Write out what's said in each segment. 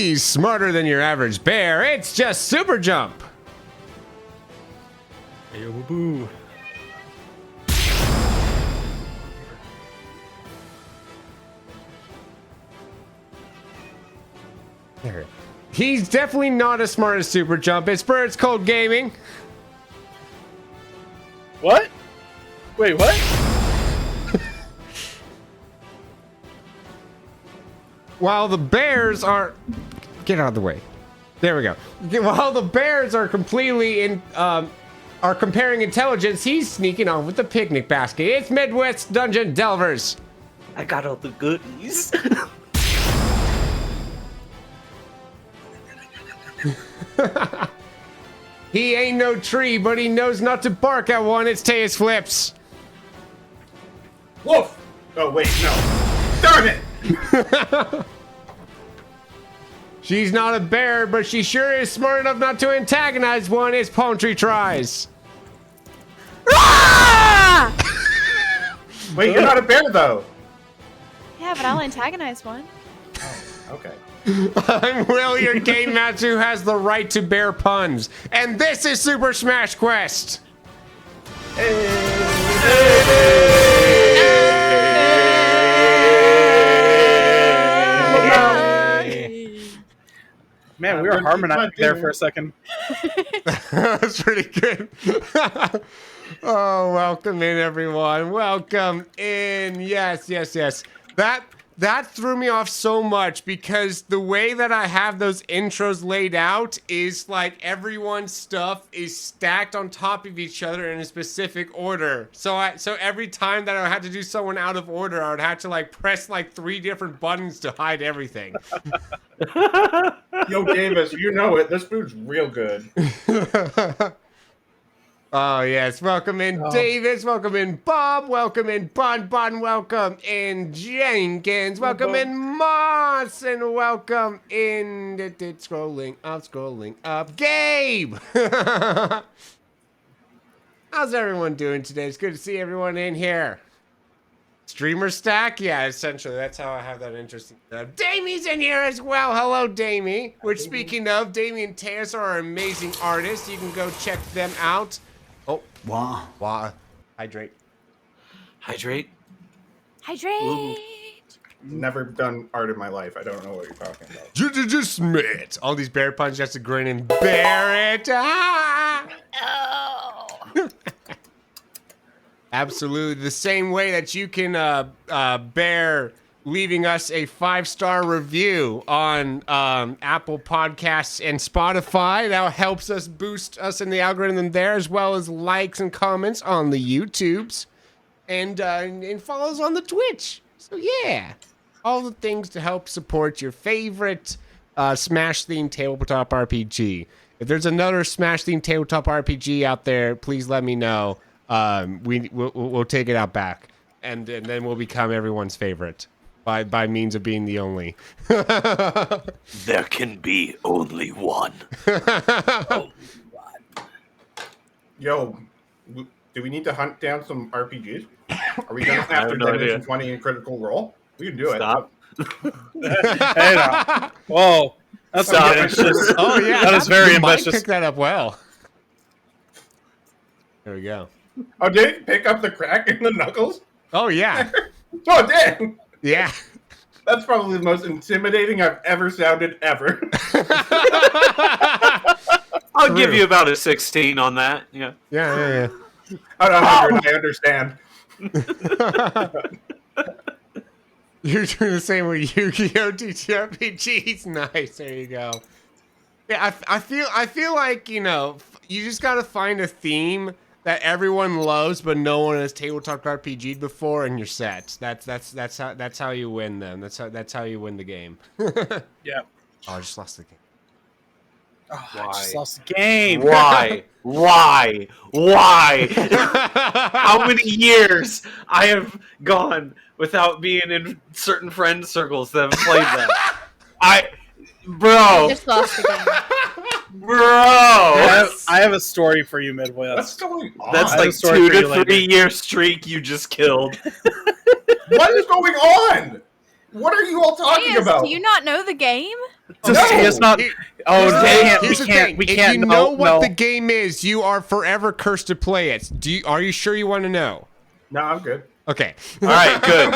He's smarter than your average bear. It's just super jump. Hey, boo. There. He's definitely not as smart as super jump. It's Birds Cold Gaming. What? Wait, what? While the bears are... Get out of the way. There we go. While the bears are completely are comparing intelligence, he's sneaking off with the picnic basket. It's Midwest Dungeon Delvers. I got all the goodies. He ain't no tree, but he knows not to bark at one. It's Teus Flips. Wolf! Oh, wait, no. Darn it! She's not a bear, but she sure is smart enough not to antagonize one. It's Palm Tree Tries. Wait, you're not a bear, though. Yeah, but I'll antagonize one. Okay. I'm Will, your game master who has the right to bear puns. And this is Super Smash Quest. Man, we were harmonizing there for a second. That's pretty good. Oh, welcome in, everyone. Welcome in. Yes, yes, yes. That threw me off so much because the way that I have those intros laid out is like everyone's stuff is stacked on top of each other in a specific order. So every time that I had to do someone out of order, I would have to like press like 3 different buttons to hide everything. Yo, Davis, you know it. This food's real good. Oh, yes. Welcome in, Davis. Welcome in, Bob. Welcome in, Bon. Welcome in, Jenkins. Welcome in, Moss. And welcome in, scrolling up, Gabe. How's everyone doing today? It's good to see everyone in here. Streamer stack? Yeah, essentially. That's how I have that interesting stuff. Damie's in here as well. Hello, Damie. Which, speaking of, Damie and Teus are amazing artists. You can go check them out. Oh, wow. Hydrate. Hydrate. Hydrate. Never done art in my life. I don't know what you're talking about. Just Smith. All these bear puns just to grin and bear it. Ah! Oh. Absolutely. The same way that you can bear leaving us a 5-star review on Apple Podcasts and Spotify. That helps us boost us in the algorithm there, as well as likes and comments on the YouTubes and follows on the Twitch. So yeah, all the things to help support your favorite Smash-themed tabletop RPG. If there's another Smash-themed tabletop RPG out there, please let me know. We'll take it out back, and then we'll become everyone's favorite. By means of being the only. There can be only one. Only one. Yo, do we need to hunt down some RPGs? Are we going after no Dimension idea. 20 and Critical Role? We can do Stop. Hey, now. Whoa. That's Stop. ambitious. Oh yeah, That is very you might ambitious. pick that up well. There we go. it. Oh, did he pick up the crack in the knuckles? Oh yeah, Oh, dang! yeah. That's probably the most intimidating I've ever sounded ever. I'll give you about a 16 on that. Yeah. Yeah. Out of 100, I understand. You're doing the same with Yu-Gi-Oh! TTRPGs. Nice. There you go. Yeah, I feel like, you know, you just gotta find a theme that everyone loves, but no one has tabletop RPG'd before, and you're set. That's how you win them. That's how you win the game. Yeah. Oh, I just lost the game. Oh, I just lost the game. Why? How many years I have gone without being in certain friend circles that have played that? Bro. Just lost the game. Bro. I have a story for you, Midwest. What's going on? That's I have a like story 2 for you to later. 3 year streak you just killed. What is going on? What are you all talking Yes, about? do you not know the game? Does No. Tia's not? Oh, Here's the thing. we If can't. you know no, what no. the game is, you are forever cursed to play it. Are you sure you want to know? No, I'm good. Okay. All right, good.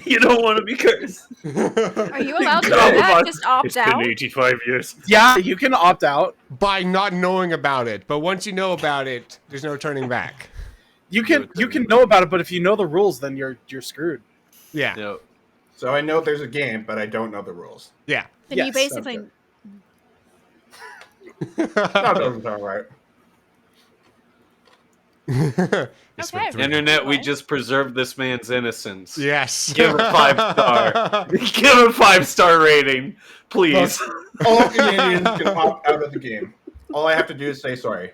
You don't want to be cursed. Are you allowed to do No, that? but Just opt out? 85 years. Yeah, you can opt out. By not knowing about it, but once you know about it, there's no turning back. You can know about it, but if you know the rules, then you're screwed. Yeah. Yep. So I know there's a game, but I don't know the rules. Yeah. Then Yes, you basically. No, that was all right. Okay. Internet, we just preserved this man's innocence. Yes. Give him 5-star. Give him 5-star rating, please. All Canadians can opt out of the game. All I have to do is say sorry.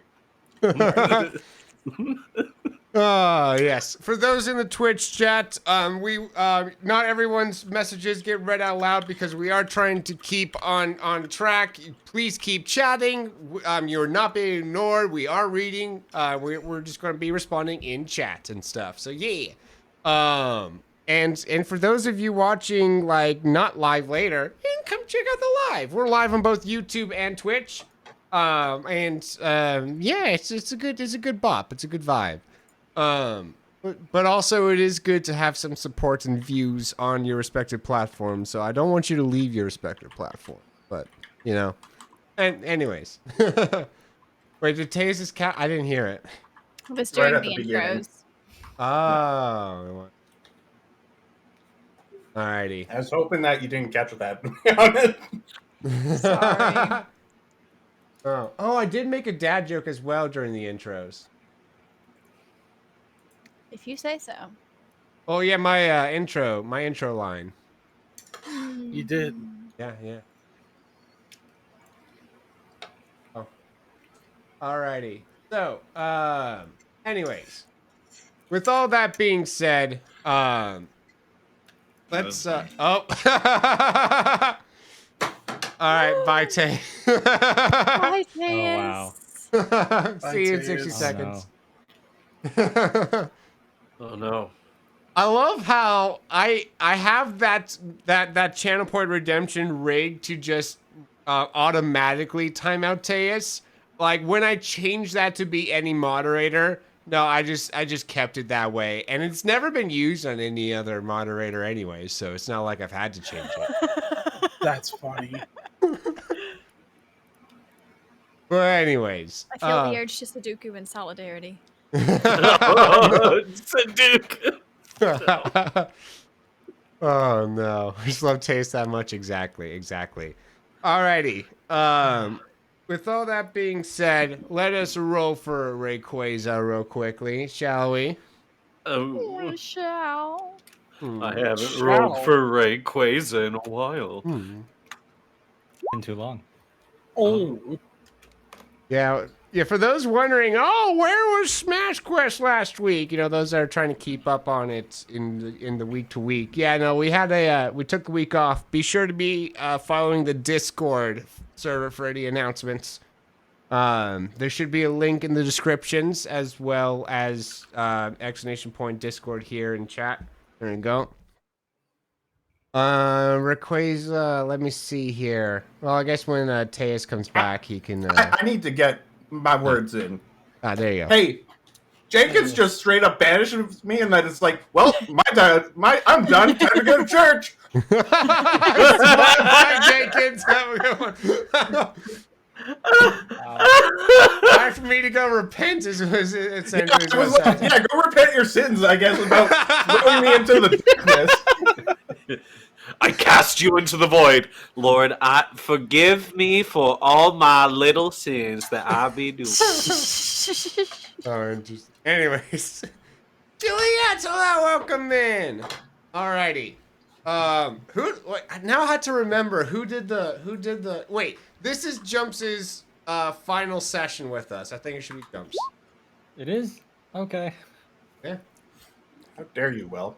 Oh, yes. For those in the Twitch chat, we not everyone's messages get read out loud because we are trying to keep on track. Please keep chatting. You're not being ignored. We are reading. We're just going to be responding in chat and stuff. So yeah. And for those of you watching like not live later, you can come check out the live. We're live on both YouTube and Twitch. Yeah, it's a good bop. It's a good vibe. But also it is good to have some support and views on your respective platforms. So I don't want you to leave your respective platform. But you know, and anyways, wait, did Taze's cat? I didn't hear it. It was Right during at the the beginning. intros. Oh. Alrighty. I was hoping that you didn't catch that, to be honest. Sorry. Oh, I did make a dad joke as well during the intros. If you say so. Oh yeah, my intro line. You did. Yeah. Oh. Alrighty. So, anyways, with all that being said, let's oh. All right, bye, Tay. Bye, wow. See you in Tay. 60 Oh, seconds. Oh no. I love how I have that channel point redemption rigged to just automatically time out Teus. Like when I change that to be any moderator, no, I just kept it that way, and it's never been used on any other moderator anyway, so it's not like I've had to change it. That's funny. But anyways, I feel the urge to Sudoku in solidarity. Saduk. Oh no, I just love Taste that much. Exactly. Alrighty. With all that being said, let us roll for Rayquaza real quickly, shall we? We shall. I haven't rolled for Rayquaza in a while. Been too long. Oh, Yeah. For those wondering, where was Smash Quest last week? You know, those that are trying to keep up on it in the week to week. Yeah, no, we took the week off. Be sure to be following the Discord server for any announcements. There should be a link in the descriptions as well as exclamation point Discord here in chat. There you go. Rayquaza, let me see here. Well, I guess when Teus comes back, he can. I need to get my words in. There you go. Hey, Jenkins just straight up banishes me, and then it's like, well, I'm done. Time to go to church. Bye, Jenkins. Have a good one. Time for me to go repent. It's I was like, yeah, go repent your sins, I guess, about throwing me into the darkness. I cast you into the void. Lord, forgive me for all my little sins that I be doing. Oh, interesting. Anyways, Juliet, welcome in. Alrighty. Wait, I now had to remember who did the. Wait, this is Jumps' final session with us. I think it should be Jumps. It is? Okay. Yeah. How dare you, Will?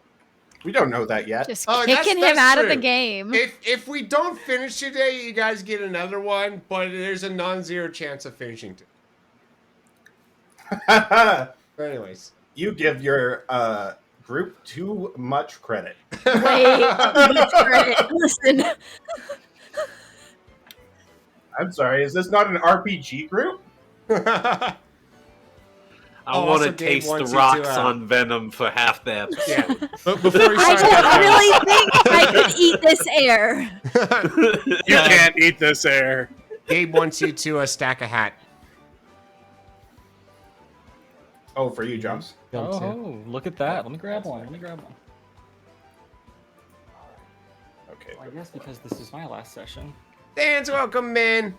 We don't know that yet. Just Oh, kicking that's him out of true. the game. If we don't finish today, you guys get another one, but there's a non-zero chance of finishing today. But anyways. You give your group too much credit. Wait, listen. I'm sorry, is this not an RPG group? I Oh, want also to Gabe taste the wants you rocks to, on Venom for half the episode. Yeah. But before you I start don't that, really think I could eat this air. You can't eat this air. Gabe wants you to stack a hat. Oh, for you, Jumps. Jumps, yeah. Oh, look at that. Let me grab one. Let me grab one. Okay. Well, I guess because this is my last session. Dance, welcome, man.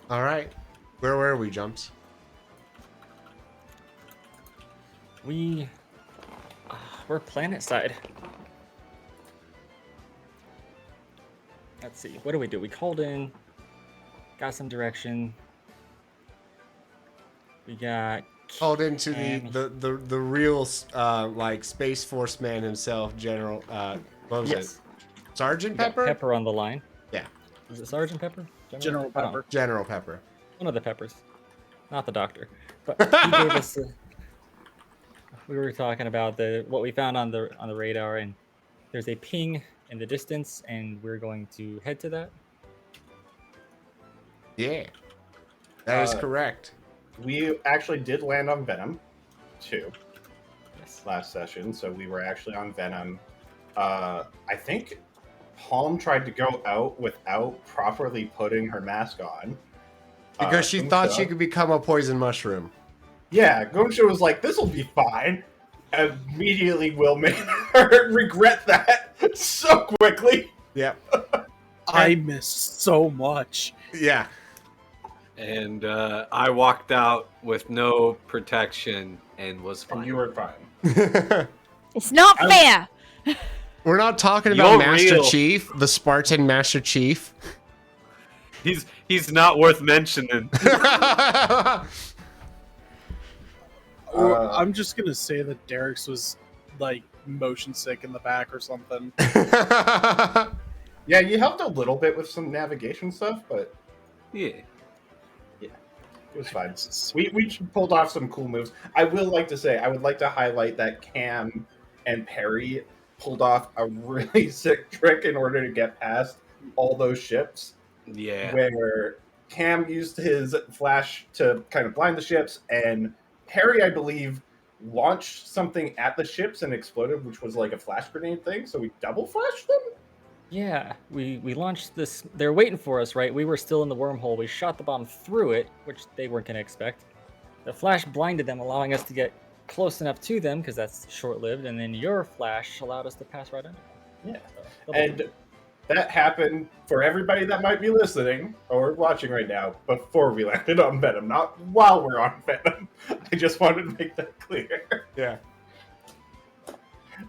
All right. Where were we, Jumps? We're planet side. Let's see. What do? We called in, got some direction. We got Called into Cam. the real like Space Force man himself, General. What was it? Sergeant we got Pepper? Pepper on the line. Yeah. Is it Sergeant Pepper? General I don't know. Pepper. General Pepper. One of the Peppers, not the doctor. But he gave us. We were talking about what we found on the radar, and there's a ping in the distance, and we're going to head to that. Yeah. That is Uh, correct. We actually did land on Venom, too, Yes. last session. So we were actually on Venom. I think Palm tried to go out without properly putting her mask on. Because she thought she Gumshoe- could become a poison mushroom. Yeah, Gumshoe was like, "This will be fine." Immediately, Will made her regret that so quickly. Yep. I missed so much. Yeah. And I walked out with no protection and was fine. And you were fine. It's not fair. We're not talking about You're Master real. Chief, the Spartan Master Chief. He's not worth mentioning. I'm just gonna say that Derek's was like motion sick in the back or something. Yeah, you helped a little bit with some navigation stuff, but Yeah. it was fine. We pulled off some cool moves. I will like to say, I would like to highlight that Cam and Perry pulled off a really sick trick in order to get past all those ships. Yeah. Where Cam used his flash to kind of blind the ships, and Perry, I believe, launched something at the ships and exploded, which was like a flash grenade thing. So we double flashed them. Yeah, we launched this. They're waiting for us, right? We were still in the wormhole. We shot the bomb through it, which they weren't going to expect. The flash blinded them, allowing us to get close enough to them, because that's short-lived. And then your flash allowed us to pass right under them. Yeah. So, And that happened for everybody that might be listening or watching right now before we landed on Venom, not while we're on Venom. I just wanted to make that clear. Yeah.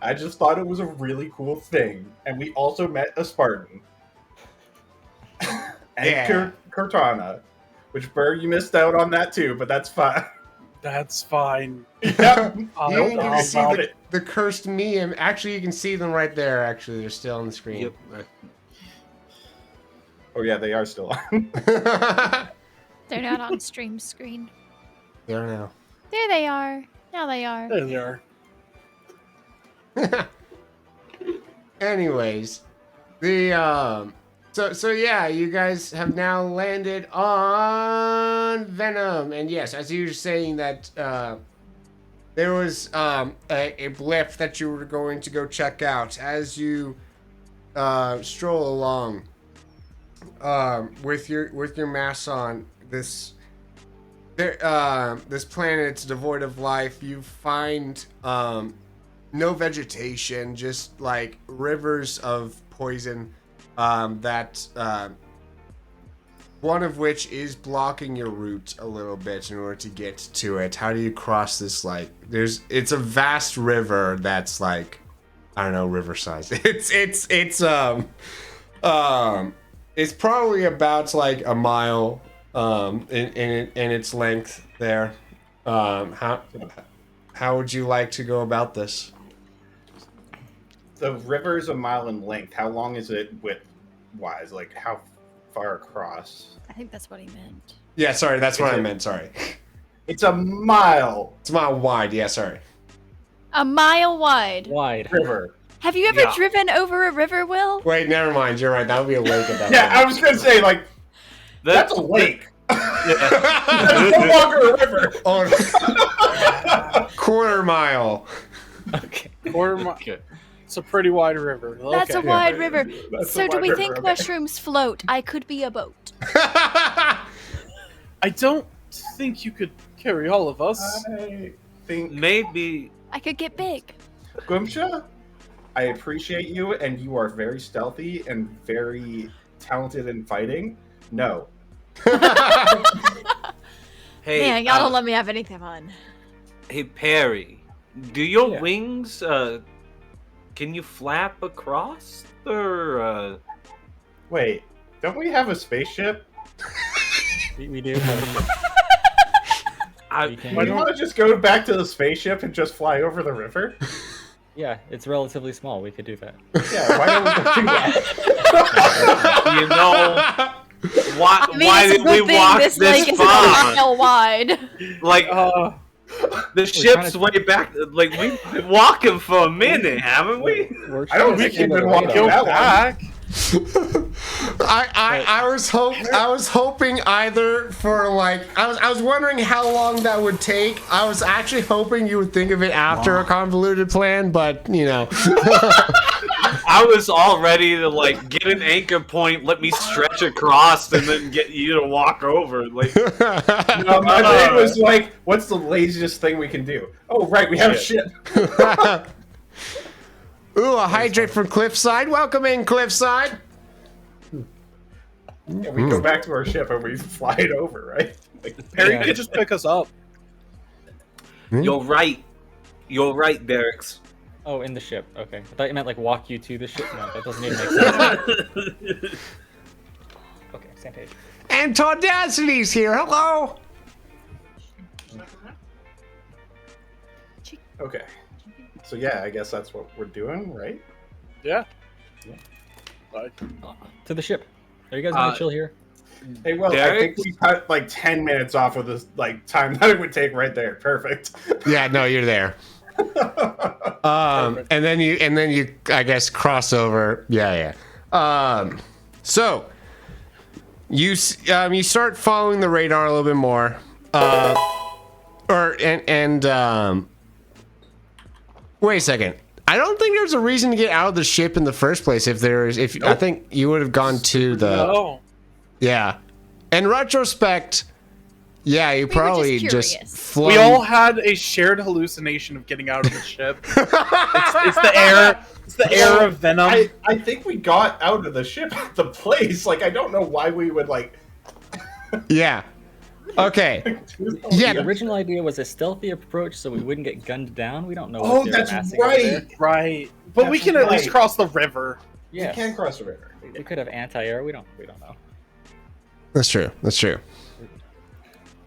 I just thought it was a really cool thing. And we also met a Spartan. And Yeah. Cortana. Which, Burr, you missed out on that too, but that's fine. That's fine. Yep. You I'll- didn't get I'll- to see I'll- the cursed meme. Actually, you can see them right there. Actually, they're still on the screen. Yep. Oh yeah, they are still on. They're not on stream screen. There now. There they are. Now they are. There they are. Anyways, so yeah, you guys have now landed on Venom, and yes, as you were saying that there was a blip that you were going to go check out as you stroll along with your mask on. This planet's devoid of life. You find no vegetation, just like rivers of poison that one of which is blocking your route a little bit in order to get to it. How do you cross this? Like, it's a vast river that's like, I don't know, river size. It's probably about like a mile in its length there. How would you like to go about this? The river's a mile in length. How long is it width-wise? Like, how far across? I think that's what he meant. Yeah, sorry, that's what I meant. Sorry. It's a mile It's a mile wide. Yeah, sorry. A mile wide. Wide. river. Have you ever Yeah. driven over a river, Will? Wait, never mind. You're right. That would be a lake at that Yeah, I point. was gonna say like that's a lake. That's no longer a river. Oh, quarter mile. Okay. Quarter mi- It's a pretty wide river. That's a Okay. wide river. That's So a do wide we river, think okay. mushrooms float? I could be a boat. I don't think you could carry all of us. I think Maybe. I could get big. Gumsha, I appreciate you, and you are very stealthy and very talented in fighting. No. Hey, Man, y'all don't let me have anything fun. hey Perry, do your Yeah. wings? Can you flap across? Or Wait, don't we have a spaceship? We do. I, We can- Do you want to just go back to the spaceship and just fly over the river? Yeah, it's relatively small. We could do that. Yeah, why don't we just do that? you know, why? I mean, why it's a did we good thing walk this lake this is a far? mile wide. Like the trying ship's to- way back. Like we've been walking for a minute, haven't we? We're I don't trying to think get you've under been the walking radar. Go that long. back. I was hoping either for like I was wondering how long that would take. I was actually hoping you would think of it after a convoluted plan, but you know. I was all ready to like get an anchor point, let me stretch across, and then get you to walk over. Like No, my brain was like, what's the laziest thing we can do? Oh, right, we have a ship. Ooh, a hydrate from Cliffside. Welcome in, Cliffside. Yeah, we go back to our ship and we fly it over, right? Like, Perry Yeah. could just pick us up. you're right, Derek's. Oh, in the ship. Okay. I thought you meant like walk you to the ship. No, that doesn't even make sense. Okay, same page. And Taudacity's here. Hello. okay. So yeah, I guess that's what we're doing, right? Yeah. Yeah. But To the ship. Are you guys gonna Uh, chill here? Hey, well, I Derek? think we cut like 10 minutes off of this like time that it would take right there. Perfect. Yeah, no, you're there. And then you I guess cross over. Yeah. So you start following the radar a little bit more. Wait a second. I don't think there's a reason to get out of the ship in the first place. I think you would have gone to the no. yeah. In retrospect, yeah, you were probably just just curious. flown. We all had a shared hallucination of getting out of the ship. It's the air. It's the air of venom. I think we got out of the ship at the place. Like, I don't know why we would like. Yeah. Okay. Yeah. The original idea was a stealthy approach so we wouldn't get gunned down. We don't know Oh, what they're that's amassing over there. right. Right. But we That's can at least right. cross the river. You Yes. can cross the river. We could have anti-air. We don't know. That's true.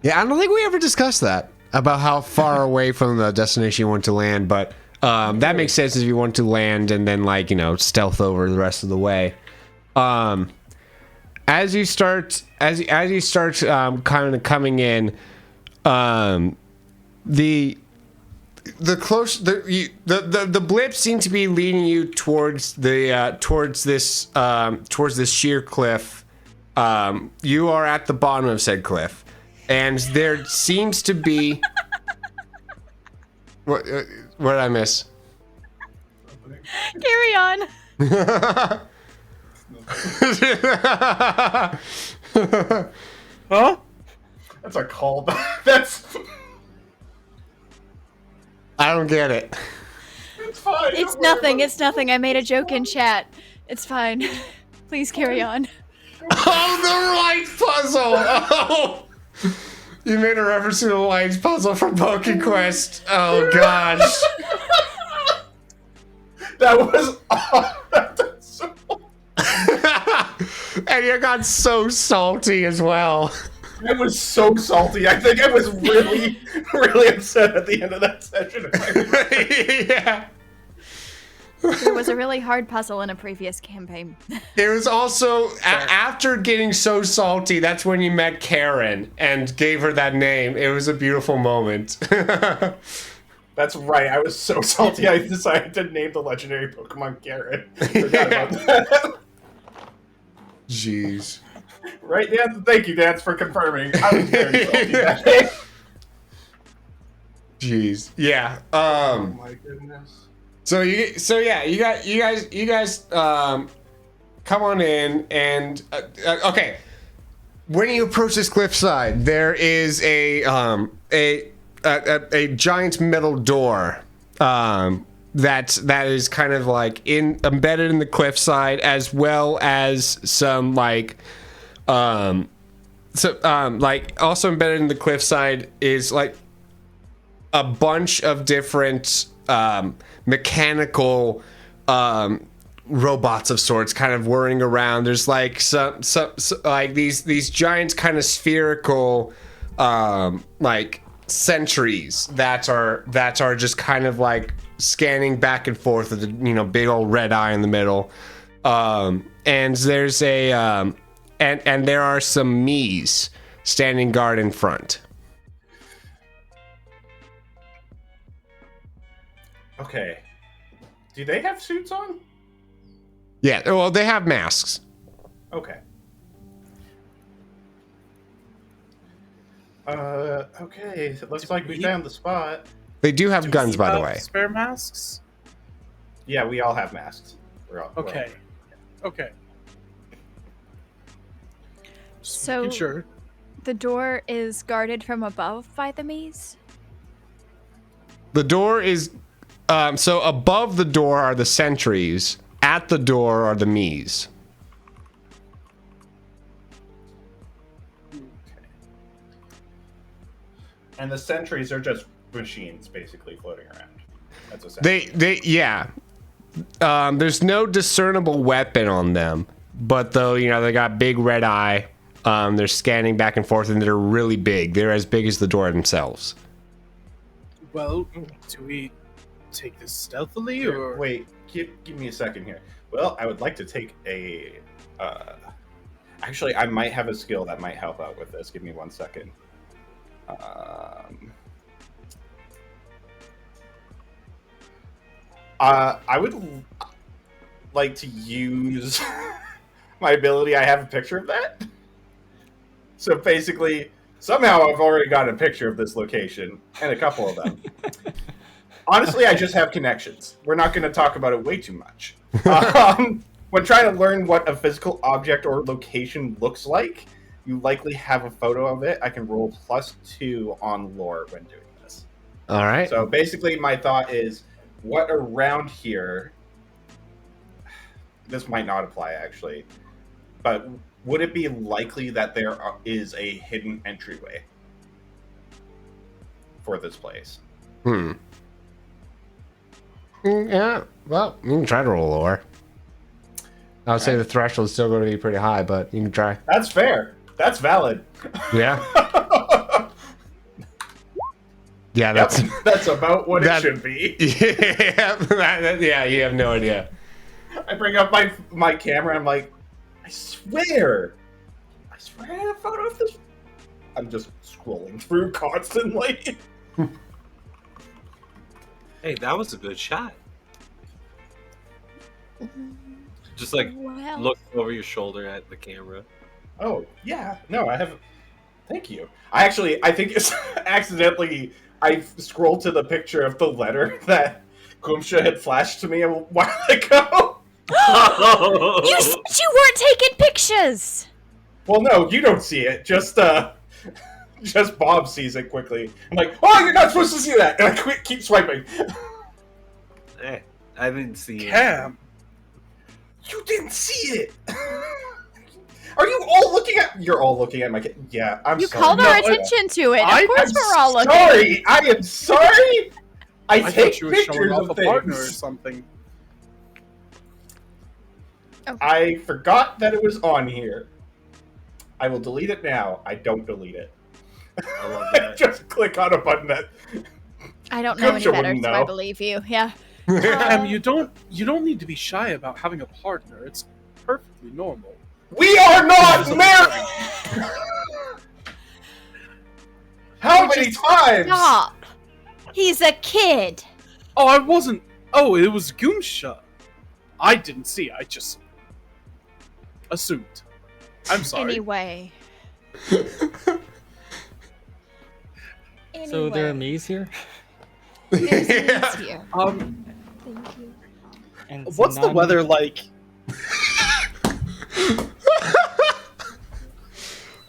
Yeah, I don't think we ever discussed that about how far away from the destination you want to land, but that makes sense if you want to land and then stealth over the rest of the way. As you start kind of coming in, the blip seem to be leading you towards this sheer cliff. You are at the bottom of said cliff, and there seems to be what did I miss? Carry on. Huh? That's a callback. That's. I don't get it. It's fine. It's don't worry nothing. about It's nothing. I made a joke in chat. It's fine. Please carry on. Oh, the lights puzzle! Oh, you made a reference to the lights puzzle from Poké Quest. Oh gosh. That was. That's so. And you got so salty as well. I was so salty. I think I was really, really upset at the end of that session. Yeah. There was a really hard puzzle in a previous campaign. It was also after getting so salty. That's when you met Karen and gave her that name. It was a beautiful moment. That's right. I was so salty. I decided to name the legendary Pokemon Karen. Forgot about that. Jeez. Right, Dan? Thank you, Dan, for confirming. I was very salty that day. Jeez. Yeah. Oh my goodness. You guys come on in and okay. When you approach this cliffside, there is a giant metal door that is kind of like embedded in the cliffside, as well as some like also embedded in the cliffside is like a bunch of different mechanical robots of sorts kind of whirring around. There's like some like these giant kind of spherical like sentries that are just kind of like scanning back and forth with a big old red eye in the middle. And there's a and there are some Miis standing guard in front. Okay. Do they have suits on? Yeah, well, they have masks. Okay. Okay. It looks like we found the spot. They do have guns, by the way. Spare masks? Yeah, we all have masks. We're all Okay. Okay. Just So- making sure. The door is guarded from above by the Miis. The door is so above the door are the sentries. At the door are the Miis. And the sentries are just machines basically floating around. That's essentially. There's no discernible weapon on them, but though they got big red eye. They're scanning back and forth, and they're really big. They're as big as the door themselves. Well, do we take this stealthily or? Wait, give me a second here. Well, I would like to take a. Actually, I might have a skill that might help out with this. Give me 1 second. I would like to use my ability. I have a picture of that. So basically, somehow I've already got a picture of this location and a couple of them. Honestly, I just have connections. We're not going to talk about it way too much. When trying to learn what a physical object or location looks like, you likely have a photo of it. I can roll +2 on lore when doing this. All right. So basically, my thought is, what around here... This might not apply, actually. But would it be likely that there is a hidden entryway for this place? Yeah. Well, you can try to roll lore. I would say the threshold is still going to be pretty high, but you can try. That's fair. That's valid. Yeah. Yeah, That's about what it should be. Yeah, you have no idea. I bring up my camera. I'm like, I swear I had a photo of this. I'm just scrolling through constantly. Hey, that was a good shot. Just like Wow. look over your shoulder at the camera. Oh yeah, no, I have. Thank you. I think it's accidentally. I scrolled to the picture of the letter that Kumsha had flashed to me a while ago. You said you weren't taking pictures! Well, no, you don't see it. Just Bob sees it quickly. I'm like, oh, you're not supposed to see that, and I keep swiping. Hey, I didn't see it. Cam. You didn't see it. Are you all looking at? You're all looking at my. Yeah, I'm You sorry. called our No, attention to it. I Of course am we're all looking. Sorry, I am sorry. I I take thought you were showing pictures off of a partner or things. something. I forgot that it was on here. I will delete it now. I don't delete it. I love that. Just click on a button that. I don't know any Kumsha better, wouldn't so I know. believe you. Yeah. Cam, you don't need to be shy about having a partner. It's perfectly normal. We are not married! How many times? Stop. He's a kid. Oh, I wasn't. Oh, it was Goomsha. I didn't see. I just assumed. I'm sorry. Anyway. So there are me's here? There's Yeah. me's here. Thank you. And What's the weather like?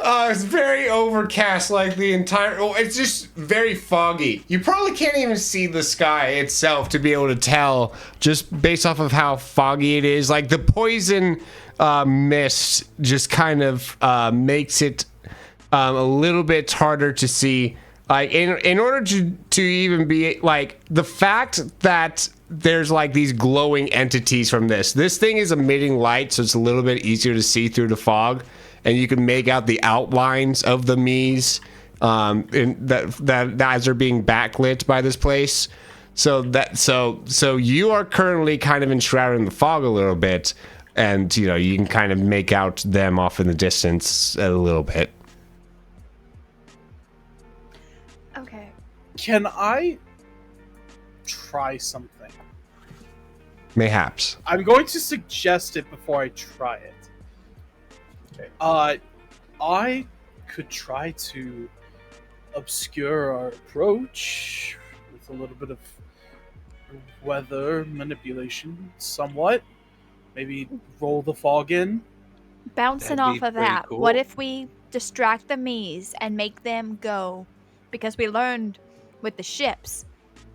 It's very overcast, like the entire. Oh, it's just very foggy. You probably can't even see the sky itself to be able to tell, just based off of how foggy it is. Like the poison mist just kind of makes it a little bit harder to see. Like in order to even be like the fact that there's like these glowing entities from this thing is emitting light, so it's a little bit easier to see through the fog. And you can make out the outlines of the Mies that as are being backlit by this place. So you are currently kind of enshrouded in the fog a little bit, and you can kind of make out them off in the distance a little bit. Okay. Can I try something? Mayhaps. I'm going to suggest it before I try it. Okay. I could try to obscure our approach with a little bit of weather manipulation, somewhat. Maybe roll the fog in. Bouncing That'd be off of pretty that, cool. what if we distract the Mies and make them go? Because we learned with the ships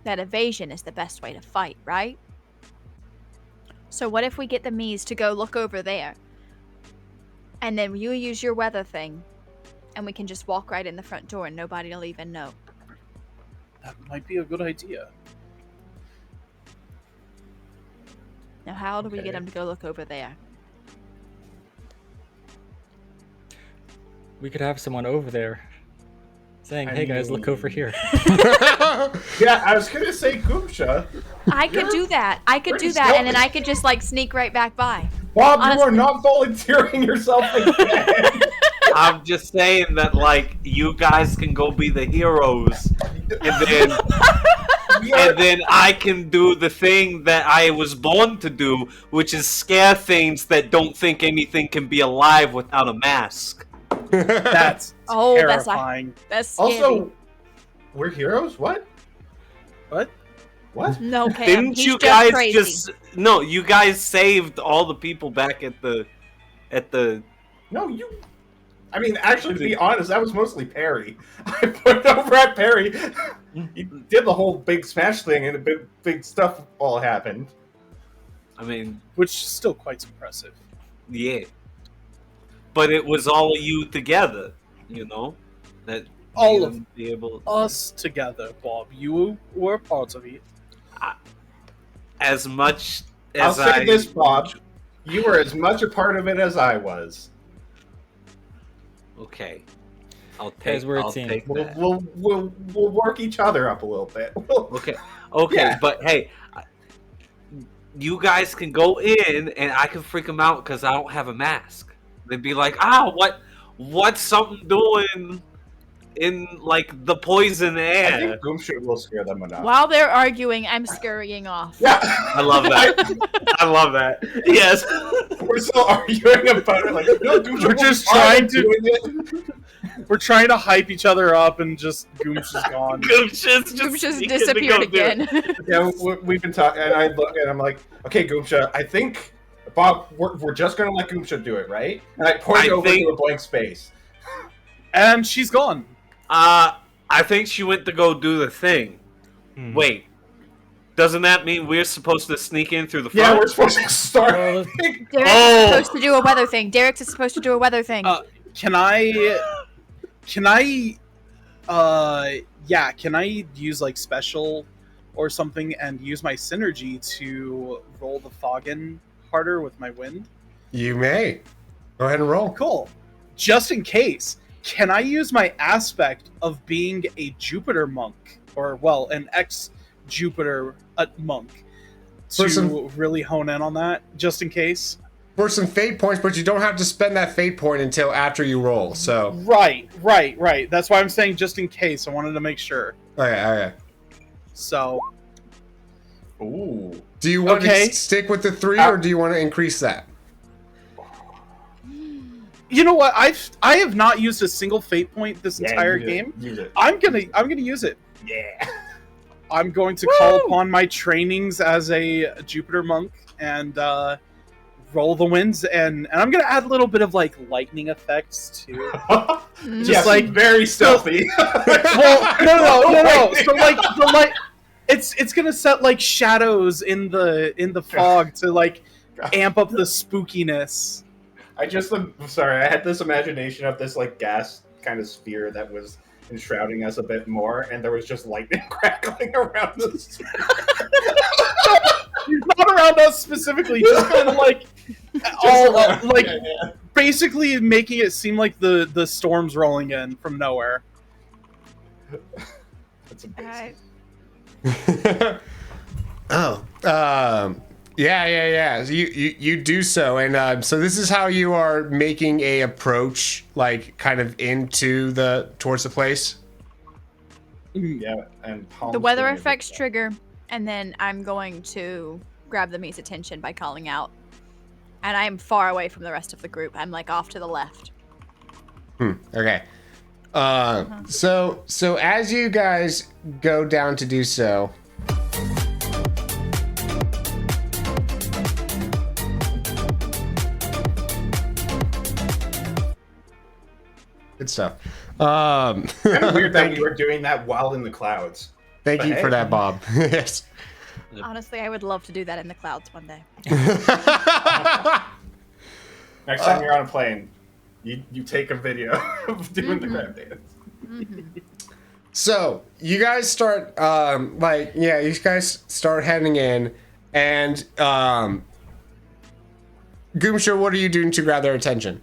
that evasion is the best way to fight, right? So what if we get the Mies to go look over there? And then you use your weather thing, and we can just walk right in the front door and nobody will even know. That might be a good idea. Now, how do we Okay. get them to go look over there? We could have someone over there saying, hey guys, look over here. Yeah, I was gonna say Goomsha. I could do that. I could pretty do that, and then stealthy. I could just like sneak right back by. Bob, you are Honestly. not volunteering yourself again. I'm just saying that, like, you guys can go be the heroes, and then I can do the thing that I was born to do, which is scare things that don't think anything can be alive without a mask. That's Oh, terrifying. That's scary. Also, we're heroes? What? What? What? No, Cam. Didn't He's you just guys crazy. No, you guys saved all the people back at the No, you. I mean, actually, to be honest, that was mostly Perry. I put it over at Perry. He did the whole big smash thing, and the big stuff all happened. I mean, Which is still quite impressive. yeah. But it was all of you together, that All made of them be able us together, Bob. You were part of it. as much I'll as say this, Bob. You were as much a part of it as I was. Okay. I'll Guys, we're a I'll team. take that. We'll work each other up a little bit. Okay, Yeah. but hey, you guys can go in, and I can freak them out because I don't have a mask. They'd be like, what's something doing in like the poison I air? think Goomsha will scare them enough. While they're arguing, I'm scurrying off. Yeah, I love that. I love that. Yes. we're still arguing about it. Like, no, Goomsha We're will just be fine trying to- doing it. We're trying to hype each other up, and just Goom's is gone. Goom's just Just disappeared again. Yeah, we've been talking, and I look, and I'm like, okay, Goomsha, I think, Bob, we're just gonna let Goomsha do it, right? And I point over to a blank space. And she's gone. I think she went to go do the thing. Wait. Doesn't that mean we're supposed to sneak in through the front? Yeah, we're supposed to start. Well, Derek's Oh! supposed to do a weather thing. Derek's supposed to do a weather thing. Can I use like special or something and use my synergy to roll the fog in harder with my wind? You may. Go ahead and roll. Cool. Just in case, can I use my aspect of being a Jupiter monk, or well, an ex-Jupiter monk, For to really hone in on that, just in case. For some fate points, but you don't have to spend that fate point until after you roll. So Right. That's why I'm saying just in case. I wanted to make sure. okay. So, Ooh. Do you want Okay. to stick with the 3, or do you want to increase that? you know what? I have not used a single fate point this entire use it. game. Use it. I'm gonna use it. Yeah. I'm going to call upon my trainings as a Jupiter monk and roll the winds, and I'm gonna add a little bit of like lightning effects too. Just like very stealthy. Well, no. So like the light, it's gonna set like shadows in the fog to like amp up the spookiness. I had this imagination of this like gas kind of sphere that was enshrouding us a bit more, and there was just lightning crackling around us. Not around us specifically, just kind of like basically making it seem like the storm's rolling in from nowhere. That's amazing. Alright. Yeah. So you do so, and so this is how you are making a approach, like kind of towards the place. Yeah, and The weather effects trigger, and then I'm going to grab the Mii's attention by calling out. And I am far away from the rest of the group. I'm like off to the left. Okay. So as you guys go down to do so. Good stuff. Kind of weird that we were doing that while in the clouds. Thank But you for hey. that, Bob. Yes. Honestly, I would love to do that in the clouds one day. Next time you're on a plane, you take a video of doing the crab dance. So you guys start you guys start heading in, and Goomsha, what are you doing to grab their attention?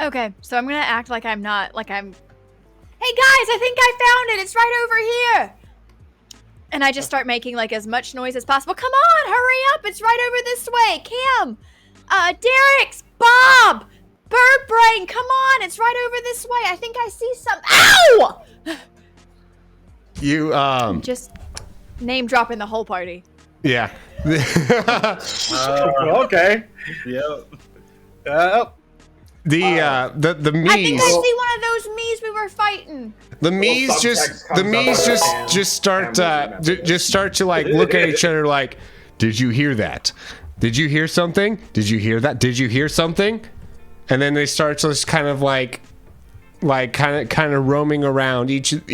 Okay, so I'm gonna act like I'm not, like I'm... Hey guys, I think I found it! It's right over here! And I just start making like as much noise as possible. Come on, hurry up! It's right over this way! Cam! Derek's! Bob! Bird Brain, come on! It's right over this way! I think I see some... Ow! You Just name dropping the whole party. yeah. Okay. Yep. The I think I Miis, see one of those Miis we were fighting. the Miis subtext comes up just start to like look at each other like, did you hear that? Did you hear something? Did you hear that? Did you hear something? And then they start to just kind of kind of roaming around. Each of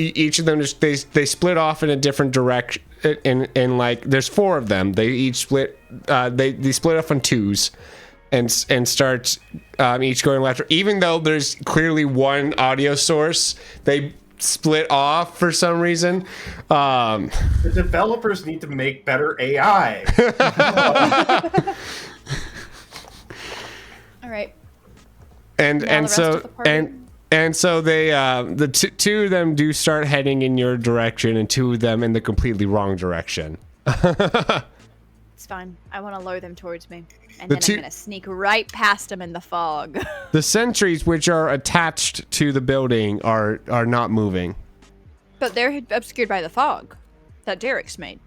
them just they split off in a different direction. In like there's 4 of them. They each split. They split off in 2s. And start each going left. Even though there's clearly one audio source, they split off for some reason. The developers need to make better AI. All right. And Now the rest of the party. and so they the two of them do start heading in your direction, and 2 of them in the completely wrong direction. It's fine. I want to lure them towards me. And The then two- I'm going to sneak right past them in the fog. The sentries which are attached to the building are not moving. But they're obscured by the fog that Derek's made.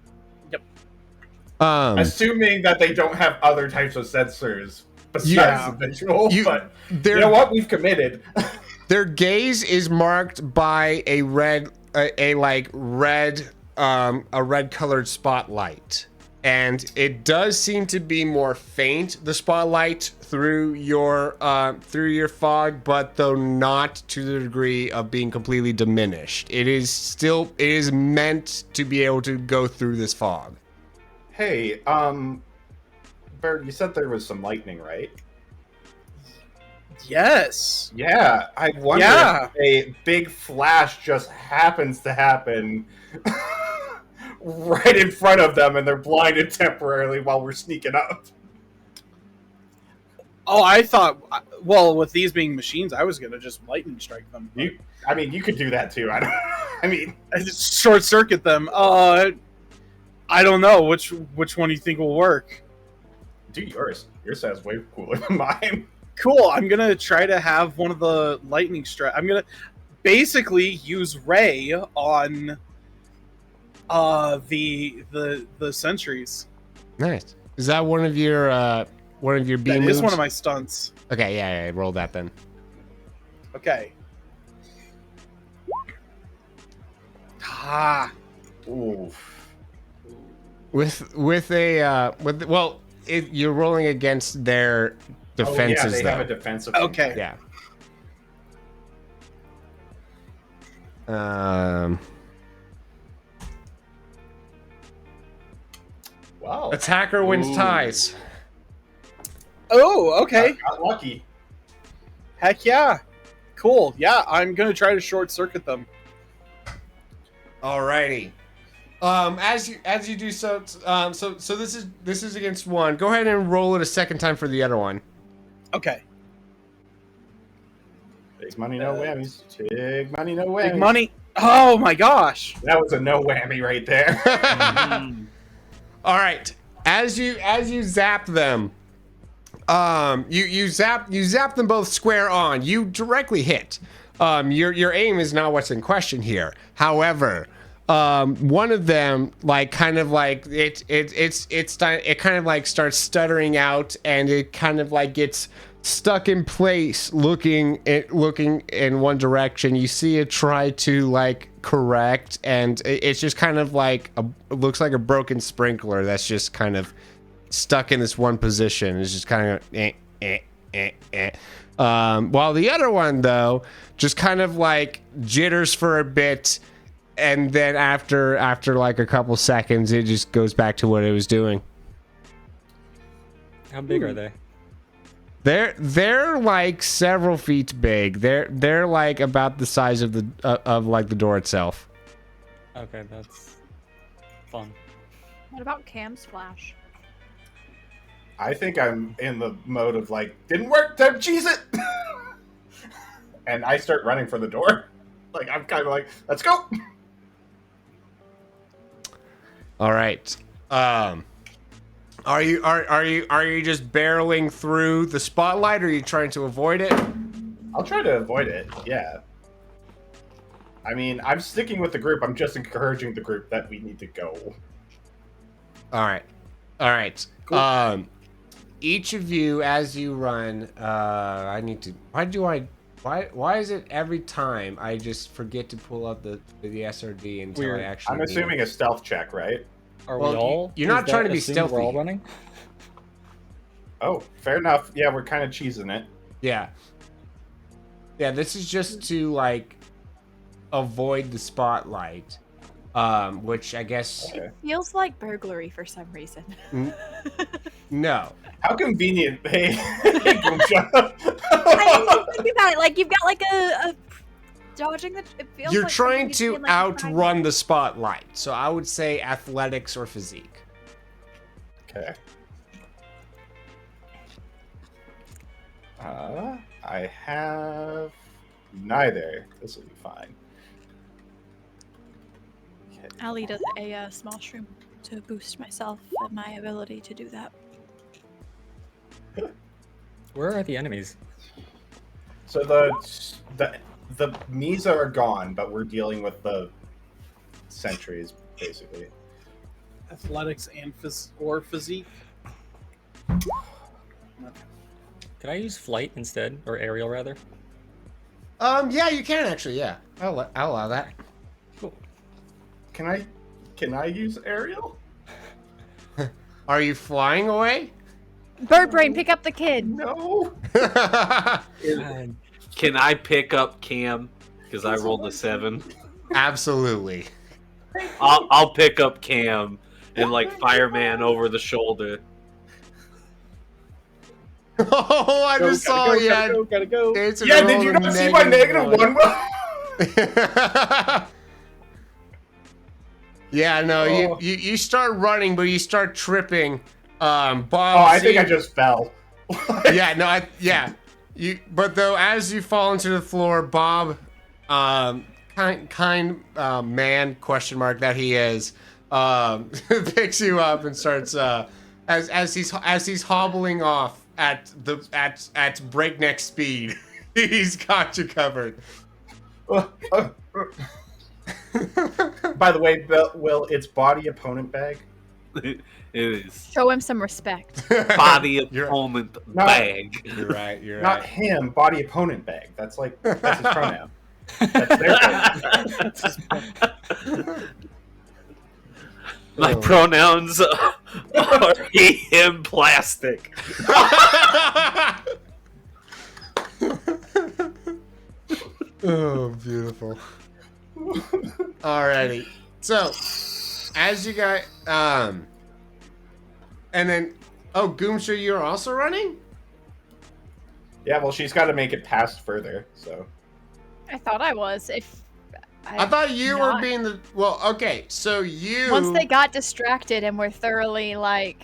Assuming that they don't have other types of sensors besides the visual. But you know what? We've committed. Their gaze is marked by a red colored spotlight. And it does seem to be more faint, the spotlight through your fog, but though not to the degree of being completely diminished. It is meant to be able to go through this fog. Hey, Bird, you said there was some lightning, right? Yes. Yeah, I wonder if a big flash just happens to happen right in front of them, and they're blinded temporarily while we're sneaking up. Oh, I thought. Well, with these being machines, I was gonna just lightning strike them. You could do that too. I just short circuit them. I I don't know which one you think will work. Do yours. Yours sounds way cooler than mine. Cool. I'm gonna try to have one of the lightning strike. I'm gonna basically use Ray on the sentries. Nice. Is that one of your B That moves? is one of my stunts. Okay, yeah, roll that then. Okay. Ah. Oof. You're rolling against their defenses. Oh, yeah, they though. have a defensive. Okay. Yeah. Wow. Attacker wins Ooh. ties. Oh, okay. Got lucky. Heck yeah. Cool. Yeah, I'm gonna try to short circuit them. Alrighty. As you do so, so this is against one. Go ahead and roll it a second time for the other one. Okay. Big money, no whammies. Big money, no whammies. Big money. Oh my gosh. That was a no whammy right there. All right. As you zap them, you zap them both square on. You directly hit. Your aim is not what's in question here. However, one of them it kind of like starts stuttering out, and it kind of like gets stuck in place, looking in one direction. You see it try to like correct, and it's just kind of like it looks like a broken sprinkler that's just kind of stuck in this one position. It's just kind of while the other one though just kind of like jitters for a bit, and then after like a couple seconds it just goes back to what it was doing. How big are they? They're like several feet big. They're like about the size of the like the door itself. Okay, that's fun. What about Cam Splash? I think I'm in the mode of like, didn't work, time to cheese it. And I start running for the door. Like I'm kind of like, let's go. All right. Are you just barreling through the spotlight, or are you trying to avoid it? I'll try to avoid it. Yeah. I mean, I'm sticking with the group. I'm just encouraging the group that we need to go. All right. Cool. Each of you, as you run, I need to. Why is it every time I just forget to pull up the SRD until Weird. I actually? I'm assuming a stealth check, right? Are Well, we all? you're not Does trying that to be assume stealthy. We're all running. Oh, fair enough. Yeah, we're kind of cheesing it. Yeah. This is just to like avoid the spotlight, which I guess Okay. Feels like burglary for some reason. no. How convenient. Hey, Boomshot. I mean, think about it. Like you've got like a dodging the. It feels You're like trying somebody's to being, like, outrun the spotlight, so I would say athletics or physique. Okay. I have neither. This will be fine. Okay. Ali does a small shroom to boost myself and my ability to do that. Where are the enemies? So the Misa are gone, but we're dealing with the sentries basically. Athletics and physique. Can I use flight instead, or aerial rather? Yeah, you can actually. Yeah, I'll allow that. Cool. Can I use aerial? Are you flying away? Bird brain, pick up the kid. No. God. Can I pick up Cam? Because I rolled a 7. Absolutely. I'll pick up Cam and like fireman over the shoulder. Oh, I just saw you. Gotta go. Yeah, did you not see my -1? Yeah, no, Oh. you start running, but you start tripping. Bob. Oh, I think I just fell. Yeah, no, but though as you fall into the floor, Bob, kind man question mark that he is, picks you up and starts as he's hobbling off at breakneck speed. He's got you covered. By the way, Will, it's body opponent bag. It is Show him some respect. body You're- opponent No. bag. You're right. You're Not right. him, body opponent bag. That's his pronoun. That's their pronoun. My Oh. pronouns are he, him, plastic. Oh, beautiful. Alrighty. So, as you guys, and then, Goomsha, you're also running? Yeah, well, she's got to make it past further, so. I thought I was. I thought you were not. being the, okay, so you. Once they got distracted and were thoroughly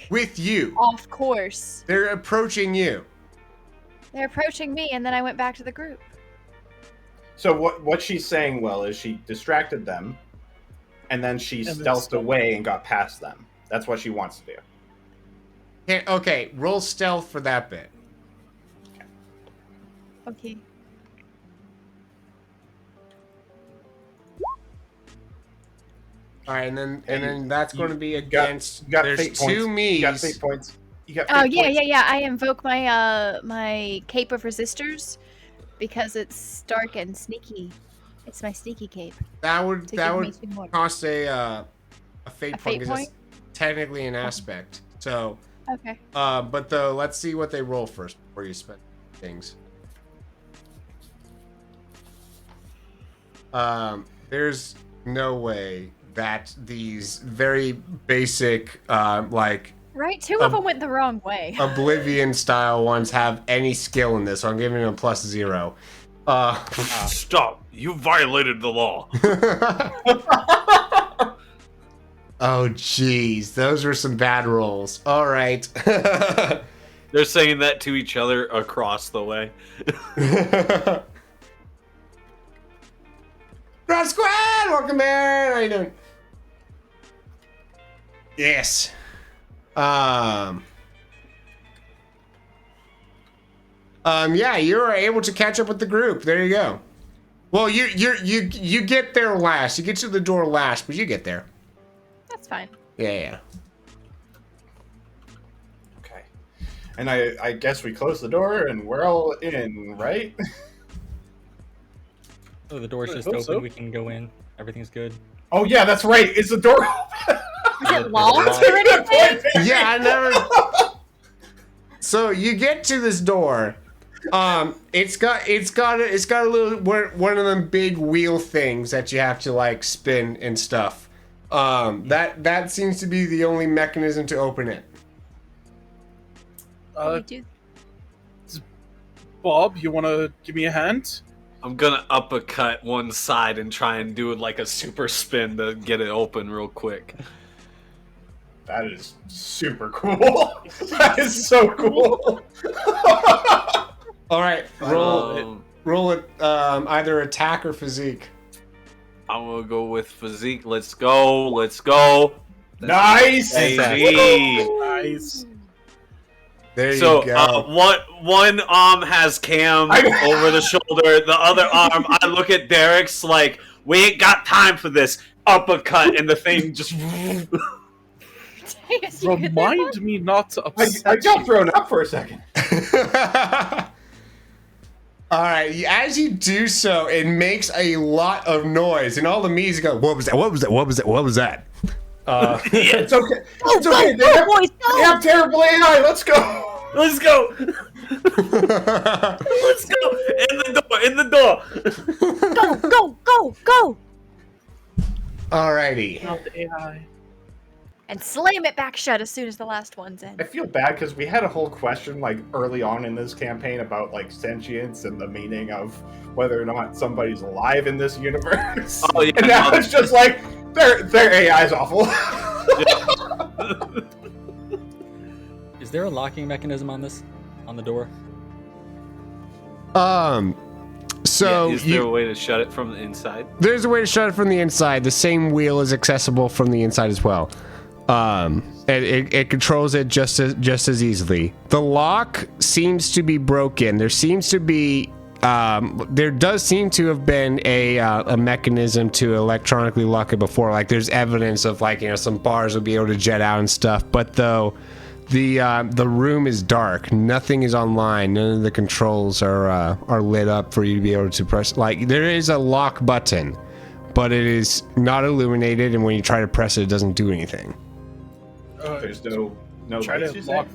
with you. off course, They're approaching you. they're approaching me, and then I went back to the group. So what she's saying, Will, is she distracted them, and then she then stealthed stealth. away and got past them. That's what she wants to do. Okay, roll stealth for that bit. Okay. All right, and then that's going to be got- against. You got there's fate points. two me's. You got fate points. You got Oh fate yeah, points. yeah. I invoke my my cape of resistors because it's dark and sneaky. It's my sneaky cape That would to that give me would 2 more. cost a fate A point fate because it's technically an aspect. So, Okay. but let's see what they roll first before you spend things. There's no way that these very basic Right, 2 of them went the wrong way. Oblivion style ones have any skill in this, so I'm giving them +0. Stop! You violated the law. Oh jeez, those were some bad rolls. All right. They're saying that to each other across the way. Rock Squad, welcome in. How you doing? Yes. Yeah, you are able to catch up with the group. There you go. Well, you get there last. You get to the door last, but you get there. That's fine. Yeah. Okay. And I guess we close the door and we're all in, right? Oh, the door's I just hope open. so. We can go in. Everything's good. Oh yeah, that's right. Is the door open? Is it locked or anything? Yeah, I never. So you get to this door. It's got a little one of them big wheel things that you have to like spin and stuff. That seems to be the only mechanism to open it. We do. Bob, you want to give me a hand? I'm gonna uppercut one side and try and do like a super spin to get it open real quick. That is super cool. That is so cool. All right, roll it. Either attack or physique. I'm gonna go with physique. Let's go. Let's go. Nice. Baby. Nice. There you So go. one arm has Cam over the shoulder. The other arm, I look at Derek's like, we ain't got time for this. Uppercut, and the thing just. Yes, you get that one? Remind me not to I upset got you. thrown up for a second. All right, as you do so, it makes a lot of noise, and all the me's go, "What was that? What was that? What was that? What was that?" It's okay. Go, It's okay. go, go, boys, They go! have terrible AI. Let's go. Let's go. Let's go. In the door. In the door. Go, go, go, go! Alrighty. Not the AI. And slam it back shut as soon as the last one's in. I feel bad because we had a whole question like early on in this campaign about like sentience and the meaning of whether or not somebody's alive in this universe. Oh, yeah. And now it's just like their AI is awful. Is there a locking mechanism on this? On the door? So is there a way to shut it from the inside? there's a way to shut it from the inside. The same wheel is accessible from the inside as well. It controls it just as easily. The lock seems to be broken. There seems to be there does seem to have been a mechanism to electronically lock it before. Like there's evidence of like, you know, some bars will be able to jet out and stuff. But though the room is dark, nothing is online. None of the controls are lit up for you to be able to press. Like there is a lock button, but it is not illuminated, and when you try to press it, it doesn't do anything. There's no Try lights, to you lock.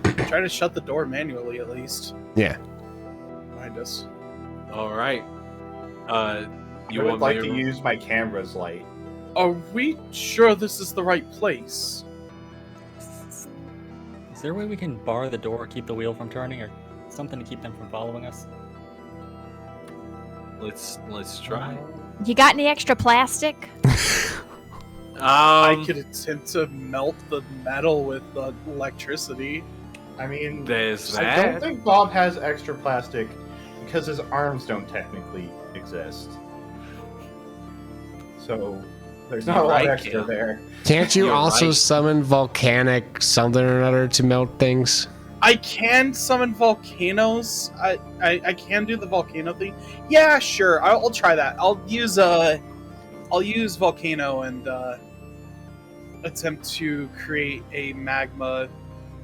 say? Try to shut the door manually, at least. Yeah. Behind us. All right. You I would want like me to use my camera's light. Are we sure this is the right place? Is there a way we can bar the door, keep the wheel from turning, or something to keep them from following us? Let's try. You got any extra plastic? I could attempt to melt the metal with the electricity. I mean, There's I that. don't think Bob has extra plastic because his arms don't technically exist. So there's not You're a lot right, extra Cam. there. Can't you You're also right. summon volcanic something or another to melt things? I can summon volcanoes. I can do the volcano thing. Yeah, sure. I'll try that. I'll use volcano and attempt to create a magma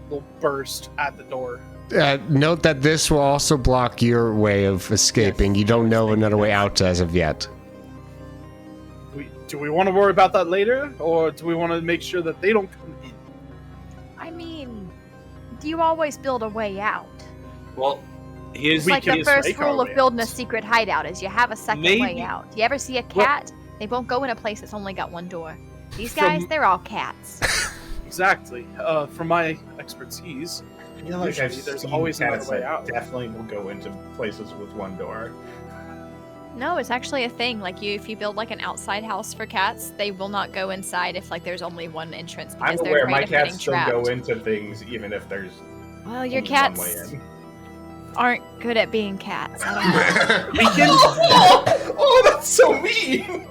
little burst at the door. Note that this will also block your way of escaping. Yes, You don't I was know thinking another way that. out as of yet. Do we want to worry about that later, or do we want to make sure that they don't come in? I mean, do you always build a way out? Well, here's It's We like can the just first make our rule of way building a out. secret hideout is you have a second way Maybe- out. You ever see a cat? They won't go in a place that's only got one door. These From- guys, they're all cats. Exactly. From my expertise, I feel like Usually I've there's seen always another cats way that out. definitely will go into places with one door. No, it's actually a thing. Like if you build like an outside house for cats, they will not go inside if like there's only one entrance because I'm they're aware afraid my of getting cats still trapped. go into things even if there's Well, your only one way cats in. aren't good at being cats. I don't know. we can. Oh, that's so mean!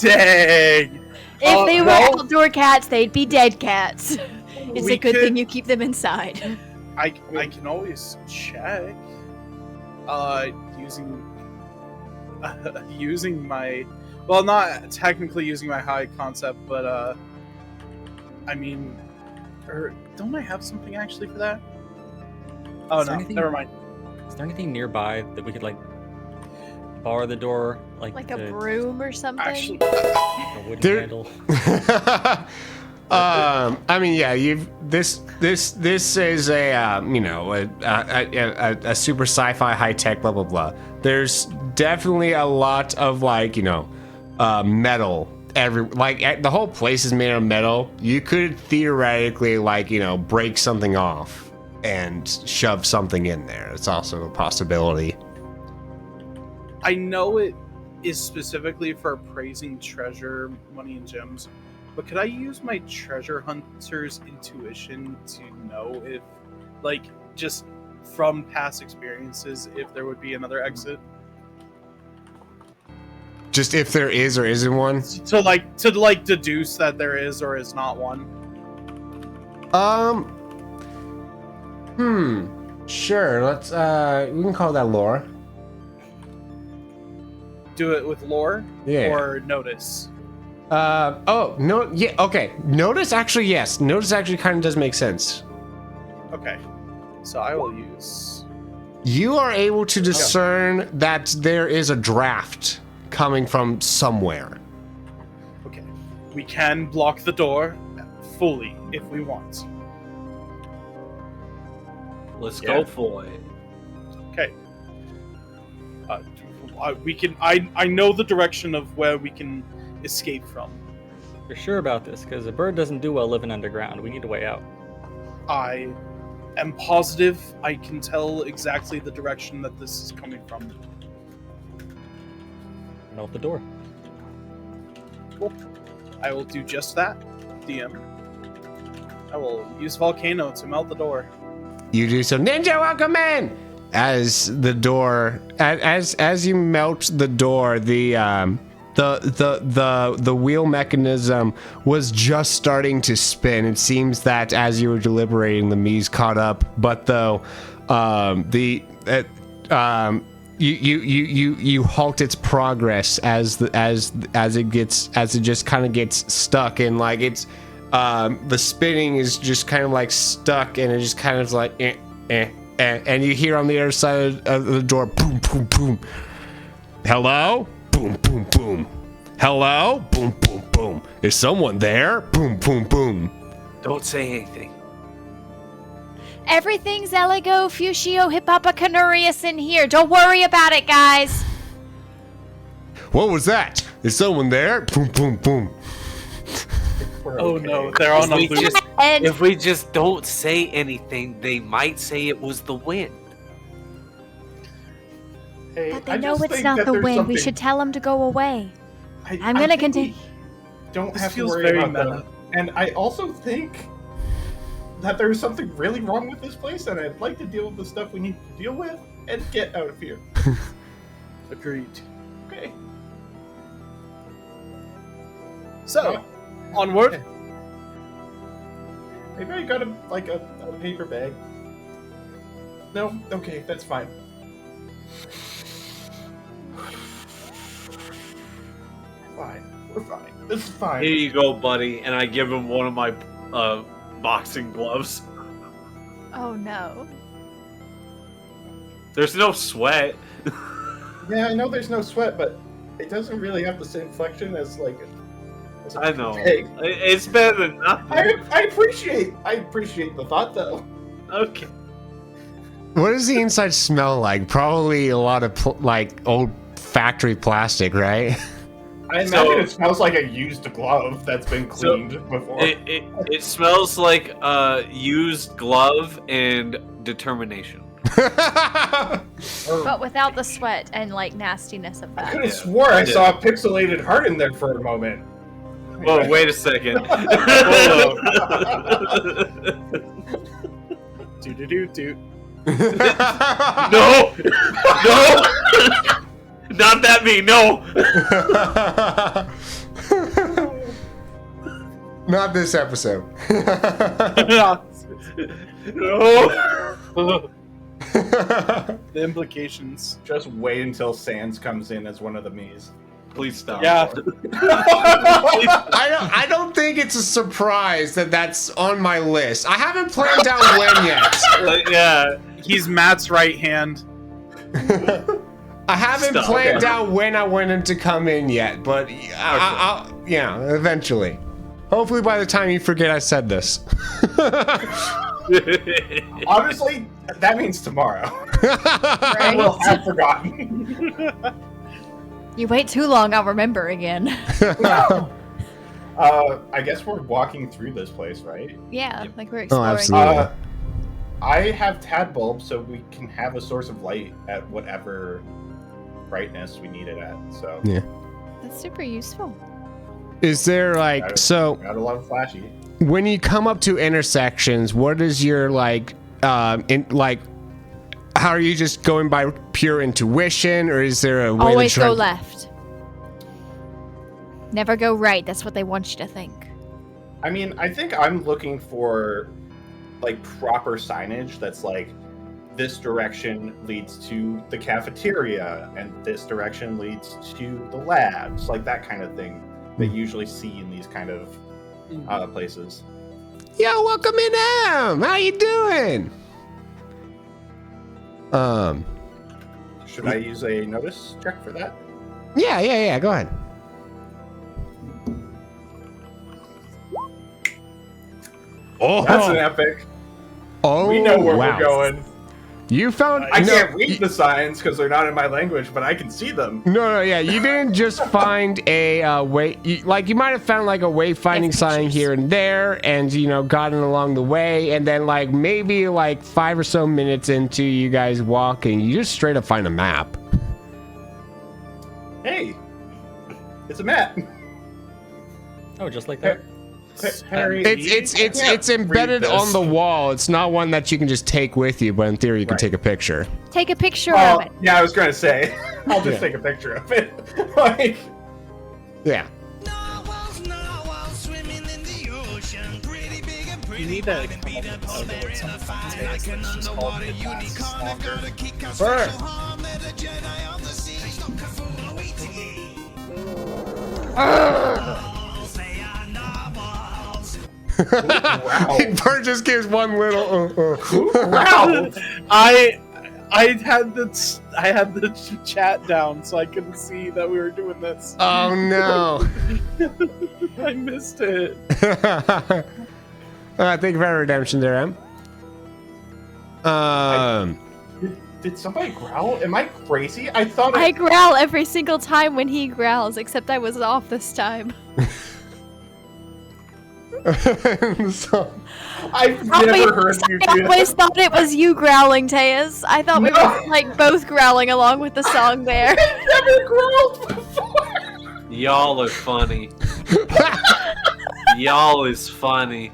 Dang. If they were well- outdoor cats, they'd be dead cats. It's We a good could- thing you keep them inside. I can always check. Using my, well, not technically using my high concept, but I mean, don't I have something actually for that? Oh Is there no, anything- never mind. Is there anything nearby that we could like bar the door, Like a the- broom or something. Actually, a wooden There- handle? I mean, yeah, this is a you know a super sci-fi high tech blah blah blah. There's definitely a lot of like, you know, metal the whole place is made of metal. You could theoretically like, you know, break something off and shove something in there. It's also a possibility. I know it is specifically for appraising treasure, money, and gems, but could I use my treasure hunter's intuition to know if, like, just from past experiences, if there would be another exit? Just if there is or isn't one. To deduce that there is or is not one. Sure. Let's we can call that lore. Do it with lore Yeah. or notice. Oh no. Yeah. Okay. Notice actually, yes. Notice actually kind of does make sense. Okay, so I will use. You are able to discern that there is a draft coming from somewhere. Okay, we can block the door fully if we want. Let's Yeah. go for it. Okay. We can. I know the direction of where we can escape from. You're sure about this? Because a bird doesn't do well living underground. We need a way out. I am positive I can tell exactly the direction that this is coming from. Melt the door. Cool. I will do just that, DM. I will use volcano to melt the door. You do some ninja welcome in, as the door, as you melt the door, the wheel mechanism was just starting to spin. It seems that as you were deliberating, the Mies caught up, but though you halt its progress as it just kind of gets stuck, and like it's the spinning is just kind of like stuck, and it just kind of like and you hear on the other side of the door, boom boom boom, hello, boom boom boom, hello, boom boom boom, is someone there, boom boom boom. Don't say anything. Everything's Eligo, Fushio, Hippopocanurius in here. Don't worry about it, guys. What was that? Is someone there? Boom boom boom. Oh no, they're on a loop. If we just don't say anything, they might say it was the wind. Hey, But they I know just it's think not that the there's wind. We something- should tell them to go away. I'm gonna think continue. we Don't This have to feels worry very about meta. them. And I also think that there's something really wrong with this place, and I'd like to deal with the stuff we need to deal with and get out of here. Agreed. Okay. So, onward. Maybe I got a paper bag. No? Okay, that's fine. Fine. We're fine. This is fine. Here you go, buddy. And I give him one of my boxing gloves. Oh no. There's no sweat. Yeah, I know there's no sweat, but it doesn't really have the same flexion as like. As a I know. bag. It's better than nothing. I appreciate the thought though. Okay. What does the inside smell like? Probably a lot of like old factory plastic, right? I imagine it smells like a used glove that's been cleaned before. It smells like a used glove and determination. But without the sweat and like nastiness of I that. could have swore I saw a pixelated heart in there for a moment. Whoa, wait a second. Do. No! No! Not that me, no! Not this episode. No! The implications. Just wait until Sans comes in as one of the Mies. Please stop. Yeah. I don't think it's a surprise that that's on my list. I haven't planned out when yet. Yeah. He's Matt's right hand. I haven't Stop. planned Okay. out when I want him to come in yet, but I'll yeah, eventually. Hopefully by the time you forget I said this. Honestly, that means tomorrow. I will have forgotten. You wait too long, I'll remember again. I guess we're walking through this place, right? Yeah, like we're Oh, exploring. absolutely. I have tad bulb, so we can have a source of light at whatever brightness we need it at. So Yeah. That's super useful. Is there like so not a lot of flashy. when you come up to intersections, what is your like how are you just going by pure intuition, or is there a way Always to try go left. Never go right. That's what they want you to think. I mean, I think I'm looking for like proper signage that's like this direction leads to the cafeteria and this direction leads to the labs, like that kind of thing that you usually see in these kind of places. Yo, welcome in, Em. How you doing? Should I use a notice check for that? Yeah. Go ahead. Oh, That's an epic. oh, We know where wow. we're going. You found. I no, can't read the signs because they're not in my language, but I can see them. No, yeah, you didn't just find a way. You might have found like a wayfinding sign here and there, and gotten along the way, and then like maybe like 5 or so minutes into you guys walking, you just straight up find a map. Hey, it's a map. Oh, just like that? Harry, It's embedded read on this. the wall. It's not one that you can just take with you, but in theory you can Right. take a picture. Take a picture Oh, of it. yeah, I was going to say. I'll just Yeah. take a picture of it. Like, Yeah. You need to come up with a logo at some point. It's just called It Lasts Longer. Burn. wow. Bird just gives one little. Wow! I had the chat down so I couldn't see that we were doing this. Oh no. I missed it. Thank you for redemption there, Em. Did somebody growl? Am I crazy? I thought I growl every single time when he growls, except I was off this time. So, I've never heard you I do always that. thought it was you growling, Teus. I thought we No. were like both growling along with the song there. Never growled before. Y'all are funny. Y'all is funny.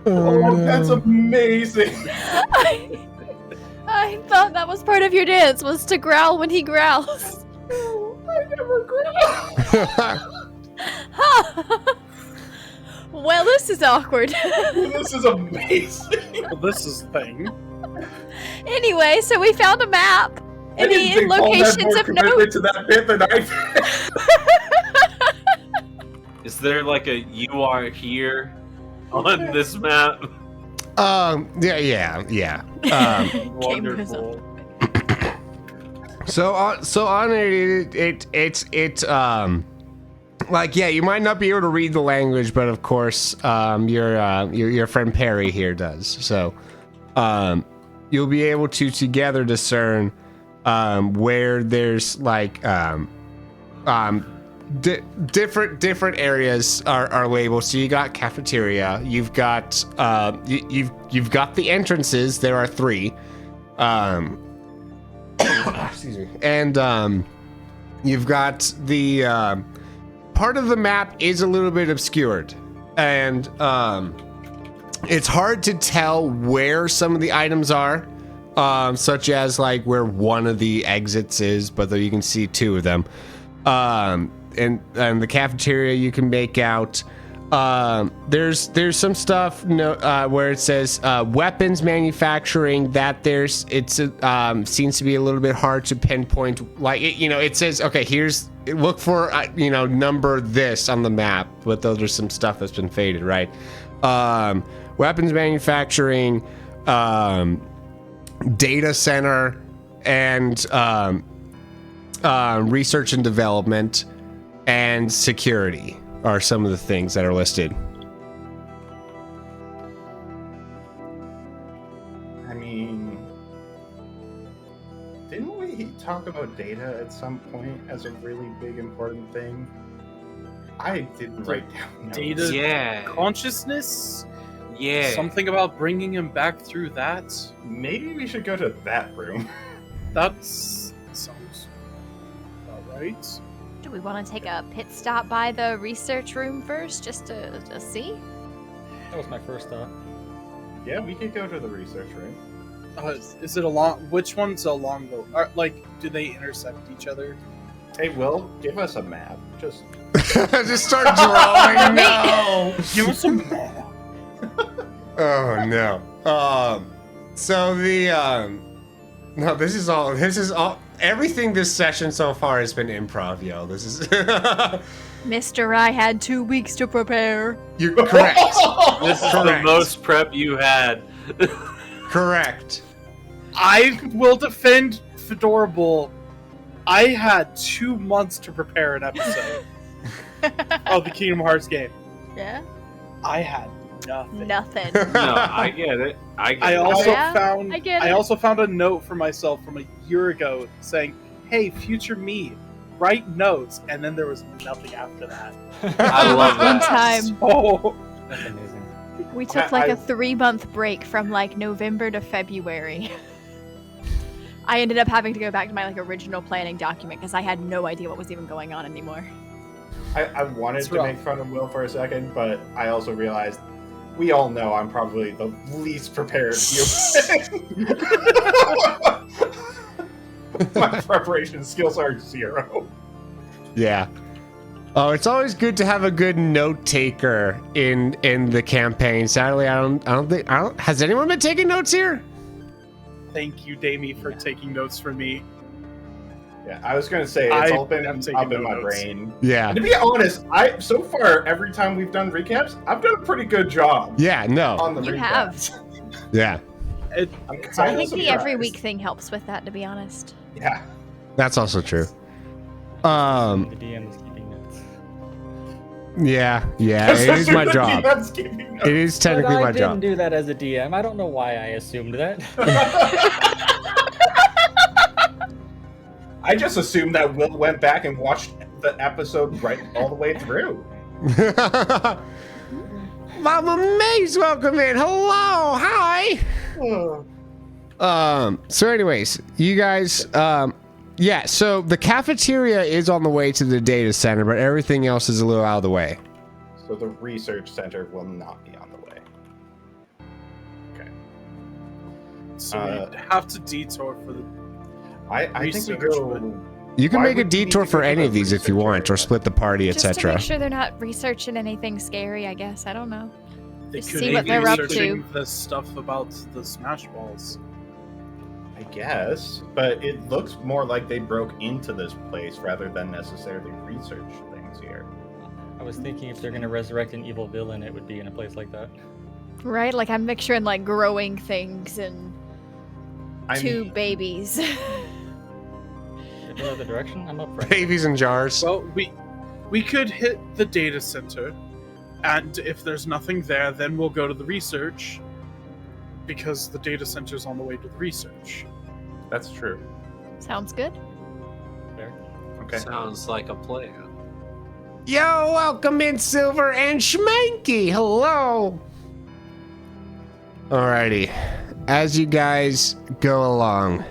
Oh, that's amazing. I thought that was part of your dance, was to growl when he growls. I never growled. Well, this is awkward. This is amazing. Well, this is the thing. Anyway, so we found a map. I didn't Any think Paul had locations more of commitment note? to that bit than I did. Is there like a "you are here" on this map? yeah. Game goes on. Wonderful. So on it's like, yeah, you might not be able to read the language, but of course, your friend Perry here does. So, you'll be able to together discern where there's like different areas are labeled. So you got cafeteria, you've got you've got the entrances. There are 3. Excuse me. And you've got the part of the map is a little bit obscured, and it's hard to tell where some of the items are, such as like where one of the exits is, but though you can see 2 of them. And the cafeteria you can make out. There's some stuff where it says weapons manufacturing, that seems to be a little bit hard to pinpoint. Like it says, okay, look for number this on the map, but those are some stuff that's been faded, right? Weapons manufacturing, data center, and research and development, and security are some of the things that are listed. I mean, didn't we talk about data at some point as a really big important thing? I didn't write down notes. Data Yeah. consciousness? Yeah. Something about bringing him back through that? Maybe we should go to that room. That sounds about right. Do we want to take a pit stop by the research room first, just to see? That was my first thought. Yeah, we could go to the research room. Is it along? Which one's along the? Do they intersect each other? Hey, Will, give us a map. Just Just start drawing. No. Give us some map. Oh no. So the no, this is all. Everything this session so far has been improv, yo. This is. Mr. I had 2 weeks to prepare. You're correct. This is the Correct. most prep you had. Correct. I will defend Fedorable. I had 2 months to prepare an episode of the Kingdom Hearts game. Yeah? I had nothing. Nothing. No, I get it. I also Yeah, found I get I it. also found a note for myself from a year ago saying, "Hey, future me, write notes," and then there was nothing after that. I love One that. time, Oh, That's amazing. we took like a 3-month break from like November to February. I ended up having to go back to my like original planning document because I had no idea what was even going on anymore. I wanted It's to rough. make fun of Will for a second, but I also realized we all know I'm probably the least prepared human. My preparation skills are 0. Yeah. Oh, it's always good to have a good note taker in the campaign. Sadly, I don't think has anyone been taking notes here? Thank you, Damie, for taking notes for me. Yeah, I was gonna say it's I all been am taking up in no my notes. brain. Yeah. And to be honest, so far every time we've done recaps, I've done a pretty good job Yeah, no. on the You recaps. Yeah. It, I'm I kinda think the every surprised. week thing helps with that, to be honest. Yeah. That's also true. The DM is keeping notes. Yeah, it is my job. That's keeping notes. It is technically But I my didn't job. do that as a DM. I don't know why I assumed that. I just assumed that Will went back and watched the episode right all the way through. Mama May's welcome in. Hello, hi. So anyways, you guys, yeah, so the cafeteria is on the way to the data center, but everything else is a little out of the way. So the research center will not be on the way. Okay. so we have to detour for the. I think we Research, go. You can Why make a would we need detour to for go to any the of these if you research want, or area? split the party, Just to etc. make sure they're not researching anything scary, I guess. I don't know. They Just could see be what they're up researching to. the stuff about the Smash Balls. I guess, but it looks more like they broke into this place rather than necessarily research things here. I was thinking if they're gonna resurrect an evil villain, it would be in a place like that. Right? Like I'm picturing like growing things and I two mean, babies. If you know the direction, I'm up for it. Babies in jars. Well, we could hit the data center, and if there's nothing there, then we'll go to the research, because the data center's on the way to the research. that's true. Sounds good. There. Okay. Sounds like a plan. Yo, welcome in, Silver and Schmanky. Hello. Alrighty, as you guys go along.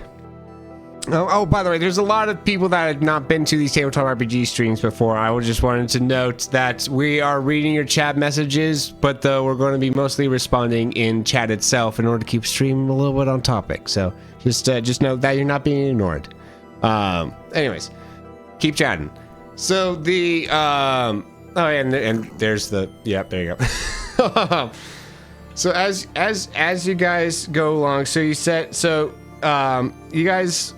Oh, by the way, there's a lot of people that have not been to these Tabletop RPG streams before. I just wanted to note that we are reading your chat messages, but though we're going to be mostly responding in chat itself in order to keep streaming a little bit on topic. So just note that you're not being ignored. Anyways, keep chatting. So the oh, and there's the there you go. So as you guys go along, so you said so. You guys,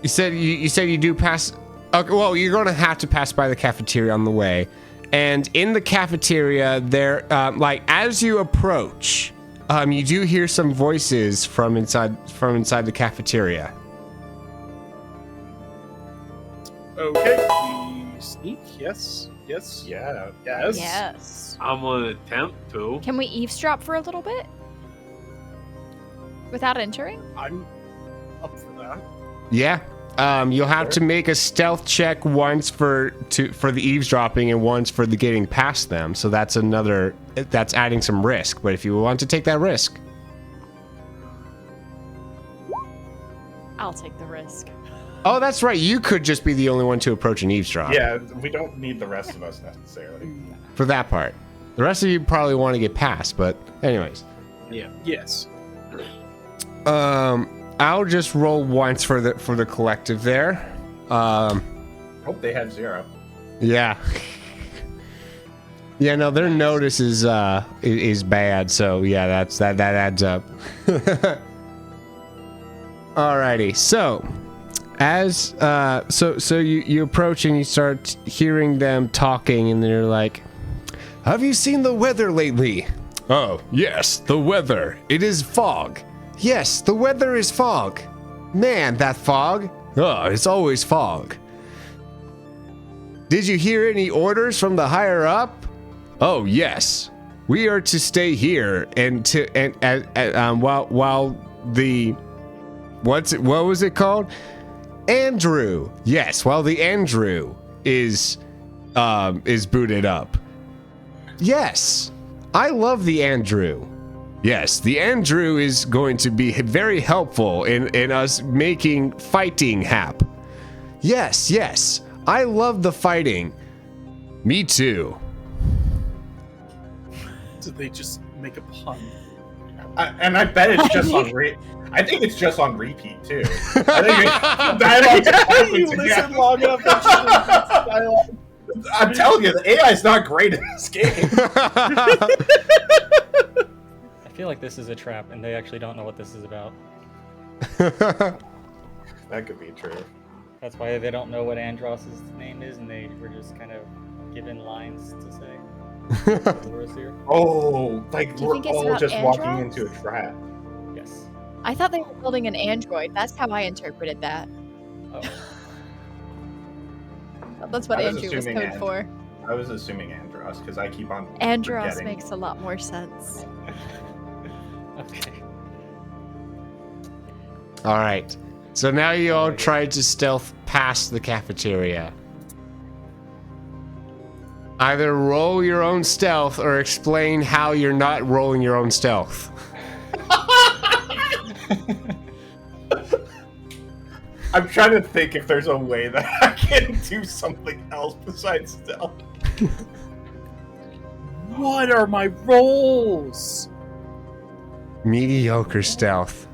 you said you do pass. Okay, well, you're going to have to pass by the cafeteria on the way, and in the cafeteria, there, like as you approach, you do hear some voices from inside the cafeteria. Okay, we sneak. Yes. Yes. Yeah. Yes. Yes. I'm gonna attempt to. Can we eavesdrop for a little bit? Without entering? I'm up for that. Yeah. You'll have to make a stealth check once for the eavesdropping and once for the getting past them. So that's adding some risk. But if you want to take that risk, I'll take the risk. oh, that's right. You could just be the only one to approach an eavesdrop. Yeah, we don't need the rest of us necessarily. For that part, the rest of you probably want to get past. But anyways, Yeah. Yes. I'll just roll once for the collective there. Hope they have 0. Yeah. Yeah, no, their notice is bad, so yeah, that adds up. Alrighty, so as so you approach and you start hearing them talking, and they're like, "Have you seen the weather lately?" "Oh, yes, the weather. It is fog." "Yes, the weather is fog." "Man, that fog. Oh, it's always fog." "Did you hear any orders from the higher up?" "Oh, yes. We are to stay here while the what was it called? Andrew. Yes, while the Andrew is booted up." "Yes. I love the Andrew." "Yes, the Andrew is going to be very helpful in us making fighting hap." Yes. I love the fighting. Me too. Did they just make a pun? And I bet it's just on I think it's just on repeat too. I think the dialogue's exactly You listen long enough. That's dialogue. I'm telling you, the AI is not great in this game. I feel like this is a trap, and they actually don't know what this is about. That could be true. That's why they don't know what Andross's name is, and they were just kind of given lines to say. Here. Oh, like Do you we're think it's all about just walking androids? into a trap. Yes. I thought they were building an android. That's how I interpreted that. Oh. That's what I was Andrew was assuming code for. I was assuming Andros because I keep on Andros forgetting. makes a lot more sense. Okay. All right. So now you all tried to stealth past the cafeteria. Either roll your own stealth or explain how you're not rolling your own stealth. I'm trying to think if there's a way that I can do something else besides stealth. What are my rolls? Mediocre stealth.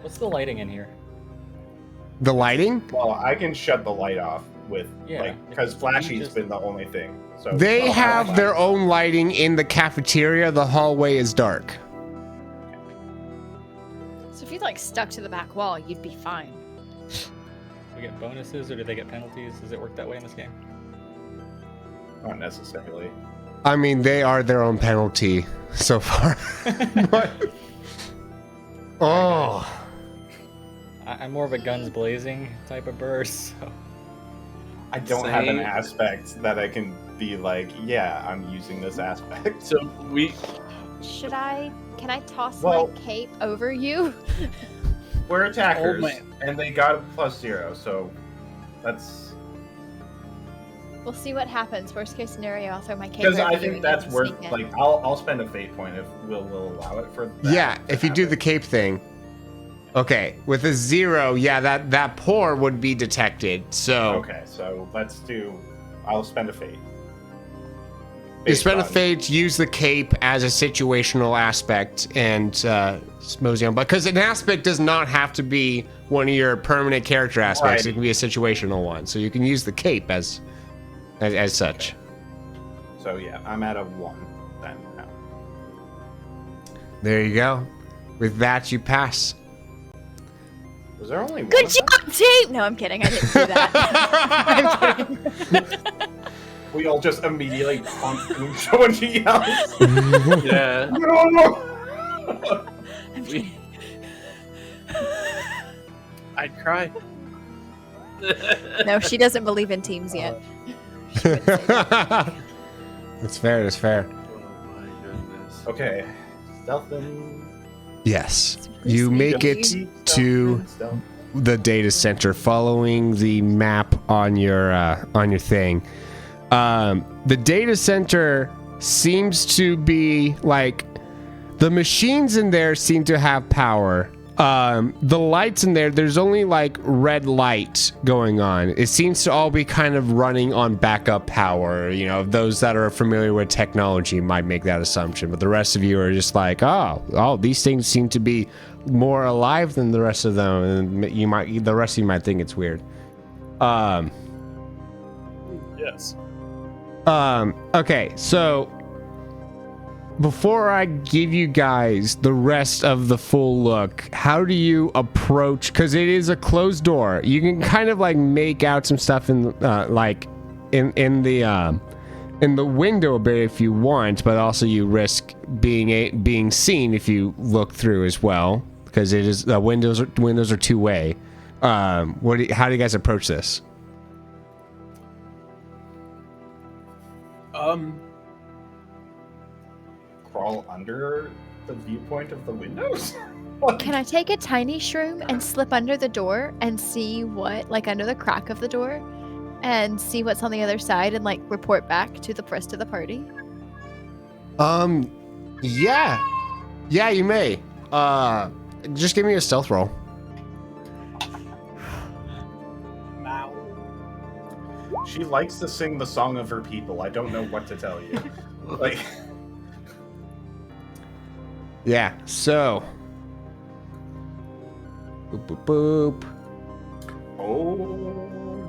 What's the lighting in here? The lighting? Well, I can shut the light off with Yeah, because if flashy's you just- been the only thing. So They I'll have light. their own lighting in the cafeteria. The hallway is dark. So if you like stuck to the back wall, you'd be fine. Do we get bonuses, or do they get penalties? Does it work that way in this game? Not necessarily. I mean, they are their own penalty so far. But- oh. I'm more of a guns blazing type of burst, so... I don't have an Same. aspect that I can be like, yeah, I'm using this aspect. So we Can I toss Well- my cape over you? We're attackers, Old man. and they got a +0, so that's We'll see what happens. Worst case scenario, I'll throw my cape because over I you think and that's you can worth. sneak in. Like, I'll spend a fate point if will allow it for. That Yeah, to if you do the happen. cape thing. Okay, with a 0, yeah, that pour would be detected. So Okay, so let's do. I'll spend a fate. you spend a Based on- fate, use the cape as a situational aspect, and mosey on. Because an aspect does not have to be one of your permanent character aspects. Right. It can be a situational one. So you can use the cape as such. So yeah, I'm at a 1 then. Now. There you go. With that, you pass. Was there only one? Good of them? job, team! No, I'm kidding. I didn't do that. I'm kidding. We all just immediately pump when she yells. yeah. No! I'm kidding. I'd cry. No, she doesn't believe in teams yet. She wouldn't say that. That's fair. That's fair. Oh my goodness. Okay, stealthing. Yes, you make it to the data center, following the map on your thing. The data center seems to be like the machines in there seem to have power. The lights in there's only like red light going on. It seems to all be kind of running on backup power. You know, those that are familiar with technology might make that assumption, but the rest of you are just like, oh, these things seem to be more alive than the rest of them, and the rest of you might think it's weird. Yes. Okay, so before I give you guys the rest of the full look, how do you approach? Because it is a closed door. You can kind of like make out some stuff in the window a bit if you want, but also you risk being seen if you look through as well, because it is windows are two-way. How do you guys approach this? Crawl under the viewpoint of the windows? Can I take a tiny shroom and slip under the door and see what, like under the crack of the door, and see what's on the other side and like report back to the rest of the party? Yeah, you may. Just give me a stealth roll. Now. She likes to sing the song of her people. I don't know what to tell you. Like, Yeah. So. Boop boop boop. oh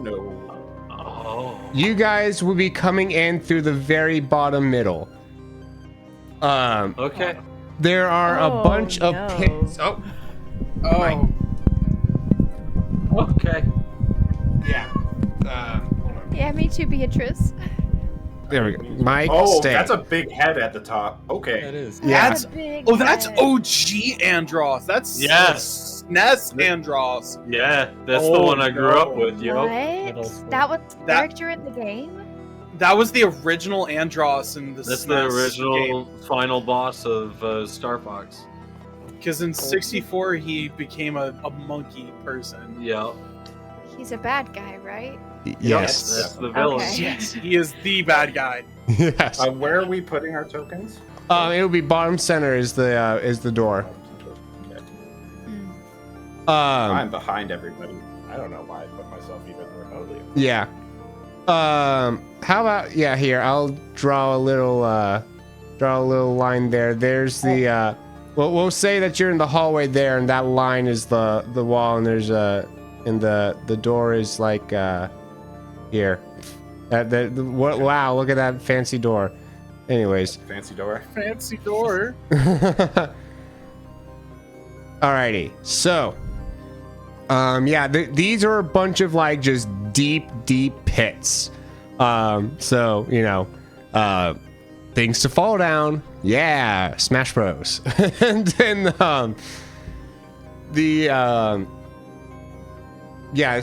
no. Oh. You guys will be coming in through the very bottom middle. Okay. There are a Oh, bunch of no. pits. Oh, Oh, Okay. yeah. Hold on. Yeah, me too, Beatrice. There we go. Mike, Oh, stay. that's a big head at the top. That Okay. is. Yeah. That's- a big that's head. OG Andros. That's Yes. SNES Andros. Yeah, that's the Oh, one I grew up no. with, yo. Middle What? school. That was the That- character in the game? That was the original Andros in the That's the SNES original final boss of Star Fox. Because in 64 he became a monkey person. Yeah. He's a bad guy, right? Yes. That's the villain. Okay. Yes, he is the bad guy. Yes. Where are we putting our tokens? It will be bottom center is the door. Okay. Mm. I'm behind everybody. I don't know why I put myself even remotely. Yeah. How about here? I'll draw a little line there. There's the we'll say that you're in the hallway there, and that line is the wall, and there's and the door is like here. Wow, look at that fancy door. Anyways. Fancy door. Fancy door. Alrighty, so these are a bunch of like just deep pits. So you know, things to fall down. Yeah, Smash Bros. And then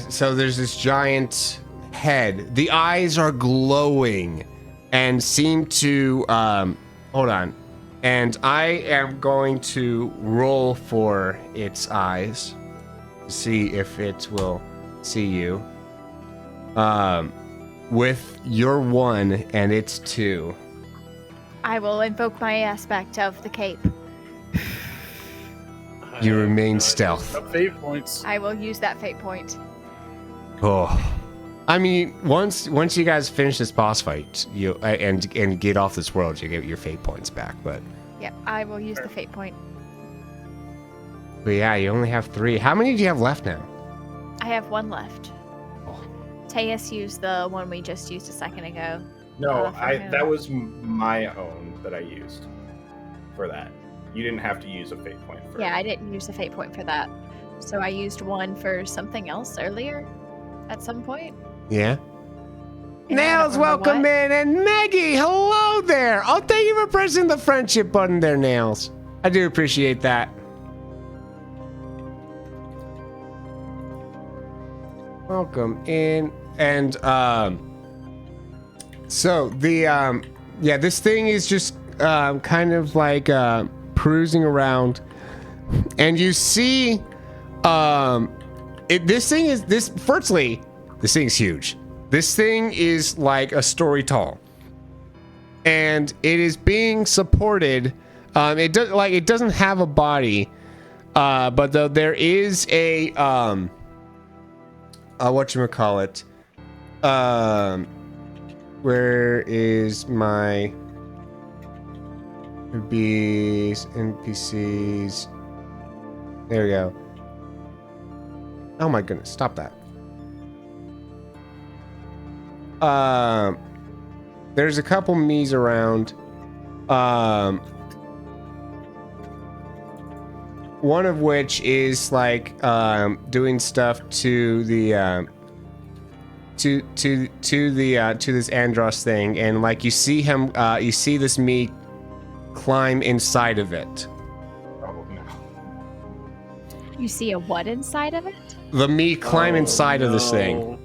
so there's this giant head. The eyes are glowing and seem to hold on. And I am going to roll for its eyes to see if it will see you. With your 1 and its 2. I will invoke my aspect of the cape. You remain stealth. Up fate points. I will use that fate point. Oh, I mean, once you guys finish this boss fight, you and get off this world, you get your fate points back. But Yep, I will use the fate point. yeah, you only have 3. How many do you have left now? I have 1 left. Oh. Teus used the one we just used a second ago. No, for him. that was my own that I used for that. You didn't have to use a fate point for Yeah, it. I didn't use a fate point for that. So I used 1 for something else earlier at some point. Yeah. And I Nails, don't remember welcome what. in, and Maggie, hello there. Oh, thank you for pressing the friendship button there, Nails. I do appreciate that. Welcome in, and so the this thing is just kind of like perusing around, and you see this thing's huge. This thing is like a story tall, and it is being supported. It doesn't have a body, but though there is a whatchamacallit. Where is my NPCs? There we go. Oh my goodness, stop that. There's a couple me's around. One of which is like doing stuff to the to this Andros thing, and like you see him, you see this me climb inside of it. Oh no. You see a what inside of it? The me climb inside of this thing.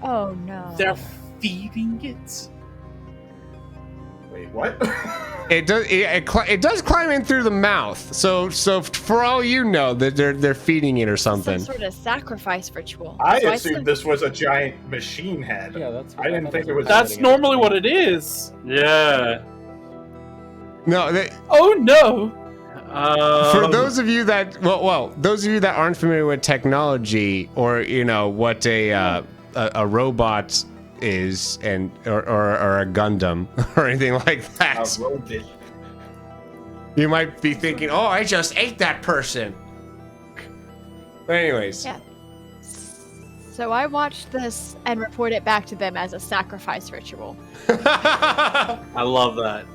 Oh no. They're feeding it. Wait, what? It does climb in through the mouth. So for all you know, that they're feeding it or something. Some sort of sacrifice ritual. I So assumed this was a giant machine head. Yeah, that's. I didn't think it was. That's normally what it is. Yeah. No, Oh no. for those of you that those of you that aren't familiar with technology, or you know what a robot is, and or a Gundam or anything like that. Robot. You might be thinking, "Oh, I just ate that person." But anyways, Yeah. So I watched this and report it back to them as a sacrifice ritual. I love that.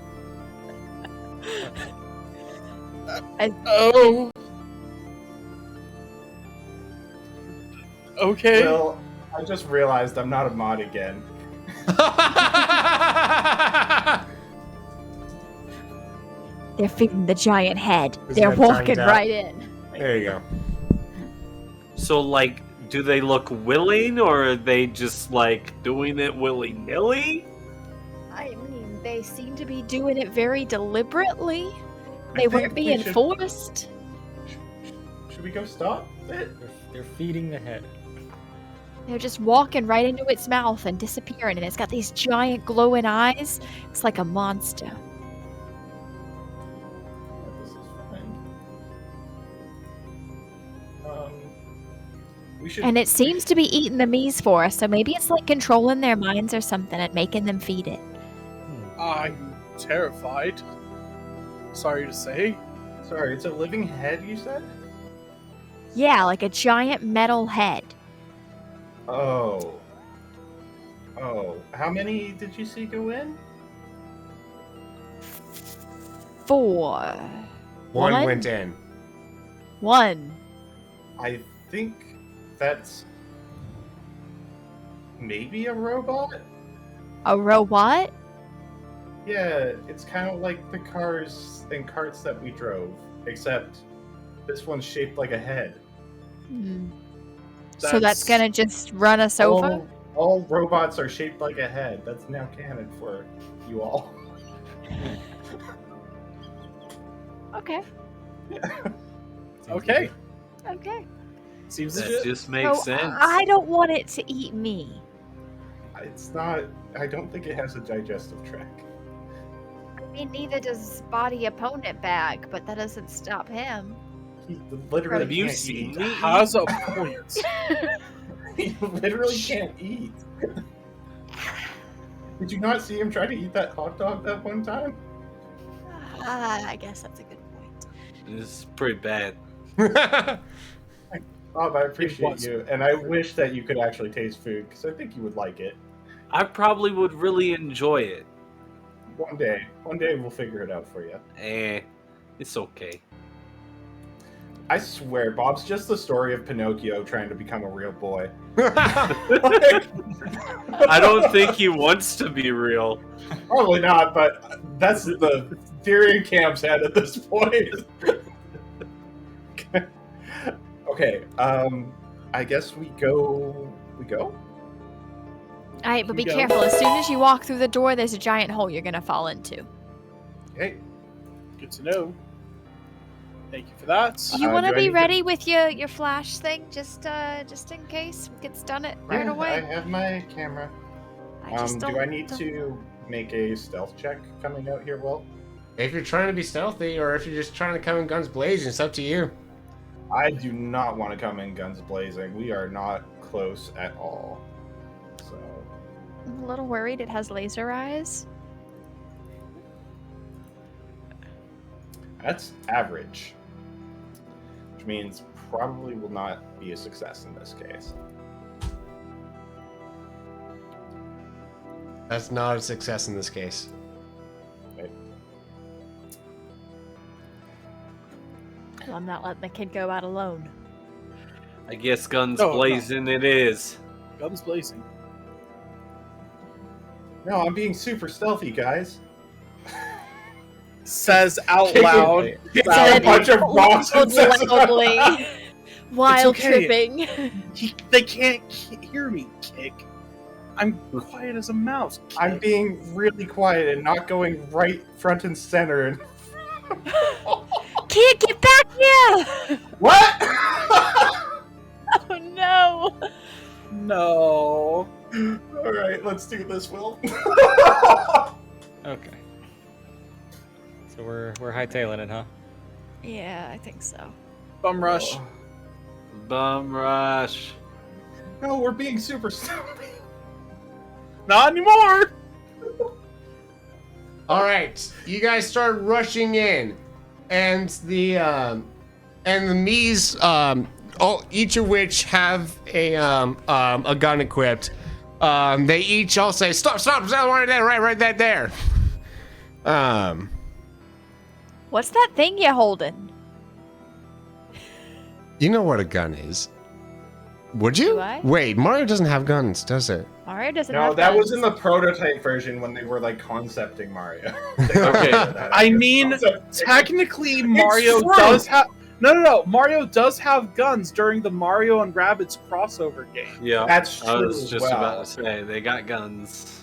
Oh. Okay. Well, I just realized I'm not a mod again. They're feeding the giant head. Isn't They're that walking timed out? right in. There you go. So, like, do they look willing, or are they just, like, doing it willy-nilly? I mean, they seem to be doing it very deliberately. I They think weren't we being should- forced. Should we go stop it? They're feeding the head. They're just walking right into its mouth and disappearing, and it's got these giant glowing eyes. It's like a monster. This is fine. We should. And it seems to be eating the me's for us, so maybe it's like controlling their minds or something and making them feed it. I'm terrified. Sorry to say. Sorry, it's a living head. You said? Yeah, like a giant metal head. Oh. Oh. How many did you see go in? 4. One went in. 1. I think that's maybe a robot. A robot? Yeah, it's kind of like the cars and carts that we drove, except this one's shaped like a head. Hmm. So that's gonna just run us over? All robots are shaped like a head. That's now canon for you all. Okay. Okay. Okay. Seems That legit. just makes So sense. I don't want it to eat me. It's not. I don't think it has a digestive tract. I mean, neither does body opponent bag, but that doesn't stop him. He literally Have you can't seen eat. me? Has a point. He literally can't eat. Did you not see him try to eat that hot dog that one time? I guess that's a good point. This is pretty bad. Bob, I appreciate was. you, and I wish that you could actually taste food because I think you would like it. I probably would really enjoy it. One day we'll figure it out for you. It's okay. I swear, Bob's just the story of Pinocchio trying to become a real boy. I don't think he wants to be real. Probably not, but that's the theory in Cam's head at this point. Okay, I guess we go. We go? Alright, but be You go. careful. As soon as you walk through the door, there's a giant hole you're gonna fall into. Hey, Good to know. Thank you for that. Do you want do to I be need to- ready with your flash thing, just in case gets done it right yeah, away? I have my camera. I just don't. Do I need don't- to make a stealth check coming out here, Will? If you're trying to be stealthy, or if you're just trying to come in guns blazing, it's up to you. I do not want to come in guns blazing. We are not close at all. So, I'm a little worried. It has laser eyes. that's average. Which means probably will not be a success in this case. That's not a success in this case. Well, I'm not letting the kid go out alone. I guess guns No, no. blazing it is. Guns blazing. No, I'm being super stealthy, guys. Says out Kicking- loud. Kicking a bunch of rocks and says- loudly while It's okay. tripping. They can't hear me kick. I'm quiet as a mouse. I'm Kick. being really quiet and not going right front and center. And Kid, get back here! what? Oh no! No. All right, let's do this, Will. Okay. So we're hightailing it, huh? Yeah, I think so. Bum rush. Bum rush. No, we're being super stealthy. Not anymore. All right, you guys start rushing in, and the Mies, each of which have a gun equipped. They each all say, "Stop! Right there! Right there!" What's that thing you're holding? You know what a gun is? Would you? Do I? Wait, Mario doesn't have guns, does it? Mario doesn't No, have that guns. was in the prototype version when they were like concepting Mario. Okay. I mean, technically, Mario does have. No. Mario does have guns during the Mario and Rabbids crossover game. Yeah, That's true. I was just as well. about to say they got guns.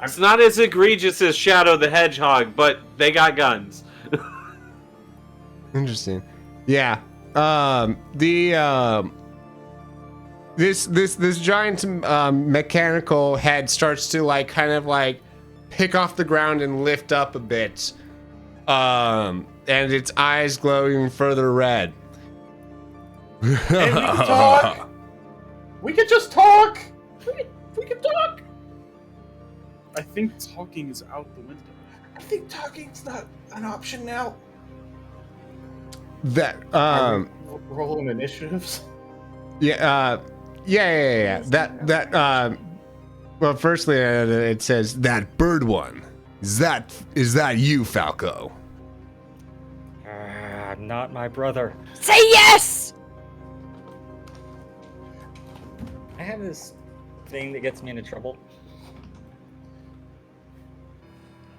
It's not as egregious as Shadow the Hedgehog, but they got guns. Interesting. Yeah. This giant mechanical head starts to like kind of like pick off the ground and lift up a bit. And its eyes glow even further red. And we can talk. We could just talk. We can talk. I think talking is out the window. I think talking's not an option now. That Rolling initiatives. yeah. Well, firstly, it says that bird one. Is that you, Falco? Not my brother. Say yes! I have this thing that gets me into trouble.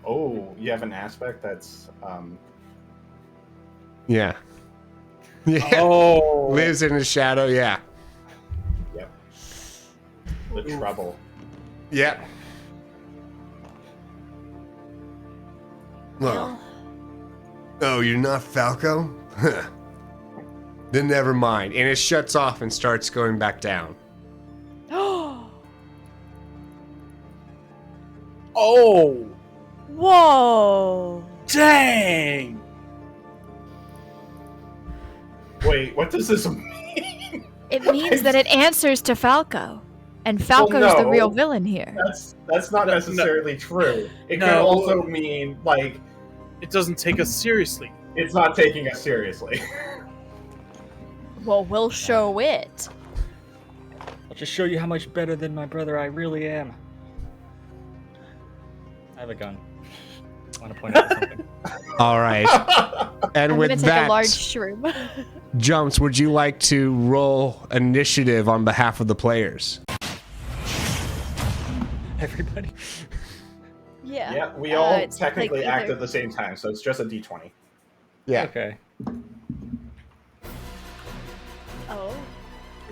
Oh, you have an aspect that's Yeah. Yeah. Oh. Lives in the shadow. Yeah. Yep. The trouble. Yeah. Well, Oh, you're not Falco? Huh. Then never mind. And it shuts off and starts going back down. Oh. Whoa! Dang. Wait, what does this mean? It means that it answers to Falco, and Falco's the no. real villain here. That's not necessarily true. It could No. also mean like It doesn't take us seriously. it's not taking us seriously. Well, we'll show it. I'll just show you how much better than my brother I really am. I have a gun. I want to point out something. All right. And I'm with gonna take that, a large shroom. Jumps, would you like to roll initiative on behalf of the players? Everybody. yeah. Yeah, we all it's like technically act either- at the same time, so it's just a d20. Yeah. Okay. Oh,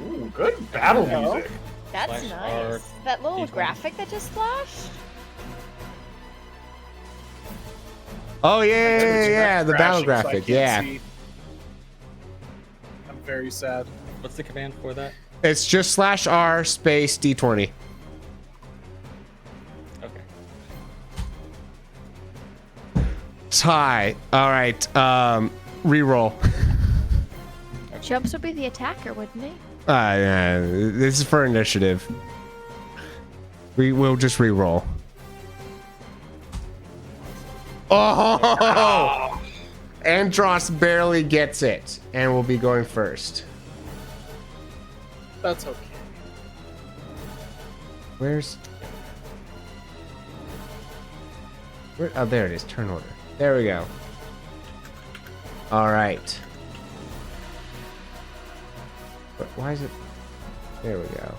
Ooh, good battle No. music. that's Flash nice. art, That little D20. graphic that just flashed. Oh yeah, It's yeah, the battle crashing, so I graphic. can't Yeah. see. I'm very sad. What's the command for that? It's just /R space D20. Okay. Tie. All right. Reroll. Jumps would be the attacker, wouldn't he? Yeah, this is for initiative. We will just reroll. Oh! Andros barely gets it, and will be going first. That's okay. Where's? Oh, there it is. Turn order. There we go. All right. But why is it? There we go.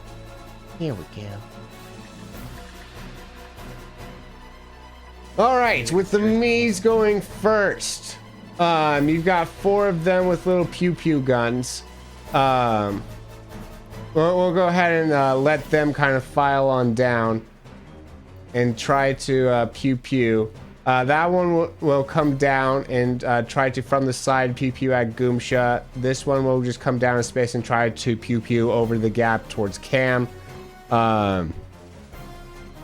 Here we go. All right, with the Mies going first. You've got 4 of them with little pew pew guns. We'll go ahead and let them kind of file on down and try to pew pew. That one will come down and try to from the side pew pew at Goomsha. This one will just come down in space and try to pew pew over the gap towards Cam.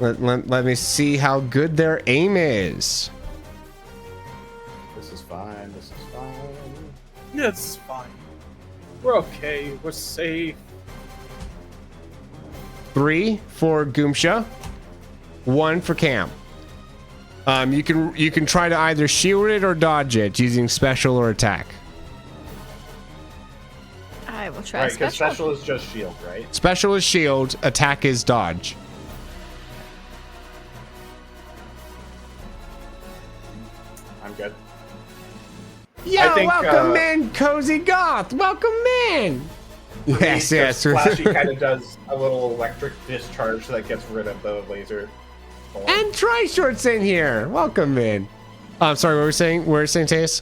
Let me see how good their aim is. This is fine. This is fine. Yeah, it's fine. We're okay. We're safe. 3 for Goomsha, 1 for Cam. You can try to either shield it or dodge it using special or attack. I will try Right, because special. special is just shield, right? Special is shield, attack is dodge. I'm good. Yo, I think, welcome in, Cozy Goth. Welcome in. Yes, yes. Flashy kind of does a little electric discharge that gets rid of the laser. And Tri-Short's in here. Welcome in. I'm sorry, what were we saying? What were we saying, Tace?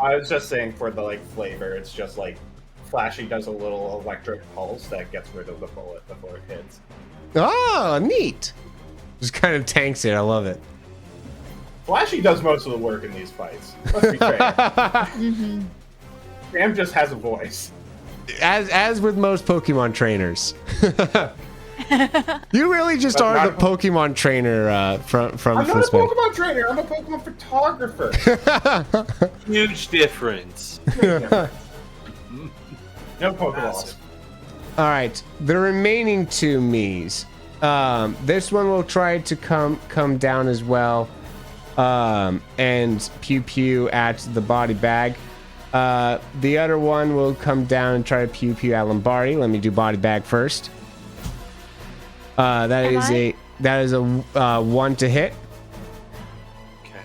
I was just saying for the flavor, it's just like Flashy does a little electric pulse that gets rid of the bullet before it hits. Oh, neat. Just kind of tanks it. I love it. Flashy does most of the work in these fights. Let's be fair. Sam just has a voice. As with most Pokemon trainers. You really just But are not- the Pokemon trainer from I'm not a Spain. Pokemon trainer. I'm a Pokemon photographer. Huge difference. No Pokeballs. All right, the remaining 2 Miis. This one will try to come down as well, and pew pew at the body bag. The other one will come down and try to pew pew at Lombardi. Let me do body bag first. That is a 1 to hit. Okay.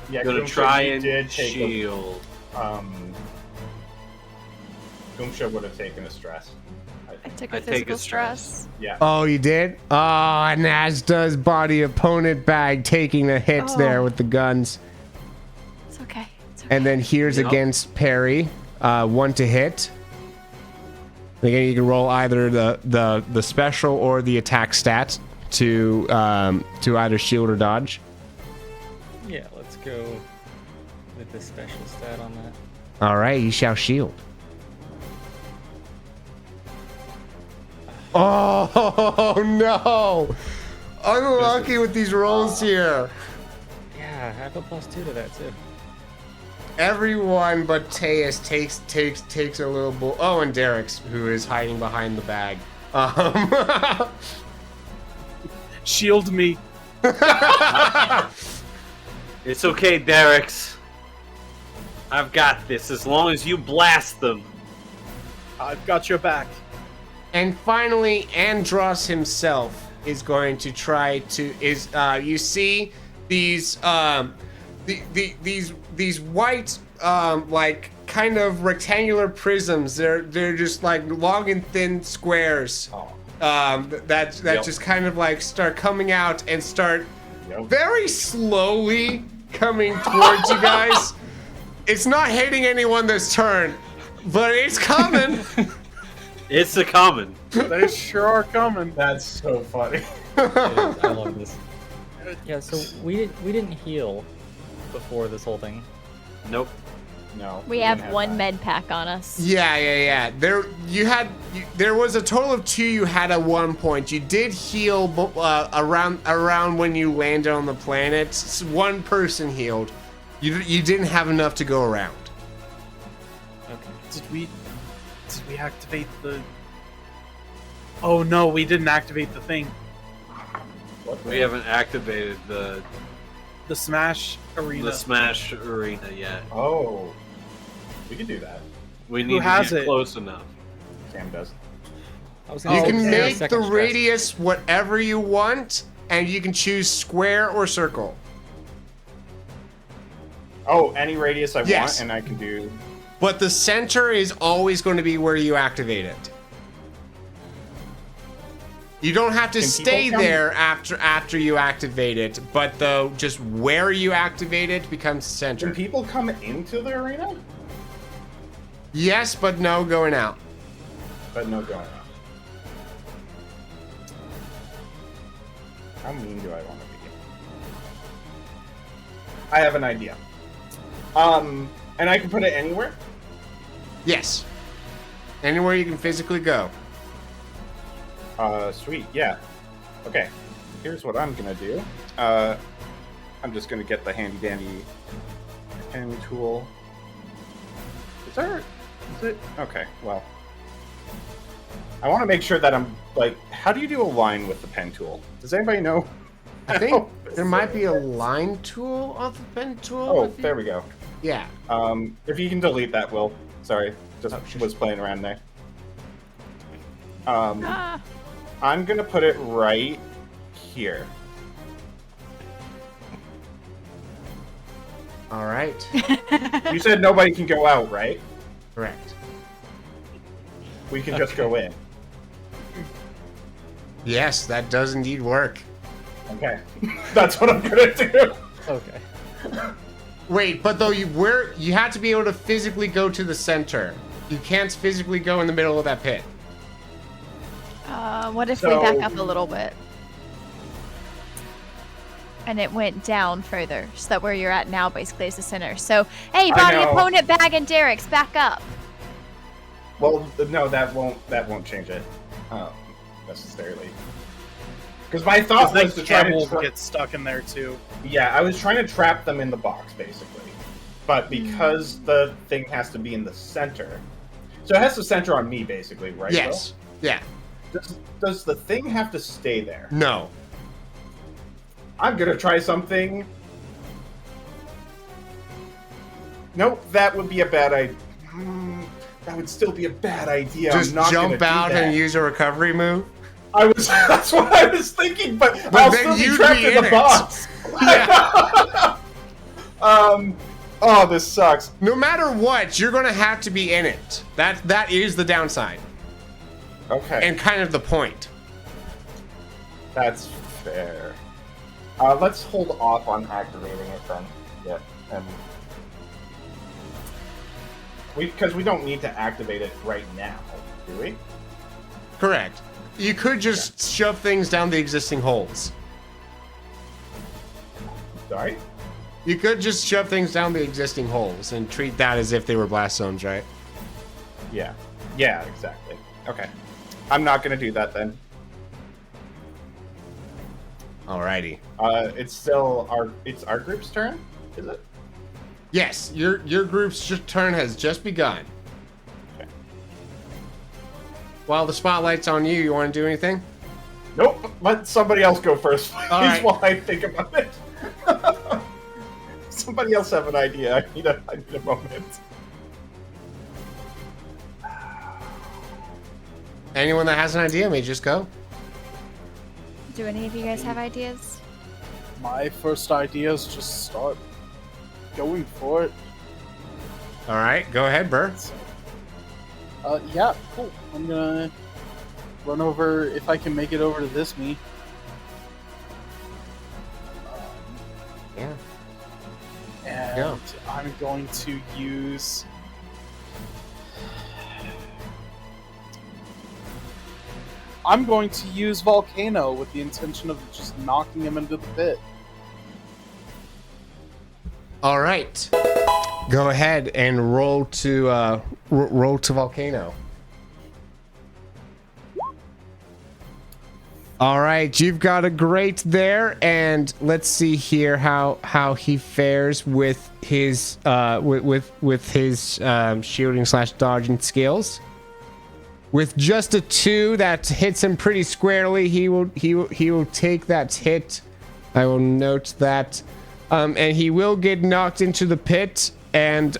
Yeah, Gonna Goomsha, try you and did take shield. Goomsha would have taken a stress. I took I a take a physical stress. stress. Yeah. Oh, you did? Oh, and as does body opponent bag taking the hits there with the guns. It's okay. It's okay. And then here's Yep. against Parry, 1 to hit. Again, you can roll either the special or the attack stats to either shield or dodge. Yeah, let's go with the special stat on that. All right, you shall shield. Oh no! Unlucky with these rolls here. Yeah, I have a +2 to that too. Everyone but Teus takes a little bull. Oh, and Derek's, who is hiding behind the bag. Shield me. It's okay, Derek's. I've got this as long as you blast them. I've got your back. And finally, Andros himself is going to try to you see these these white like kind of rectangular prisms. They're just like long and thin squares. That Yep. just kind of like start coming out and start Yep. very slowly coming towards you guys. It's not hitting anyone this turn, but it's coming. It's a common. They sure are coming. That's so funny. I love this. Yeah, so we didn't heal before this whole thing. Nope. No. We didn't have 1 that. med pack on us. Yeah. There was a total of 2 you had at one point. You did heal around when you landed on the planet. 1 person healed. You didn't have enough to go around. Okay. Did we activate the? Oh no, we didn't activate the thing. What We haven't activated the The Smash Arena. Smash Arena yet. Oh. We can do that. We need has to get it? close enough. Sam does. I was You gonna can say make second the stress. radius whatever you want, and you can choose square or circle. Oh, any radius I Yes. want, and I can do. But the center is always going to be where you activate it. You don't have to Can stay people come- there after you activate it, but just where you activate it becomes the center. Can people come into the arena? Yes, but no going out. But no going on. How mean do I want to be? I have an idea. And I can put it anywhere? Yes. Anywhere you can physically go. Sweet, yeah. Okay, here's what I'm gonna do. I'm just gonna get the handy dandy pen tool. Is it? Okay, well. I want to make sure that I'm like, how do you do a line with the pen tool? Does anybody know? I think there might be a line tool on the pen tool. Oh, there we go. Yeah. If you can delete that, Will. Sorry, just sure. was playing around there. I'm gonna put it right here. All right. You said nobody can go out, right? Correct. We can just go in. Yes, that does indeed work. Okay, that's what I'm gonna do. Okay. Wait, but though you have to be able to physically go to the center. You can't physically go in the middle of that pit. What if we back up a little bit? And it went down further, so that where you're at now basically is the center. So, hey, body opponent, bag, and Derek's back up. Well, no, that won't change it necessarily. Because my thought was to try to get stuck in there too. Yeah, I was trying to trap them in the box basically, but because the thing has to be in the center, so it has to center on me basically, right? Yes. Will? Yeah. Does the thing have to stay there? No. I'm gonna try something. Nope, that would be a bad idea. That would still be a bad idea. Just I'm not jump gonna out do that. and use a recovery move. That's what I was thinking, but I'll then still be you'd trapped be in in the it. box. Yeah. Oh, this sucks. No matter what, you're gonna have to be in it. That is the downside. Okay. And kind of the point. That's fair. Let's hold off on activating it then. Yeah, and because we don't need to activate it right now, do we? Correct. You could just shove things down the existing holes. Sorry? You could just shove things down the existing holes and treat that as if they were blast zones, right? Yeah. Yeah, exactly. Okay. I'm not gonna do that then. Alrighty. It's our group's turn, is it? Yes, your group's turn has just begun. Okay. While the spotlight's on you, you want to do anything? Nope. Let somebody else go first, please, right. while I think about it. Somebody else have an idea. I need a moment. Anyone that has an idea may just go. Do any of you guys have ideas? My first idea is just start going for it. All right, go ahead, Burr. Yeah, cool. I'm gonna run over, if I can make it over to this me. Yeah. And Yeah. I'm going to use... I'm going to use Volcano with the intention of just knocking him into the pit. All right. Go ahead and roll to volcano. All right, you've got a great there, and let's see here how he fares with his with his shielding / dodging skills. With just a 2, that hits him pretty squarely. He will take that hit. I will note that, and he will get knocked into the pit. And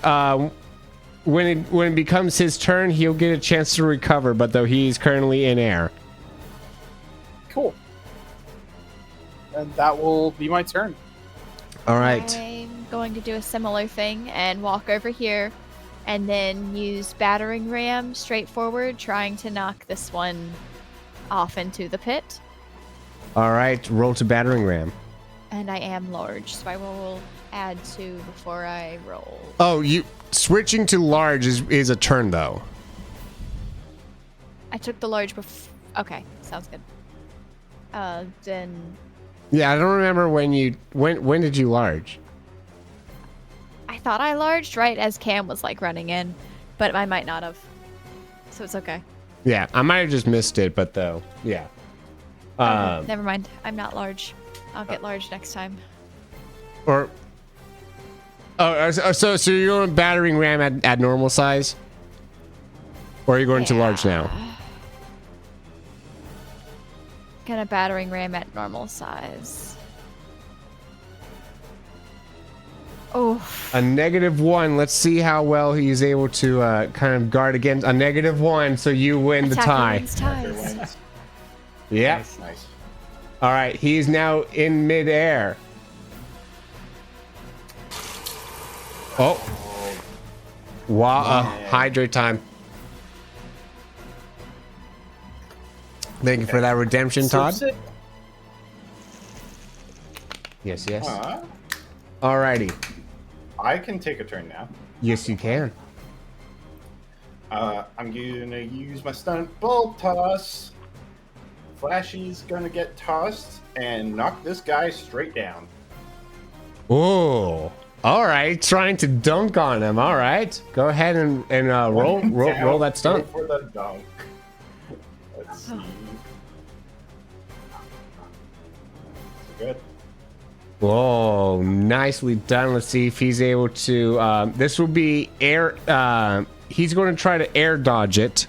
when it becomes his turn, he'll get a chance to recover. But though he's currently in air. Cool. And that will be my turn. All right. I'm going to do a similar thing and walk over here and then use battering ram straight forward, trying to knock this one off into the pit. All right. Roll to battering ram. And I am large, so I will add 2 before I roll. Oh, you switching to large is a turn though. I took the large before. Okay, sounds good. Then Yeah, I don't remember when did you large? I thought I larged right as Cam was like running in, but I might not have. So it's okay. Yeah, I might have just missed it, but though, yeah. Okay, never mind. I'm not large. I'll get large next time. Or so you're going battering ram at normal size, or are you going to large now? can a battering ram at normal size? Oh. A -1. Let's see how well he's able to kind of guard against a -1. So you win the tie. Attacker Attacker wins ties. wins. Yeah. Nice. All right. He's now in midair. Oh. Wow. Hydrate time. Thank you for that redemption, Todd. So, Yes, yes. Uh, Alrighty. I can take a turn now. Yes, you can. I'm gonna use my stunt ball toss. Flashy's gonna get tossed and knock this guy straight down. Oh. All right. Trying to dunk on him. All right. Go ahead and roll Down, that stunt. go for the dunk. Let's see. Good. Whoa, nicely done. Let's see if he's able to. This will be air. He's going to try to air dodge it.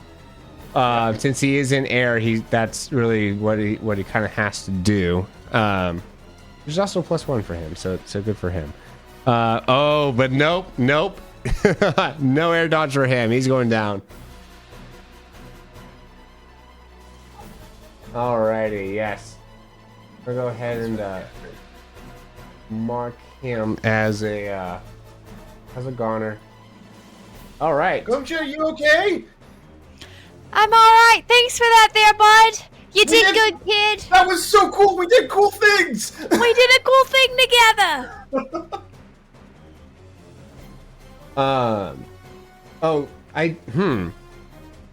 Since he is in air, that's really what he kind of has to do. There's also a +1 for him, so good for him. Oh, but nope. No air dodge for him. He's going down. Alrighty, yes. We'll go ahead and mark him as a goner. All right. Gumsha, you okay? I'm alright. Thanks for that there, bud. You did did- good, kid. That was so cool. We did cool things. We did a cool thing together.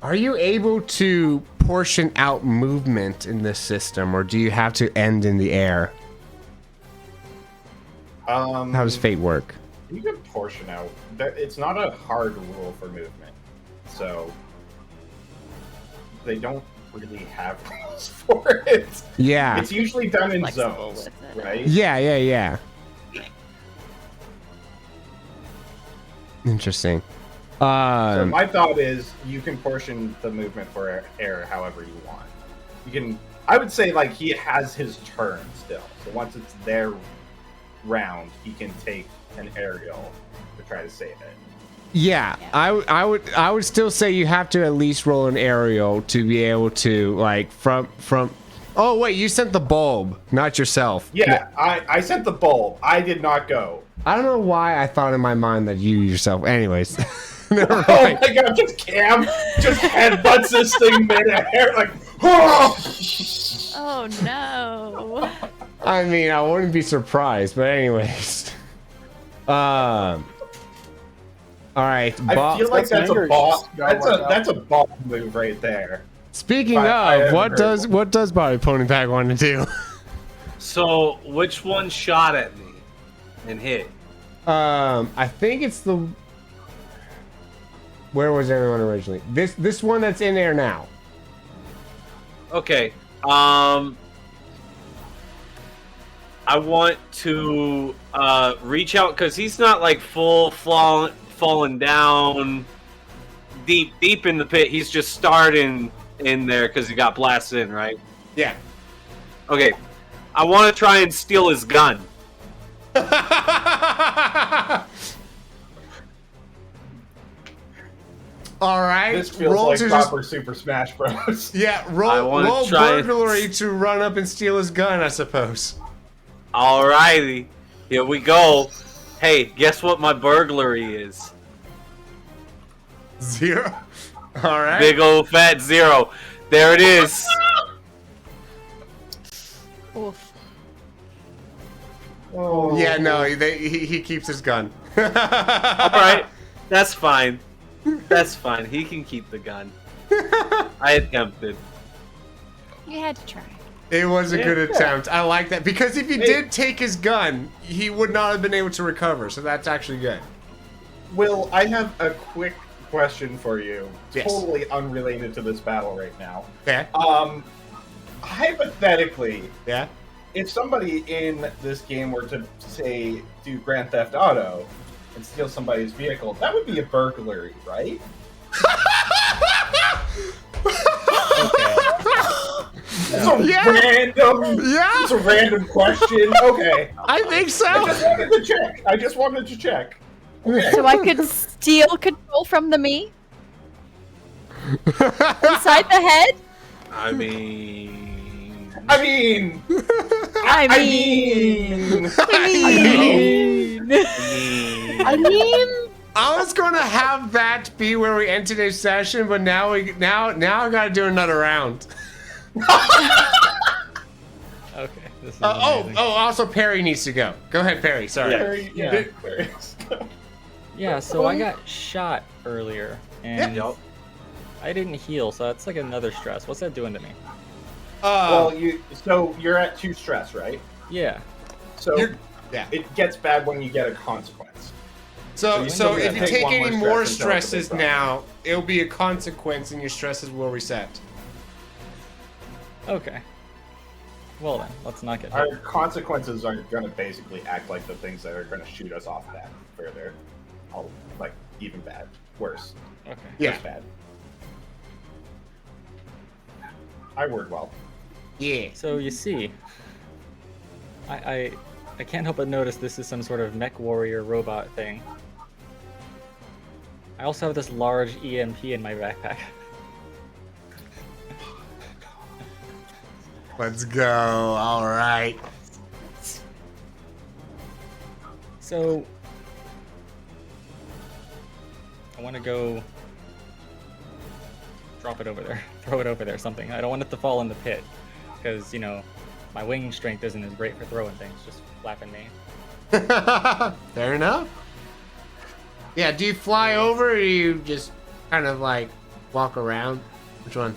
Are you able to portion out movement in this system, or do you have to end in the air? How does fate work? You can portion out. It's not a hard rule for movement, so they don't really have rules for it. Yeah. It's usually done in Flexible zones, with it. right? Yeah. Interesting. So my thought is you can portion the movement for air however you want. You can. I would say like he has his turn still. So once it's their round, he can take an aerial to try to save it. Yeah, I would still say you have to at least roll an aerial to be able to like from. Oh wait, you sent the bulb, not yourself. Yeah, I sent the bulb. I did not go. I don't know why I thought in my mind that you yourself. Anyways, never Oh mind. my god, just Cam just headbutts this thing mid-air like. Oh! Oh no. I mean, I wouldn't be surprised, but anyways. All right. I feel like that's a anger ball. just got worked out. That's a ball move right there. Speaking I of, haven't what heard does Body Pony Pack want to do? So, which one shot at me and hit? I think it's the. Where was everyone originally? This one that's in there now. Okay. I want to reach out because he's not like falling down deep in the pit. He's just starting in there because he got blasted in, right? Yeah. Okay. I want to try and steal his gun. All right. This feels roll like to just- proper Super Smash Bros. yeah, I roll wanna try and- burglary to run up and steal his gun, I suppose. Alrighty. Here we go. Hey, guess what my burglary is? 0. All right. Big old fat 0. There it is. Oof. Oh. Yeah, no, he keeps his gun. Alright. That's fine. That's fine. He can keep the gun. I attempted. You had to try. It was a Yeah. good attempt. I like that because if he Hey. did take his gun, he would not have been able to recover. So that's actually good. Will, I have a quick question for you. Yes. Totally unrelated to this battle right now. Yeah. Hypothetically, Yeah. if somebody in this game were to say do Grand Theft Auto and steal somebody's vehicle, that would be a burglary, right? It's a Yeah. random. Yeah. It's a random question. Okay. I think I so. just wanted to check. So I could steal control from the me inside the head? I mean, I mean, I I mean, mean, I mean, I was gonna have that be where we end today's session, but now I gotta do another round. Okay. This is Oh, amazing. also Perry needs to go. Go ahead, Perry. Sorry. Very- Yeah. very- Yeah, so I got shot earlier, and Yep. I didn't heal, so that's like another stress. What's that doing to me? Well, you're at 2 stress, right? Yeah. So yeah. it gets bad when you get a consequence. So you if still you gotta take one any more more stress until it's a big stresses problem. now, it'll be a consequence, and your stresses will reset. Okay. Well then, let's not get hit. Our consequences are going to basically act like the things that are going to shoot us off bad, further, like even bad, worse, Okay. Yeah. just bad. I word well. Yeah. So you see, I can't help but notice this is some sort of mech warrior robot thing. I also have this large EMP in my backpack. Let's go. All right. So I want to go drop it over there, throw it over there, something. I don't want it to fall in the pit because, you know, my wing strength isn't as great for throwing things, just flapping me. Fair enough. Yeah, do you fly over or do you just kind of like walk around? Which one?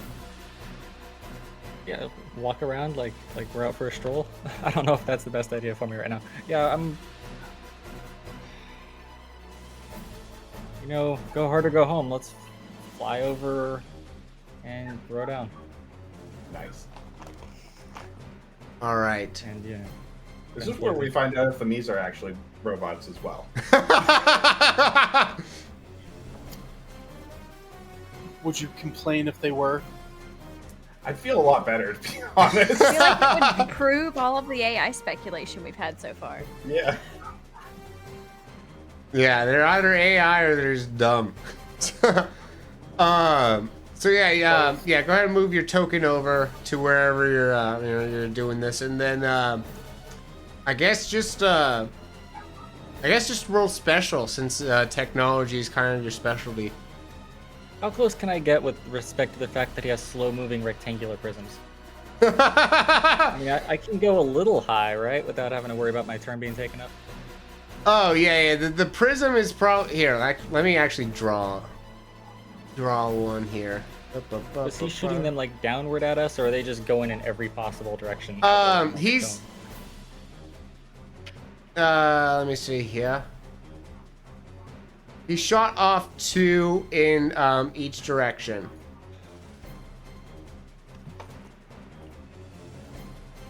Yeah, walk around like we're out for a stroll. I don't know if that's the best idea for me right now. Yeah, you know, go hard or go home. Let's fly over and throw down. Nice. All right. And yeah. This is where we find out if the Mies are actually robots as well. Would you complain if they were? I'd feel a lot better, to be honest. I feel like it would prove all of the AI speculation we've had so far. Yeah. Yeah, they're either AI or they're just dumb. So yeah. Go ahead and move your token over to wherever you're doing this, and then I guess just roll special since technology is kind of your specialty. How close can I get with respect to the fact that he has slow-moving rectangular prisms? Oh I mean, I can go a little high, right, without having to worry about my turn being taken up. Oh yeah. The prism is probably here. Let me actually draw one here. Is he shooting them like downward at us, or are they just going in every possible direction? He's. Let me see here. He shot off 2 in each direction.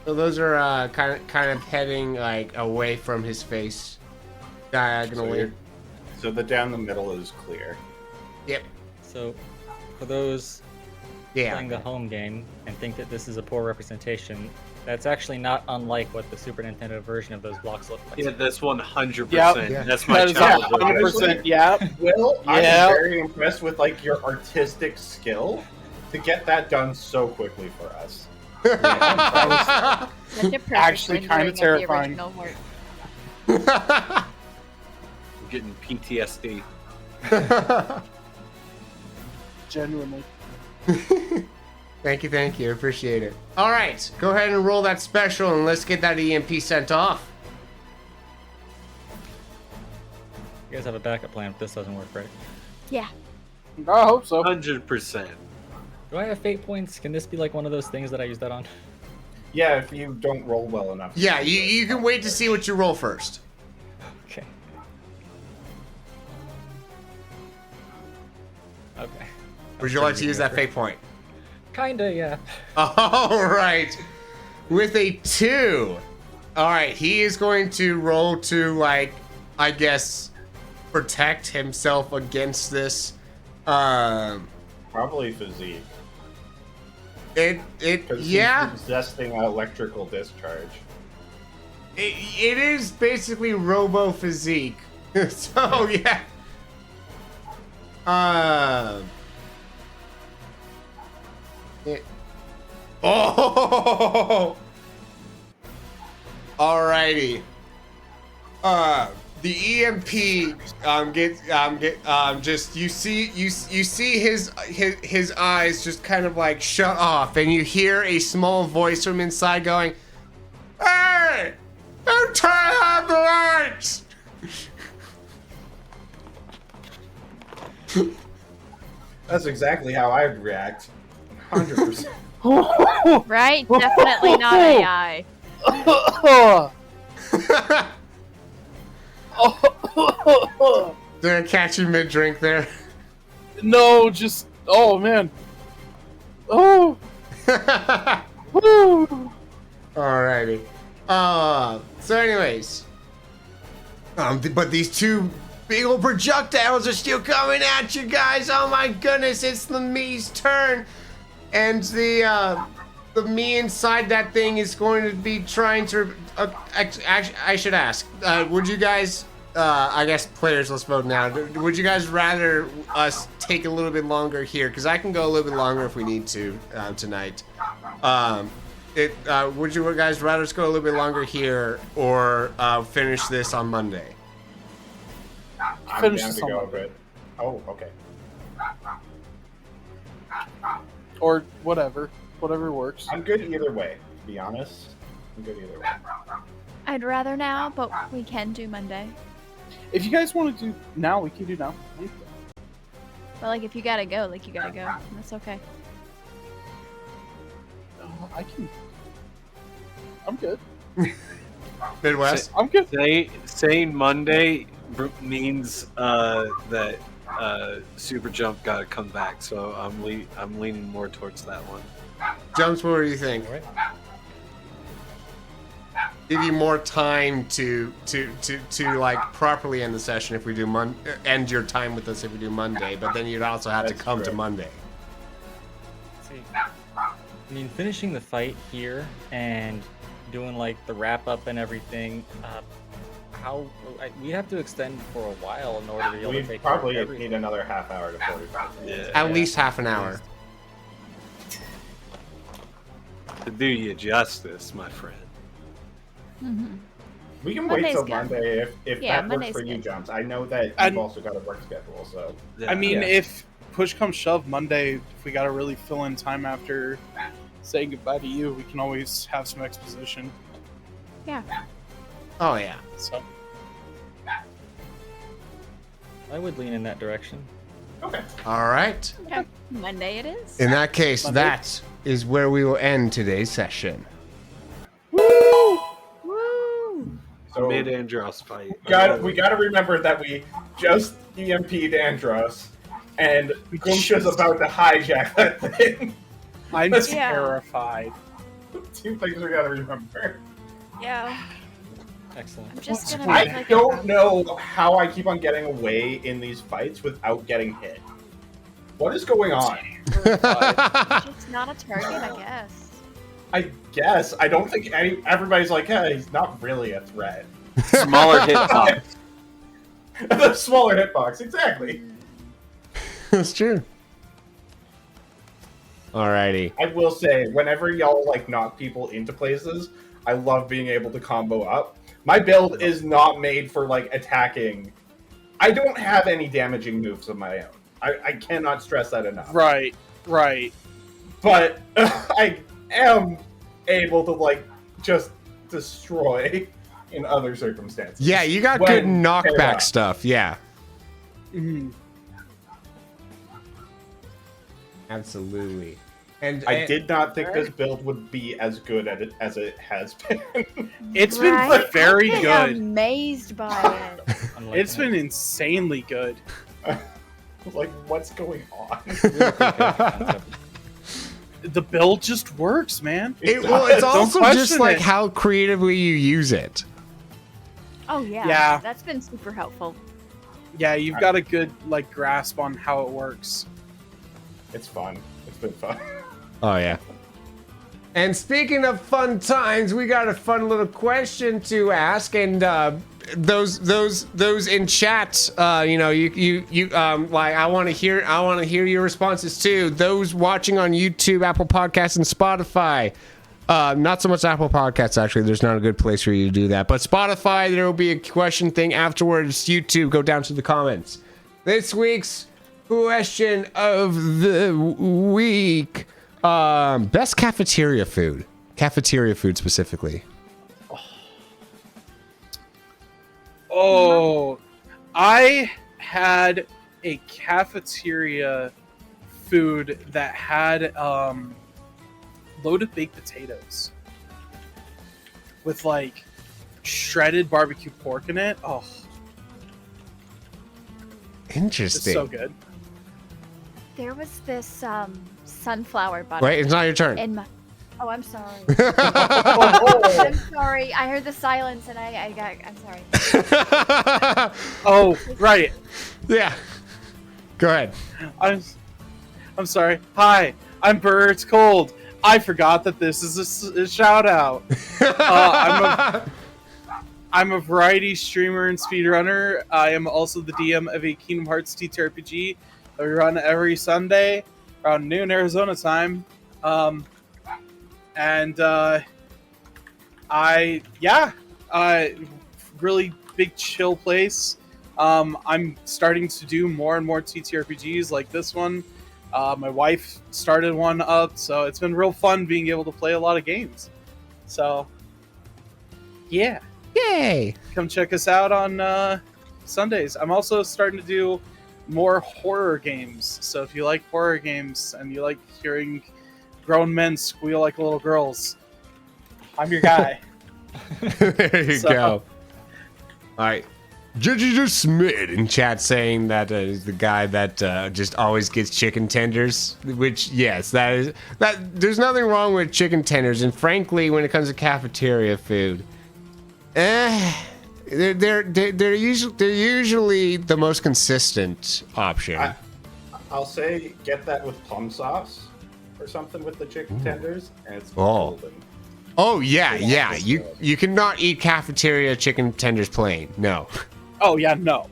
So those are kind of heading like away from his face, diagonally. So the down the middle is clear. Yep. So, for those Yeah. playing the home game and think that this is a poor representation, that's actually not unlike what the Super Nintendo version of those blocks look like. Yeah, that's 100%. Yep. That's my That is challenge. 100%. Yeah. Will, Yeah. I'm very impressed with like your artistic skill to get that done so quickly for us. Such a perfect Actually kinda rendering of the terrifying. original work. I'm getting PTSD. Genuinely. Thank you. Appreciate it. All right, go ahead and roll that special, and let's get that EMP sent off. You guys have a backup plan if this doesn't work, right? Yeah. I hope so. 100%. Do I have fate points? Can this be like one of those things that I use that on? Yeah, if you don't roll well enough. Yeah, you can wait to see what you roll first. Okay. Okay. Would you like to use that fate point? Kinda, yeah. All right. With a 2. All right, he is going to roll to, like, I guess, protect himself against this. Probably physique. Because Yeah. he's resisting an electrical discharge. It is basically robo physique. So yeah. Oh. Alrighty. The EMP just you see his eyes just kind of like shut off, and you hear a small voice from inside going, "Hey! Turn on the lights!" That's exactly how I'd react. 100%. Right? Definitely not AI. Did I catch you mid-drink there? No, just oh man. Oh. Woo. Alrighty. So anyways. But these two big old projectiles are still coming at you guys. Oh my goodness, it's the me's turn. And the me inside that thing is going to be trying to I should ask. Would you guys I guess players, let's vote now. Would you guys rather us take a little bit longer here? Because I can go a little bit longer if we need to tonight. Would you guys rather us go a little bit longer here or finish this on Monday? I'm Finish down this to go on a bit. Oh, okay. Or whatever works. I'm good either way, to be honest. I'm good either way. I'd rather now, but we can do Monday. If you guys want to do now, we can do now. But like, if you gotta go, like you gotta go. That's okay. I'm good. Midwest? I'm good. Saying Monday means that Super Jump got to come back, so I'm leaning more towards that one. Jumps, what do you think? All right. Give you more time to like properly end the session if we do end your time with us if we do Monday, but then you'd also have to That's come to true. Monday. See, I mean, finishing the fight here and doing like the wrap up and everything. We have to extend for a while in order to be able to We take probably care of everything. need another half hour to 45 minutes. At least half an hour. To do you justice, my friend. Mm-hmm. We can Monday's wait till good. Monday if Yeah, that works Monday's for you, good. Jumps. I know that And- you've also got a work schedule, so Yeah. I mean, Yeah. if push comes shove Monday, if we gotta really fill in time after saying goodbye to you, we can always have some exposition. Yeah. Oh yeah. So I would lean in that direction. okay. All right. Okay. Monday it is. In that case, Monday. that is where we will end today's session. Woo! So Mid Andros fight. we got to remember that we just EMP'd Andros, and Gumsha's about to hijack that thing. I'm Yeah. terrified. Two things we got to remember. Yeah. Excellent. I'm just gonna I make like don't know how I keep on getting away in these fights without getting hit. What is going on? It's not a target, I guess. I guess I don't think everybody's like, hey, he's not really a threat. Smaller hitbox. The smaller hitbox, exactly. That's true. Alrighty. I will say, whenever y'all like knock people into places, I love being able to combo up. My build is not made for like attacking. I don't have any damaging moves of my own. I cannot stress that enough. Right. But I am able to like just destroy in other circumstances. Yeah, you got good When paired knockback up. stuff. Yeah. Mhm. Absolutely. And Eh, I did not think this build would be as good at it as it has been. It's been Right? very I'm good. amazed by it. Unlike It's been insanely good. Like, what's going on? The build just works, man. well, it's Don't also just question like it. how creatively you use it. Oh yeah. Yeah. That's been super helpful. Yeah, you've got a good like grasp on how it works. It's fun. It's been fun. Oh yeah. And speaking of fun times, we got a fun little question to ask, and those in chat, like I want to hear your responses too. Those watching on YouTube, Apple Podcasts, and Spotify. Not so much Apple Podcasts, actually. There's not a good place for you to do that. But Spotify, there will be a question thing afterwards. YouTube, go down to the comments. This week's question of the week. Best cafeteria food. Cafeteria food specifically. Oh, I had a cafeteria food that had loaded baked potatoes with like shredded barbecue pork in it. Oh, it's Interesting. so good. There was this sunflower butter. Wait, it's not your turn. In my... Oh, I'm sorry. I'm sorry. I heard the silence and I'm sorry. Oh, right. Yeah. Go ahead. I'm sorry. Hi, I'm Burr. It's cold. I forgot that this is a shout out. I'm a variety streamer and speedrunner. I am also the DM of a Kingdom Hearts TTRPG that we run every Sunday around noon Arizona time. Really big chill place. I'm starting to do more and more TTRPGs like this one. My wife started one up, so it's been real fun being able to play a lot of games. So, yeah. Yay! Come check us out on Sundays. I'm also starting to do more horror games. So if you like horror games and you like hearing grown men squeal like little girls, I'm your guy. There you go. All right. Judgy Smith in chat saying that is the guy that just always gets chicken tenders. Which, yes, that. There's nothing wrong with chicken tenders, and frankly, when it comes to cafeteria food, they're usually the most consistent option. I'll say get that with plum sauce or something with the chicken tenders, and it's Oh. golden. Oh yeah. You cannot eat cafeteria chicken tenders plain. No. Oh yeah, no.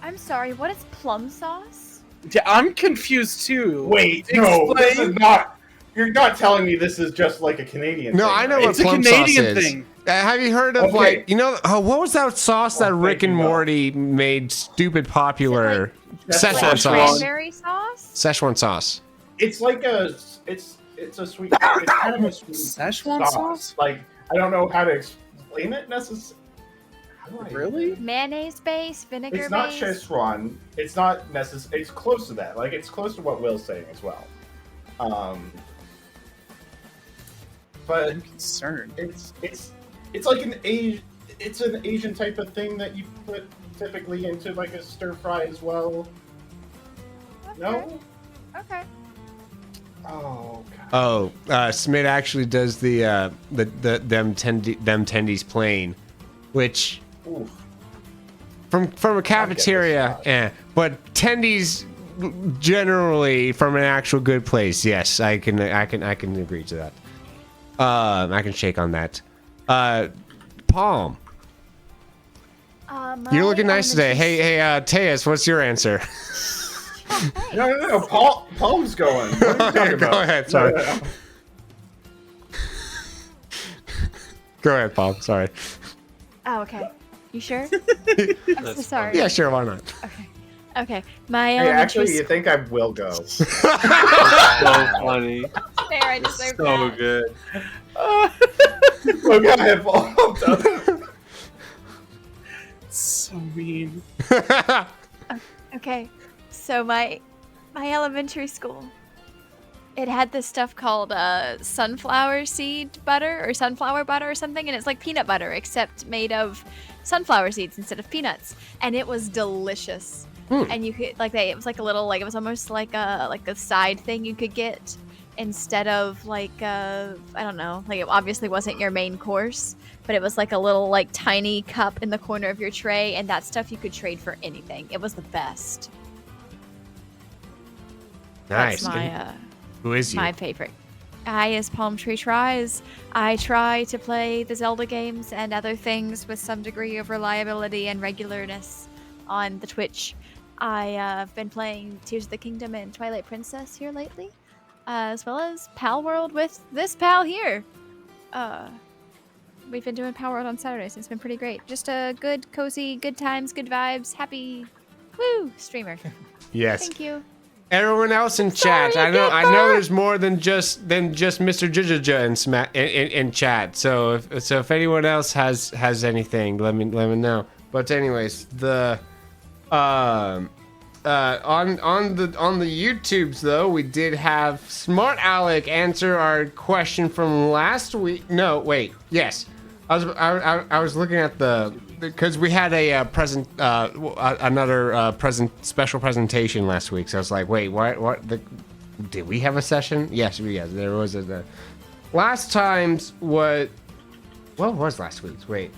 I'm sorry. What is plum sauce? Yeah, I'm confused too. Wait, no, this Explain. is not. You're not telling me this is just like a Canadian No, thing, I know right? what It's a plum Canadian sauce is. thing. Have you heard of Okay. what was that sauce that Oh, Rick thank and you, Will. Morty made stupid popular? That's Szechuan Like sauce. cranberry sauce? Szechuan sauce. It's like it's a sweet. It's kind of a sweet Szechuan sauce? Like I don't know how to explain it necessarily. Really? Mayonnaise base, vinegar It's not base. Szechuan. It's not necessary. It's close to that. Like it's close to what Will's saying as well. But I'm concerned. it's like an Asian type of thing that you put typically into like a stir fry as well. No? Okay. Oh god. Oh, Smith actually does the them tendies plain, which Oof. from a cafeteria, but tendies generally from an actual good place. Yes, I can agree to that. I can shake on that. Palm, you're looking nice today. Hey, Tejas, what's your answer? No. Palm's going. What are you talking about? Go ahead. Sorry. No. Go ahead, Palm. Sorry. Oh, okay. You sure? I'm so sorry. Yeah, sure. Why not? Okay. My Hey, elementary actually, you think I will go? So funny. fair. I deserve So that. good. Well, go ahead, Paul. So mean. Okay. So my elementary school, it had this stuff called sunflower seed butter or sunflower butter or something, and it's like peanut butter except made of sunflower seeds instead of peanuts, and it was delicious. And you could it was like a little it was almost like a side thing you could get instead of I don't know, it obviously wasn't your main course, but it was like a little tiny cup in the corner of your tray, and that stuff you could trade for anything. It was the best. Nice. That's my Who is you? my favorite. I, as Palm Tree Tries, I try to play the Zelda games and other things with some degree of reliability and regularness on the Twitch. I've been playing Tears of the Kingdom and Twilight Princess here lately, as well as Pal World with this pal here. We've been doing Pal World on Saturdays, and it's been pretty great. Just a good, cozy, good times, good vibes, happy, woo, streamer. Yes. Thank you. Everyone else in chat, I know there's more than just Mr. Jajaja in chat. So if anyone else has anything, let me know. But anyways, the on the YouTubes though, we did have Smart Alec answer our question from last week. No, wait, yes, I was looking at because we had a special presentation last week. So I was like, wait, what? Did we have a session? Yes, there was a. Last time's what was last week's? Wait.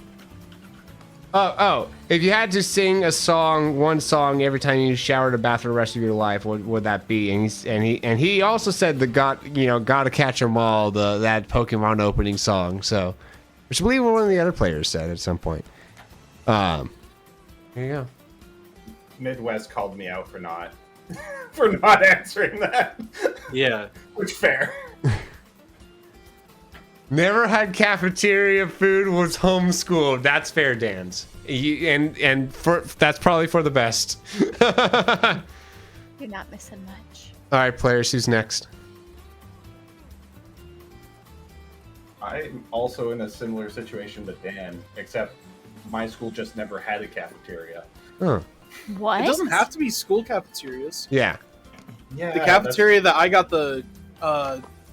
Oh! If you had to sing one song every time you showered a bath for the rest of your life, what would that be? And he also said Gotta Catch 'Em All, that Pokemon opening song. So, which I believe one of the other players said at some point. Here you go. Midwest called me out for not for not answering that. Yeah. Which fair. Never had cafeteria food, was homeschooled. That's fair, Dan's. That's probably for the best. You're not missing much. All right, players, who's next? I'm also in a similar situation with Dan, except my school just never had a cafeteria. Huh. What? It doesn't have to be school cafeterias. Yeah. Yeah, The cafeteria that I got the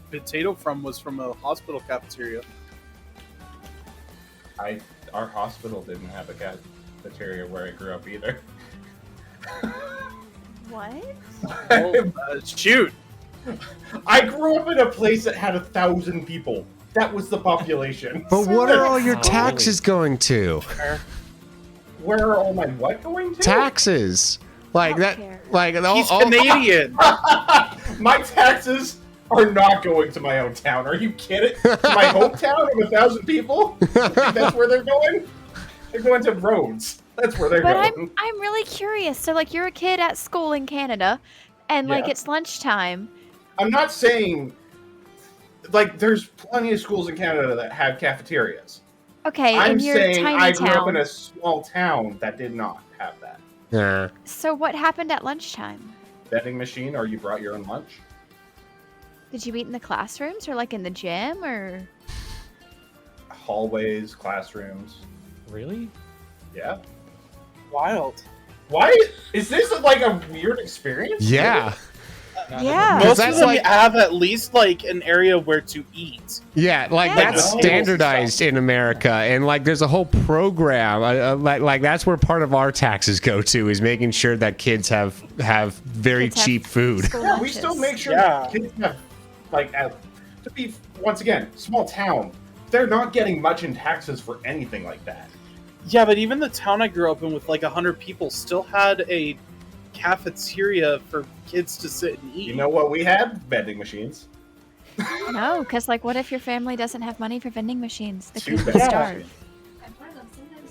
potato from was from a hospital cafeteria. Our hospital didn't have a cafeteria where I grew up either. What? Shoot! I grew up in a place that had 1,000 people. That was the population. But what are all your taxes going to? Where are all my what going to? Taxes. Like that. Healthcare. Like He's Canadian! My taxes are not going to my own town. Are you kidding? To my hometown of 1,000 people? You think that's where they're going? They're going to roads. That's where they're But going. I'm really curious. So like you're a kid at school in Canada, and like Yeah. it's lunchtime. I'm not saying like there's plenty of schools in Canada that have cafeterias. Okay, I'm in your saying tiny I grew town. up in a small town that did not have that. Yeah. So what happened at lunchtime? Vending machine, or you brought your own lunch? Did you eat in the classrooms or like in the gym or? Hallways, classrooms. Really? Yeah. Wild. Why is this like a weird experience? Yeah. Yeah. Most that's of them like- have at least like an area where to eat. Yeah, like Yeah. that's Oh. standardized in America, and like there's a whole program. Like that's where part of our taxes go to, is making sure that kids have very Kids have cheap food. school Yeah, we lunches. still make sure Yeah. kids have like to be once again small town. They're not getting much in taxes for anything like that. Yeah, but even the town I grew up in with like 100 people still had a cafeteria for kids to sit and eat. You know what we had? Vending machines. No, because like, what if your family doesn't have money for vending machines? The Two kids will vending starve.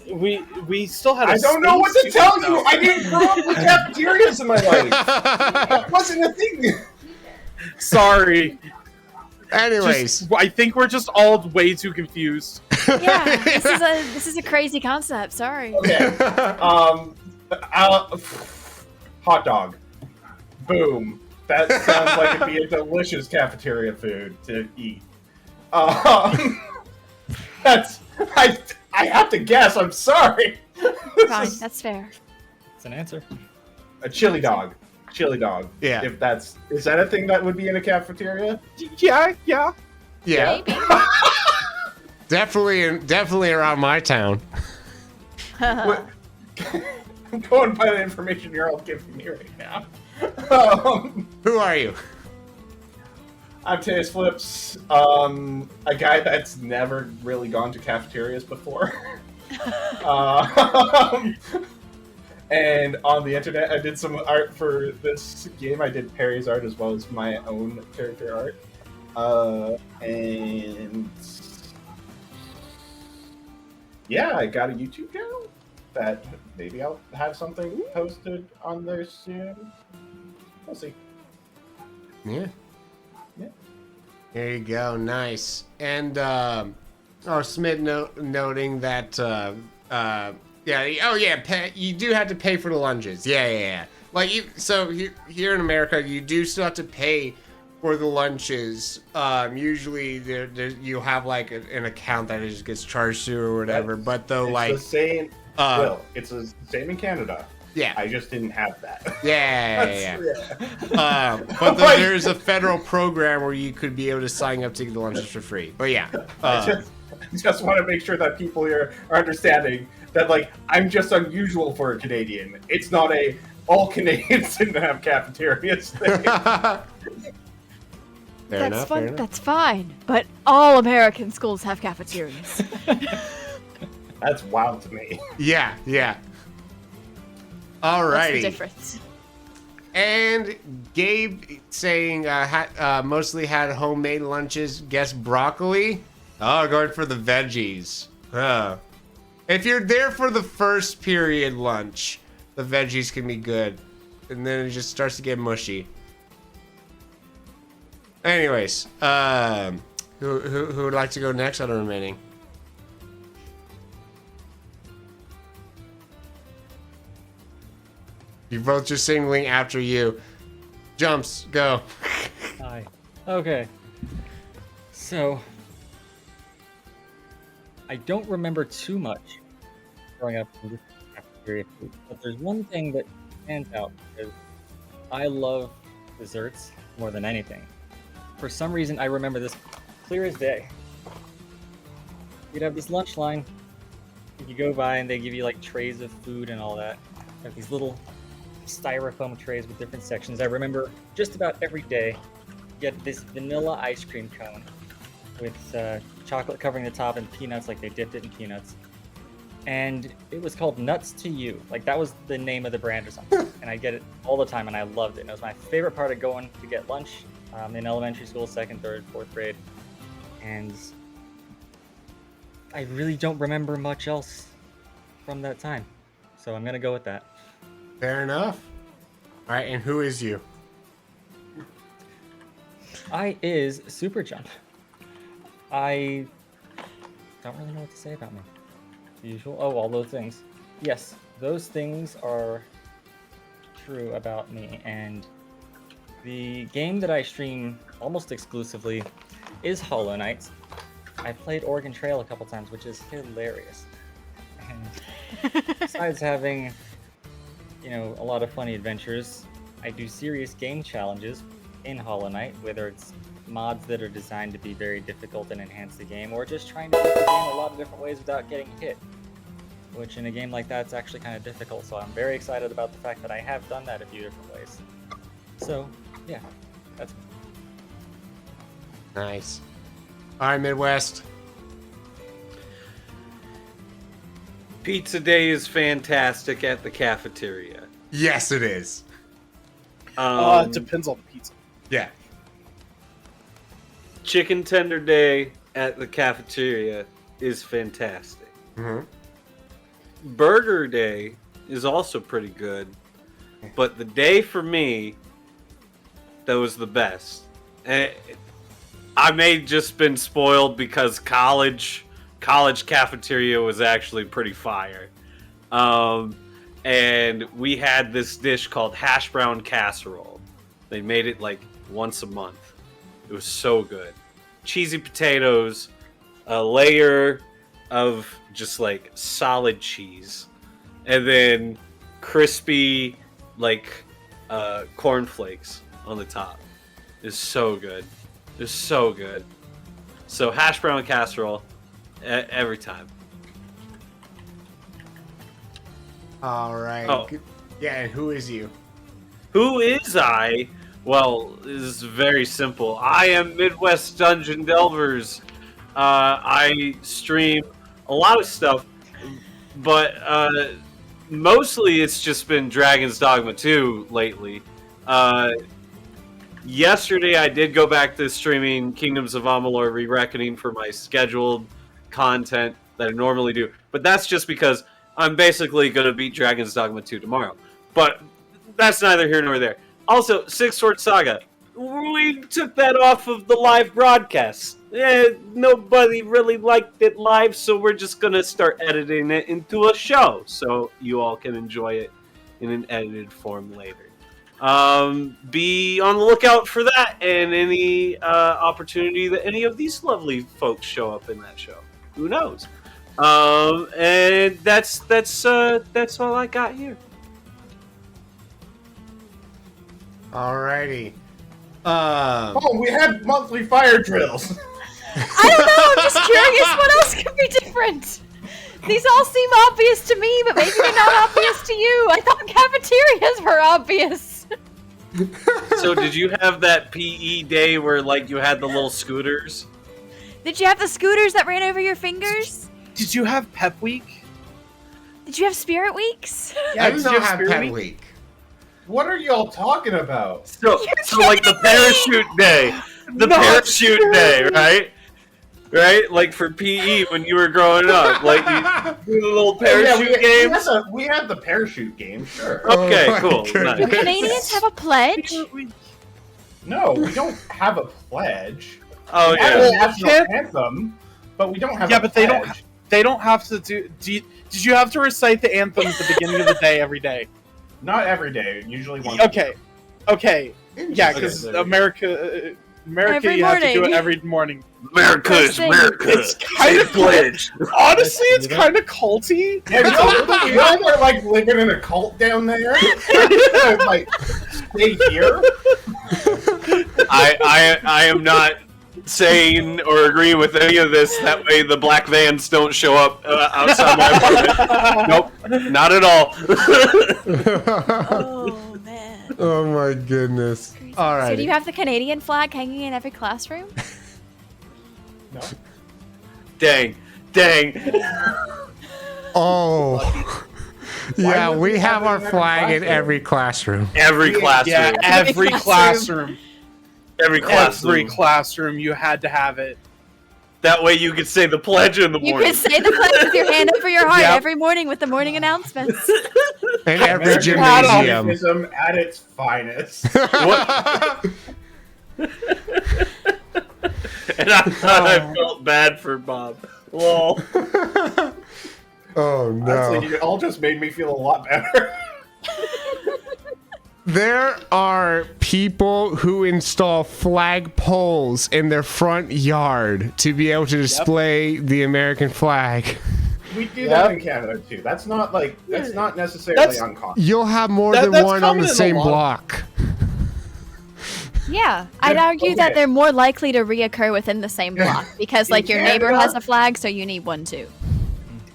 machines. we still had. I don't know what to tell you. I didn't grow up with cafeterias in my life. That wasn't a thing. Sorry. Anyways, I think we're just all way too confused. Yeah, this is a crazy concept. Sorry. Okay. Hot dog. Boom. That sounds like it'd be a delicious cafeteria food to eat. That's I have to guess. I'm sorry. Fine, that's fair. It's an answer. A chili dog. Chili dog. Yeah. If is that a thing that would be in a cafeteria? Yeah. yeah, Maybe. definitely around my town. What- I'm going by the information you're all giving me right now. Who are you? I'm Teus Flips, a guy that's never really gone to cafeterias before. And on the internet, I did some art for this game. I did Perry's art as well as my own character art. And yeah, I got a YouTube channel that maybe I'll have something posted on there soon. We'll see. Yeah. Yeah. There you go. Nice. And Smith noting that you do have to pay for the lunches. Yeah. Like here in America, you do still have to pay for the lunches. Usually you have like an account that just gets charged to or whatever. But though, It's like the same. Will, it's the same in Canada. yeah, I just didn't have that. yeah. Yeah. But there's a federal program where you could be able to sign up to get the lunches for free. But yeah, I just want to make sure that people here are understanding that, like, I'm just unusual for a Canadian. It's not a all Canadians didn't have cafeterias thing. fair enough. That's fine. But all American schools have cafeterias. That's wild to me. Yeah. What's the Alrighty. difference? And Gabe saying mostly had homemade lunches. Guess broccoli. Oh, going for the veggies. If you're there for the first period lunch, the veggies can be good, and then it just starts to get mushy. Anyways, who would like to go next on the remaining? You're both just signaling after you. Jumps, go. Hi. Okay. So, I don't remember too much growing up in this cafeteria food, but there's one thing that stands out because I love desserts more than anything. For some reason, I remember this clear as day. You'd have this lunch line. You go by and they give you like trays of food and all that. Like these little styrofoam trays with different sections. I remember just about every day you had this vanilla ice cream cone with chocolate covering the top and peanuts, like they dipped it in peanuts. And it was called Nuts to You. Like that was the name of the brand or something. And I get it all the time and I loved it. And it was my favorite part of going to get lunch in elementary school, 2nd, 3rd, 4th grade. And I really don't remember much else from that time. So I'm going to go with that. Fair enough. All right, and who is you? I is Super Jump. I don't really know what to say about me. Usual. Oh, all those things. Yes, those things are true about me. And the game that I stream almost exclusively is Hollow Knight. I played Oregon Trail a couple times, which is hilarious. And besides having, a lot of funny adventures, I do serious game challenges in Hollow Knight, whether it's mods that are designed to be very difficult and enhance the game, or just trying to beat the game a lot of different ways without getting hit. Which in a game like that, it's actually kind of difficult, so I'm very excited about the fact that I have done that a few different ways. So, yeah, that's... Nice. All right, Midwest. Pizza Day is fantastic at the cafeteria. Yes, it is. It depends on the pizza. Yeah. Chicken Tender Day at the cafeteria is fantastic. Mm-hmm. Burger Day is also pretty good, but the day for me that was the best. And I may just been spoiled because college cafeteria was actually pretty fire. And we had this dish called hash brown casserole. They made it like once a month. It was so good. Cheesy potatoes, a layer of just like solid cheese, and then crispy like cornflakes on the top. It's so good. It's so good. So hash brown casserole every time. All right. Oh. Yeah, and who is you? Who is I? Well, this is very simple. I am Midwest Dungeon Delvers. I stream a lot of stuff, but mostly it's just been Dragon's Dogma 2 lately. yesterday I did go back to streaming Kingdoms of Amalur: Re-Reckoning for my scheduled content that I normally do, but that's just because I'm basically going to beat Dragon's Dogma 2 tomorrow. But that's neither here nor there. Also, Six Sword Saga. We took that off of the live broadcast. Nobody really liked it live, so we're just going to start editing it into a show so you all can enjoy it in an edited form later. Be on the lookout for that and any opportunity that any of these lovely folks show up in that show. Who knows? And that's all I got here. Alrighty. Oh, we had monthly fire drills. I don't know. I'm just curious. What else could be different? These all seem obvious to me, but maybe they're not obvious to you. I thought cafeterias were obvious. So did you have that PE day where like you had the little scooters? Did you have the scooters that ran over your fingers? Did you have Pep Week? Did you have Spirit Weeks? Yeah, I did did you not have have Spirit Pet Week? Week. What are y'all talking about? So like the parachute day. The Not parachute day, right? Right? Like for PE when you were growing up. Like you do the little parachute games. We had the parachute game, sure. Okay, Oh my cool. goodness. Do Nice. Canadians have a pledge? No, we don't have a pledge. Oh We have a yeah. national Can't- anthem, but we don't have Yeah, a but they don't. pledge. They don't have to do. Did you have to recite the anthem at the beginning of the day every day? Not every day, usually once. Okay. Okay. Yeah, because Okay. America, Every you have to do it morning. every morning. America is First thing. America. It's kind Say of pledge. Honestly, it's kind of culty. Yeah, you guys are like living in a cult down there. Like, stay here. I am not saying or agreeing with any of this. That way the black vans don't show up outside my apartment. Nope, not at all. Oh, man. Oh my goodness. All right. So do you have the Canadian flag hanging in every classroom? No. Dang. Oh. Yeah, would we we have have our it in every flag in classroom? every classroom. Every classroom. Yeah, every Every classroom. Every classroom. Every classroom, you had to have it. That way you could say the pledge in the You morning. could say the pledge with your hand over your heart Yep. every morning with the morning announcements. In every American gymnasium. patriotism at its finest. What? And I thought I felt bad for Bob. Lol. Oh no. Honestly, you all just made me feel a lot better. There are people who install flag poles in their front yard to be able to display the American flag. We do that in Canada too. That's not necessarily That's- uncommon. You'll have more That's than one on common the in a same lot of- block. Yeah, I'd argue that Okay. they're more likely to reoccur within the same block because, like, your neighbor Canada- has a flag, so you need one too.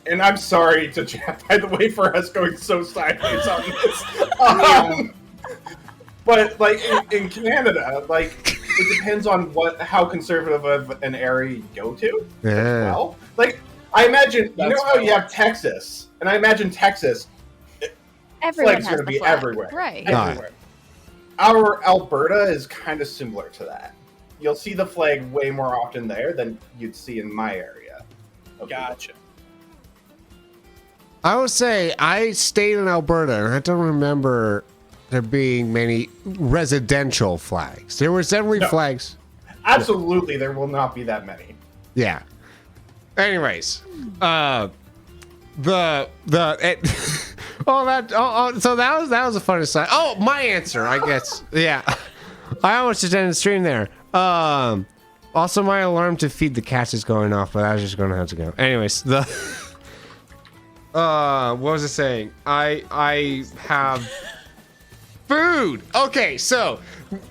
And I'm sorry to chat, by the way, for us going so sideways on this. But like in Canada, like it depends on how conservative of an area you go to. Yeah. Well, like I imagine, you know That's how you valid. have Texas, and I imagine Texas Everyone Flag's has gonna the be flag. everywhere. Right. Yeah. everywhere. Our Alberta is kind of similar to that. You'll see the flag way more often there than you'd see in my area. of Gotcha. I would say I stayed in Alberta and I don't remember there being many residential flags. There were definitely No. flags. people. Absolutely, there will not be that many. Yeah. Anyways, so that was a fun aside. Oh, my answer, I guess. Yeah. I almost just ended the stream there. Also my alarm to feed the cats is going off, but I was just gonna have to go. Anyways, what was I saying? I have food. Okay, so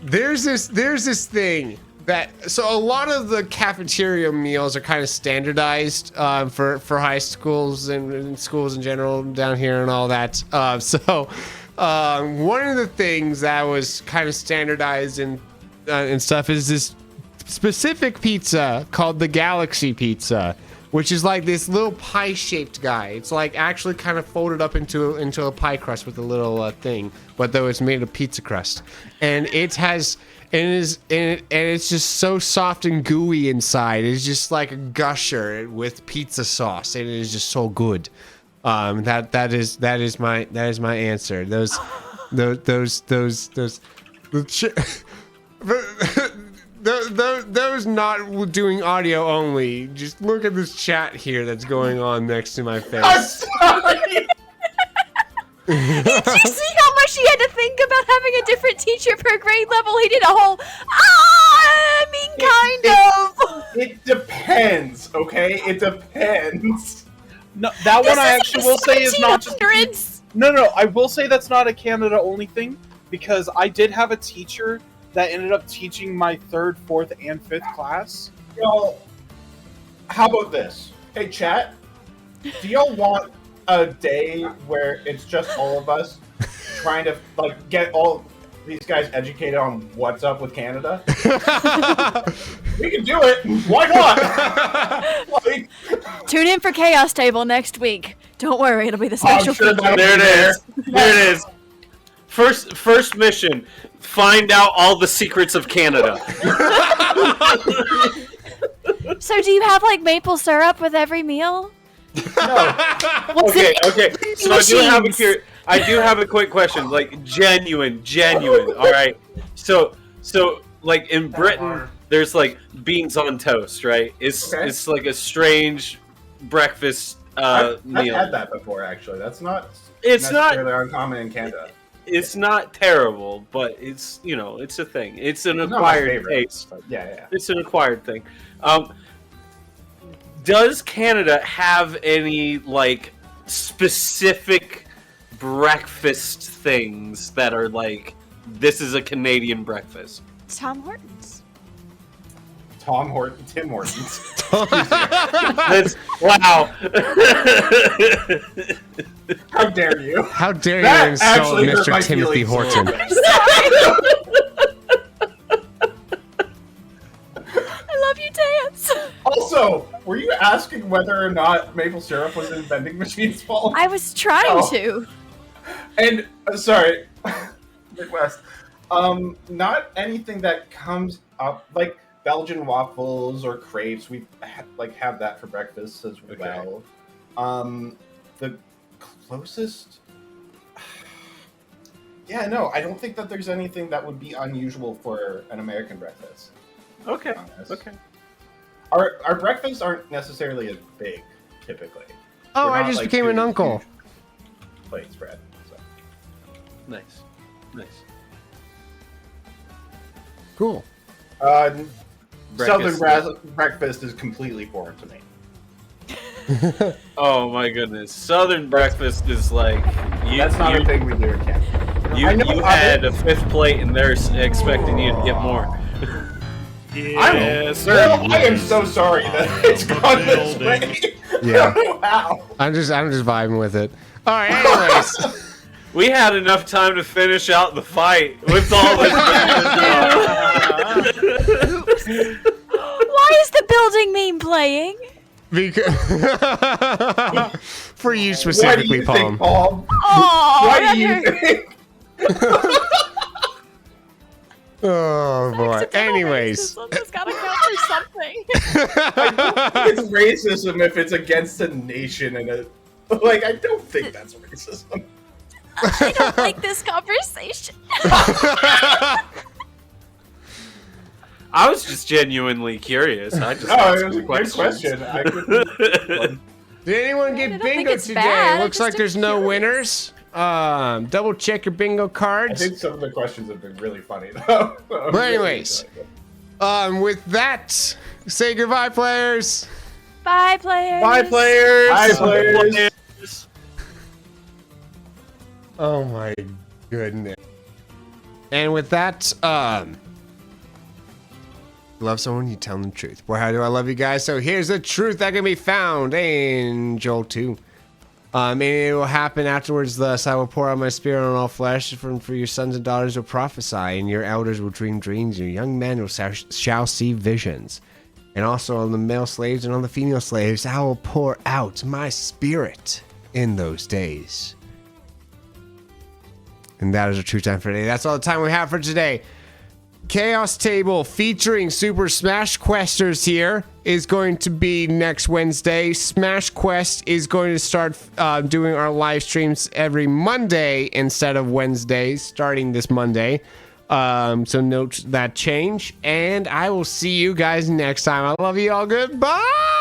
there's this thing that so a lot of the cafeteria meals are kind of standardized for high schools and schools in general down here and all that. So one of the things that was kind of standardized and stuff is this specific pizza called the Galaxy Pizza, which is like this little pie-shaped guy. It's like actually kind of folded up into a pie crust with a little thing, but though it's made of pizza crust, and it has and it's just so soft and gooey inside. It's just like a gusher with pizza sauce, and it is just so good. That is my answer. Those not doing audio only. Just look at this chat here that's going on next to my face. I'm sorry. Did you see how much he had to think about having a different teacher per grade level? He did a whole, It depends, okay? It depends. No, that one I actually will say is not just. 1700s. No, I will say that's not a Canada only thing, because I did have a teacher that ended up teaching my 3rd, 4th, and 5th class. Y'all, how about this? Hey, chat, do y'all want a day where it's just all of us trying to like get all these guys educated on what's up with Canada? We can do it. Why not? Like, Tune in for Chaos Table next week. Don't worry, it'll be the special I'm sure feature. that'll There be it is. There it is. First mission: find out all the secrets of Canada. So do you have like maple syrup with every meal? No, Okay. So Machines. I do have a quick question, like genuine. All right. So like in Britain, there's like beans on toast, right? It's like a strange breakfast I've meal. had that before, actually. That's not It's not. necessarily uncommon in Canada. It's not terrible, but it's it's a thing. It's an It's not my acquired favorite, taste. but yeah. It's an acquired thing. Does Canada have any like specific breakfast things that are like this is a Canadian breakfast? Tom Hortons. Tim Hortons. That's wow. How dare you? How dare That you insult actually hurt my Mr. Timothy feelings a little Horton? bit. I love you, Dance. Also, were you asking whether or not maple syrup was in vending machines, Paul? I was trying Oh. to. And sorry, Midwest. Not anything that comes up like Belgian waffles or crepes. We have that for breakfast as well. The closest. Yeah, no, I don't think that there's anything that would be unusual for an American breakfast. Okay. to be honest. Okay. Our breakfasts aren't necessarily as big, typically. Oh, We're I not, just like, became an doing uncle. huge plate spread. So. Nice. Cool. Southern Breakfast. breakfast is completely foreign to me. Oh my goodness. Southern breakfast is like That's not a thing we do in Canada. You I know had a 5th plate and they're expecting you to get more. Yes, well, I am so sorry that it's gone this way. Yeah. I don't know how. I'm just vibing with it. All right. Anyways, We had enough time to finish out the fight with all this. Why is the building meme playing? because for you What do specifically, you Palm. think, Paul? Oh, What do you think? Oh boy. Anyways, Someone's gotta count for something. It's racism if it's against a nation and a I don't think that's racism. I don't like this conversation. I was just genuinely curious. I just Oh, asked it was a some good questions. question. I couldn't. did anyone I get don't think bingo it's today? bad, Looks I like just there's am no curious. winners. Double check your bingo I cards. think some of the questions have been really funny though. But anyways, with that, say goodbye, players. Bye, players. Bye, players. Bye, players. Oh my goodness. And with that, love someone, you tell them the truth. Boy, how do I love you guys. So here's the truth that can be found in Joel 2. And it will happen afterwards thus. I will pour out my spirit on all flesh, for your sons and daughters will prophesy, and your elders will dream dreams, and your young men shall see visions. And also on the male slaves and on the female slaves, I will pour out my spirit in those days. And that is a true time for today. That's all the time we have for today. Chaos Table featuring Super Smash Questers here is going to be next Wednesday. Smash Quest is going to start doing our live streams every Monday instead of Wednesdays, starting this Monday. So note that change. And I will see you guys next time. I love you all. Goodbye.